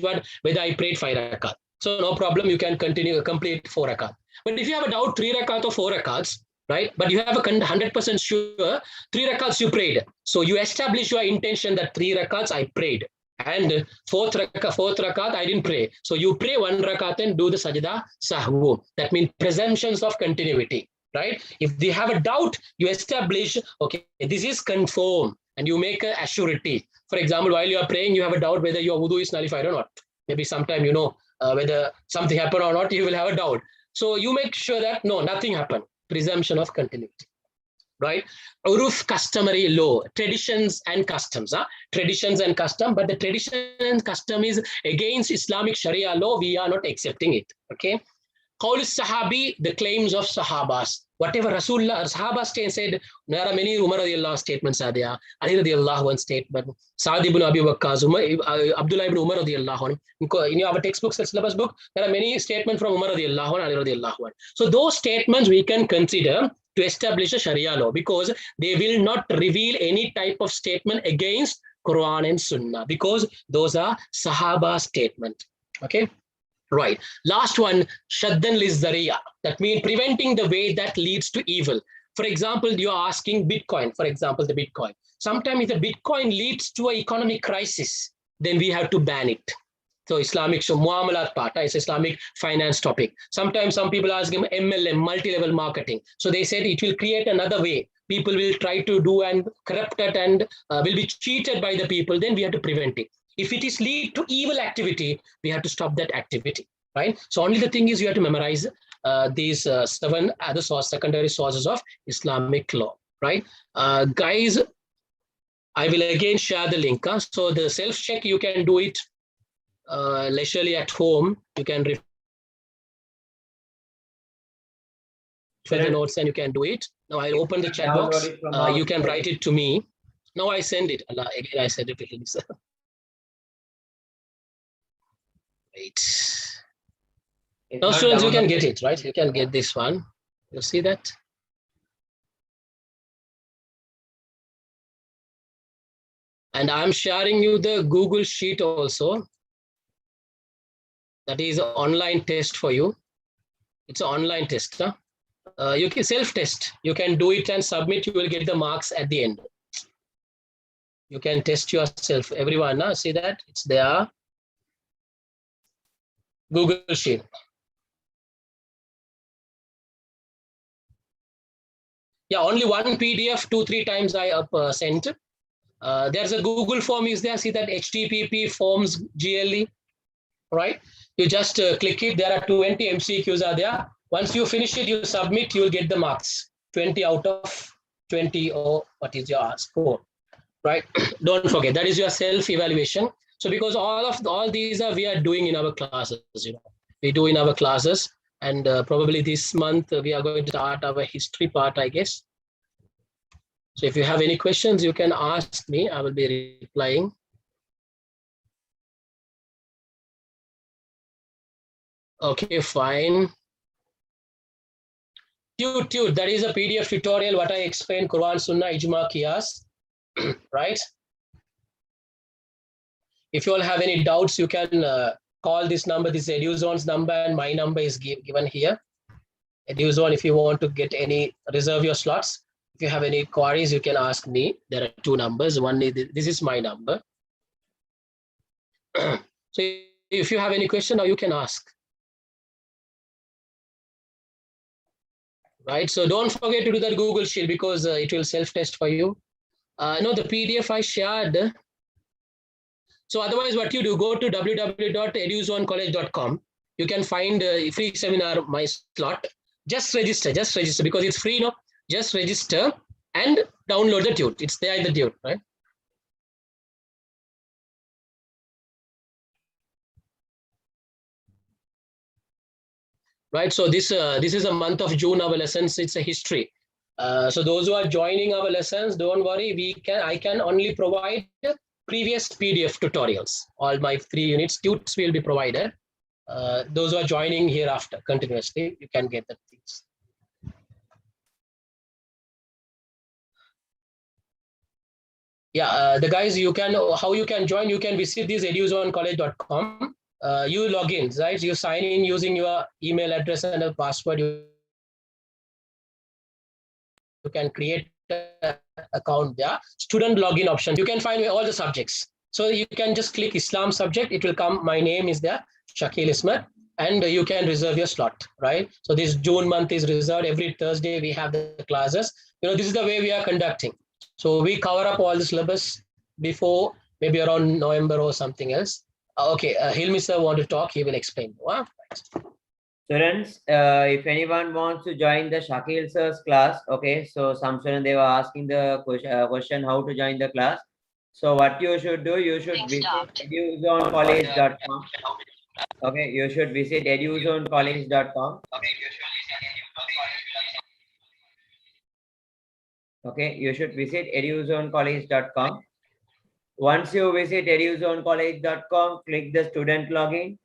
whether I prayed 5 rakat. So no problem, you can continue, complete 4 rakat. But if you have a doubt 3 rakat or 4 rakats, right? But you have a 100% sure 3 rakats you prayed. So you establish your intention that 3 rakats I prayed. And fourth rakat I didn't pray. So you pray 1 rakat and do the sajda sahwu. That means presumptions of continuity, right? If they have a doubt, you establish, okay, this is confirmed. And you make a assurity. For example, while you are praying, you have a doubt whether your wudu is nullified or not. Maybe sometime whether something happened or not, you will have a doubt. So you make sure that no, nothing happened. Presumption of continuity, right? Uruf, customary law, traditions and customs. Traditions and custom, but the tradition and custom is against Islamic Sharia law. We are not accepting it. Okay. Qawl Sahabi, the claims of Sahabas. Whatever Rasulullah, Sahabas said, there are many Umar radiallahu statements are there. Ali radiallahu one statement, Sa'd ibn Abi Waqqas, Abdullah ibn Umar radiallahu in our textbooks, syllabus book, there are many statements from Umar radiallahu and Ali radiallahu. So those statements we can consider to establish a Sharia law because they will not reveal any type of statement against Quran and Sunnah because those are Sahaba statement. Okay. Right. Last one, Shaddan Lizzariya. That means preventing the way that leads to evil. For example, you are asking Bitcoin, for example, the Bitcoin. Sometimes if the Bitcoin leads to an economic crisis, then we have to ban it. So Islamic, so Muamalat part, is Islamic finance topic. Sometimes some people ask him MLM, multi-level marketing. So they said it will create another way. People will try to do and corrupt it and will be cheated by the people. Then we have to prevent it. If it is lead to evil activity, we have to stop that activity, right? So only the thing is you have to memorize these 7 other secondary sources of Islamic law, right? Guys, I will again share the link. So the self-check, you can do it leisurely at home. You can refer the notes and you can do it. Now I'll open the chat box. You can write it to me. Now I send it. Again, I send it to him. Now students, you can get it, right? You can get this one. You see that? And I'm sharing you the Google Sheet also. That is an online test for you. It's an online test. You can self-test. You can do it and submit. You will get the marks at the end. You can test yourself. Everyone, see that? It's there. Google Sheet. Yeah, only one PDF 2-3 times I sent. There's a Google form is there. See that HTTP forms GLE, right? You just click it. There are 20 MCQs are there. Once you finish it, you submit, you will get the marks. 20 out of 20 or what is your score, right? Don't forget, that is your self-evaluation. So because all these we are doing in our classes, we do in our classes, and probably this month we are going to start our history part, I guess. So if you have any questions, you can ask me. I will be replying. Okay, fine. Tude, that is a PDF tutorial. What I explained: Quran, Sunnah, Ijma, Qiyas, right? If you all have any doubts, you can call this number. This is EDU-ZONE's number, and my number is given here. EDU-ZONE, if you want to get any, reserve your slots. If you have any queries, you can ask me. There are two numbers. One is, this is my number. So if you have any question, now you can ask. Right, so don't forget to do that Google Sheet because it will self-test for you. No, the PDF I shared. So otherwise, what you do, go to www.eduzoncollege.com. You can find a free seminar, my slot. Just register because it's free, no? Just register and download the tune. It's there in the tune, right? Right, so this is a month of June, our lessons, it's a history. So those who are joining our lessons, don't worry, I can only provide previous PDF tutorials. All my 3 units, tutes will be provided. Those who are joining hereafter continuously, you can get the things. Yeah, the guys, how you can join, you can visit this eduzoncollege.com. You log in, right? You sign in using your email address and a password. You can create an account there. Student login option. You can find all the subjects. So you can just click Islam subject. It will come. My name is there, Shakeel Ismath, and you can reserve your slot, right? So this June month is reserved. Every Thursday we have the classes. This is the way we are conducting. So we cover up all the syllabus before maybe around November or something else. Okay, Hilmi sir want to talk, he will explain. Wow. Students, if anyone wants to join the Shakeel sir's class, okay, so some students, they were asking the question how to join the class. So what you should do, you should visit EDU-ZONE-college.com. Okay, you should visit EDU-ZONE-college.com. Okay, you should visit EDU-ZONE-college.com. Once you visit EDU-ZONE-college.com, click the student login.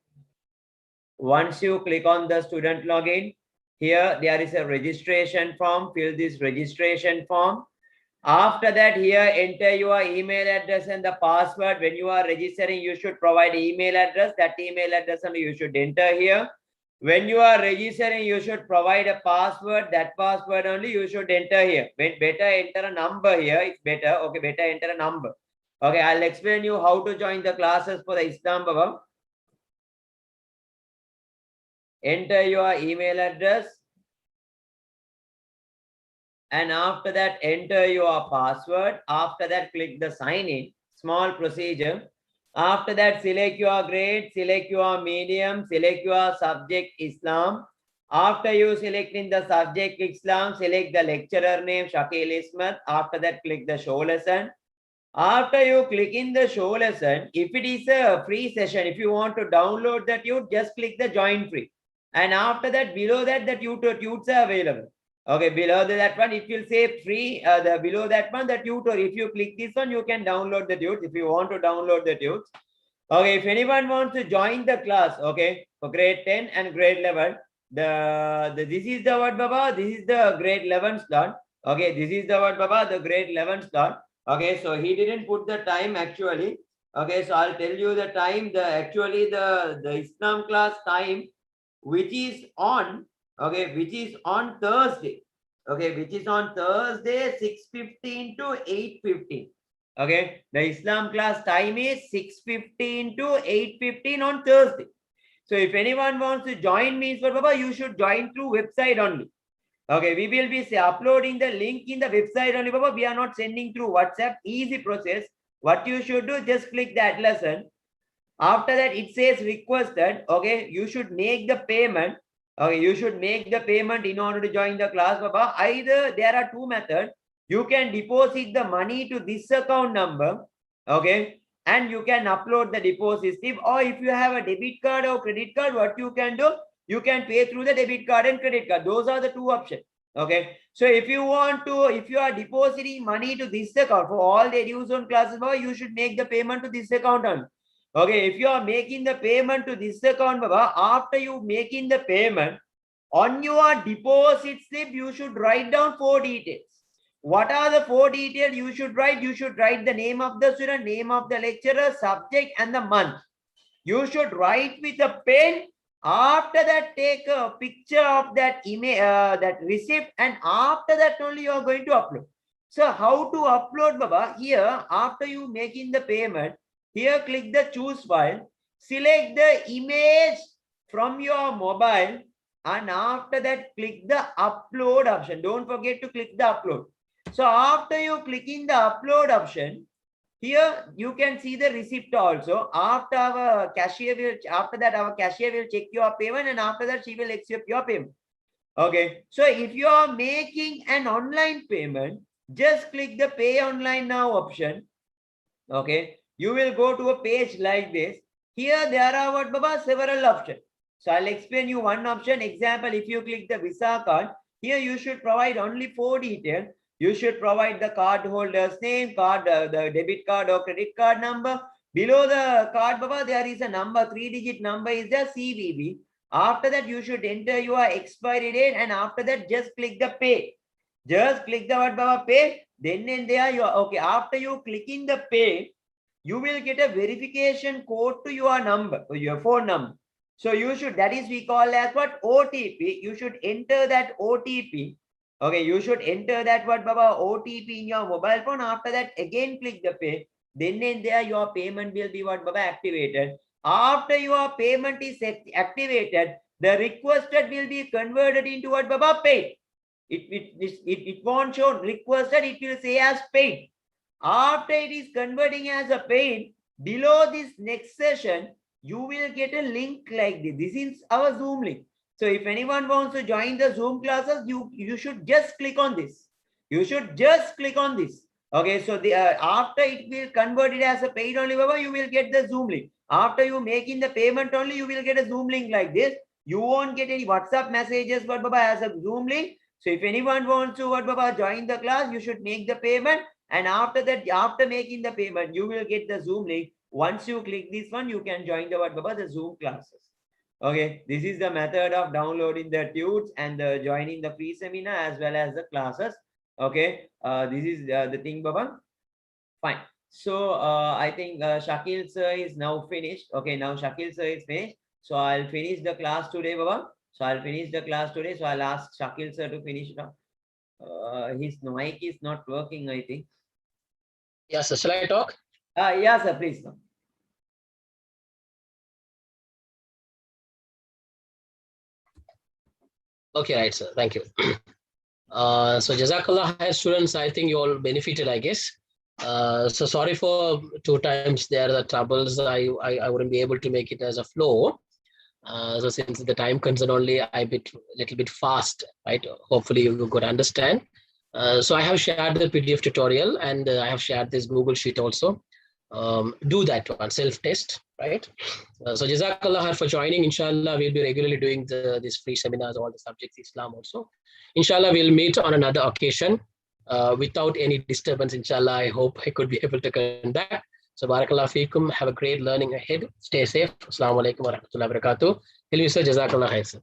Once you click on the student login, here there is a registration form. Fill this registration form. After that, here enter your email address and the password. When you are registering, you should provide email address. That email address only you should enter here. When you are registering, you should provide a password. That password only you should enter here. Better enter a number here. It's better. Okay, better enter a number. Okay, I'll explain you how to join the classes for the Islam, Baba. Enter your email address. And after that, enter your password. After that, click the sign in. Small procedure. After that, select your grade, select your medium, select your subject Islam. After you selecting the subject Islam, select the lecturer name Shakeel Ismath. After that, click the show lesson. After you click in the show lesson, if it is a free session, if you want to download the tute, just click the join free. And after that, below that, the tutes are available. Okay, below that one, it will say free. Below that one, the tutor. If you click this one, you can download the tutes. If you want to download the tutes. Okay, if anyone wants to join the class, okay, for grade 10 and grade 11, this is the word Baba. This is the grade 11 slot. Okay, this is the word Baba, the grade 11 slot. Okay, so he didn't put the time actually. Okay, so I'll tell you the time. The Islam class time, which is on, okay, which is on Thursday. Okay, which is on Thursday, 6:15 to 8:15. Okay, the Islam class time is 6:15 to 8:15 on Thursday. So if anyone wants to join means for Baba, you should join through website only. Okay, we will be uploading the link in the website only, Baba. We are not sending through WhatsApp. Easy process. What you should do, just click that lesson. After that, it says requested. Okay, you should make the payment. Okay, you should make the payment in order to join the class, Baba. Either there are two methods. You can deposit the money to this account number. Okay, and you can upload the deposit slip. Or if you have a debit card or credit card, what you can do, you can pay through the debit card and credit card. Those are the two options. Okay, so if you are depositing money to this account for all the EDU-ZONE classes, Baba, you should make the payment to this account only. Okay, if you are making the payment to this account, Baba, after you making the payment, on your deposit slip, you should write down 4 details. What are the 4 details you should write? You should write the name of the student, name of the lecturer, subject, and the month. You should write with a pen. After that, take a picture of that image, that receipt, and after that only you are going to upload. So how to upload, Baba? Here, after you making the payment, here click the choose file, select the image from your mobile, and after that click the upload option. Don't forget to click the upload. So after you clicking the upload option, here you can see the receipt also. After our cashier will, after that our cashier will check your payment, and after that she will accept your payment. Okay. So if you are making an online payment, just click the pay online now option. Okay. You will go to a page like this. Here there are what, Baba, several options. So I'll explain you one option. Example, if you click the Visa card, here you should provide only 4 details. You should provide the card holder's name, card, the debit card or credit card number. Below the card, Baba, there is a number, 3-digit number is the CVV. After that, you should enter your expiry date, and after that, just click the pay. Just click the what, Baba, pay. Then and there you are. Okay. After you clicking the pay, you will get a verification code to your number, your phone number. So you should, that is we call as what, OTP. You should enter that OTP. Okay, you should enter that what, Baba, OTP in your mobile phone. After that, again click the pay. Then and there your payment will be what, Baba, activated. After your payment is activated, the requested will be converted into what, Baba, paid. It won't show requested, it will say as paid. After it is converting as a paid, below this next session, you will get a link like this. This is our Zoom link. So if anyone wants to join the Zoom classes, you should just click on this. You should just click on this. Okay, so the after it will convert it as a paid only, Baba, you will get the Zoom link. After you making the payment only, you will get a Zoom link like this. You won't get any WhatsApp messages, but Baba, as a Zoom link. So if anyone wants to what, Baba, join the class, you should make the payment. And after that, after making the payment, you will get the Zoom link. Once you click this one, you can join the what, Baba, the Zoom classes. Okay, this is the method of downloading the tunes and joining the free seminar as well as the classes. Okay, this is the thing, Baba. Fine. So I think Shakeel sir is now finished. Okay, now Shakeel sir is finished. So I'll finish the class today, Baba. So I'll finish the class today. So I'll ask Shakeel sir to finish it up. His mic is not working, I think. Yes, sir. Shall I talk? Yeah, sir, please. Okay, right, sir. Thank you. So Jazakallah khair, students. I think you all benefited, I guess. So sorry for 2 times there are the troubles. I wouldn't be able to make it as a flow. So since the time concern only, I little bit fast, right? Hopefully you could understand. So I have shared the PDF tutorial, and I have shared this Google Sheet also. Do that one, self-test, right? So Jazakallah khair for joining. Inshallah, we'll be regularly doing these free seminars, all the subjects, Islam also. Inshallah, we'll meet on another occasion without any disturbance. Inshallah, I hope I could be able to come back. So barakallah feekum. Have a great learning ahead. Stay safe. Assalamu alaikum wa rahmatullahi wa barakatuh. Jazakallah khair, sir.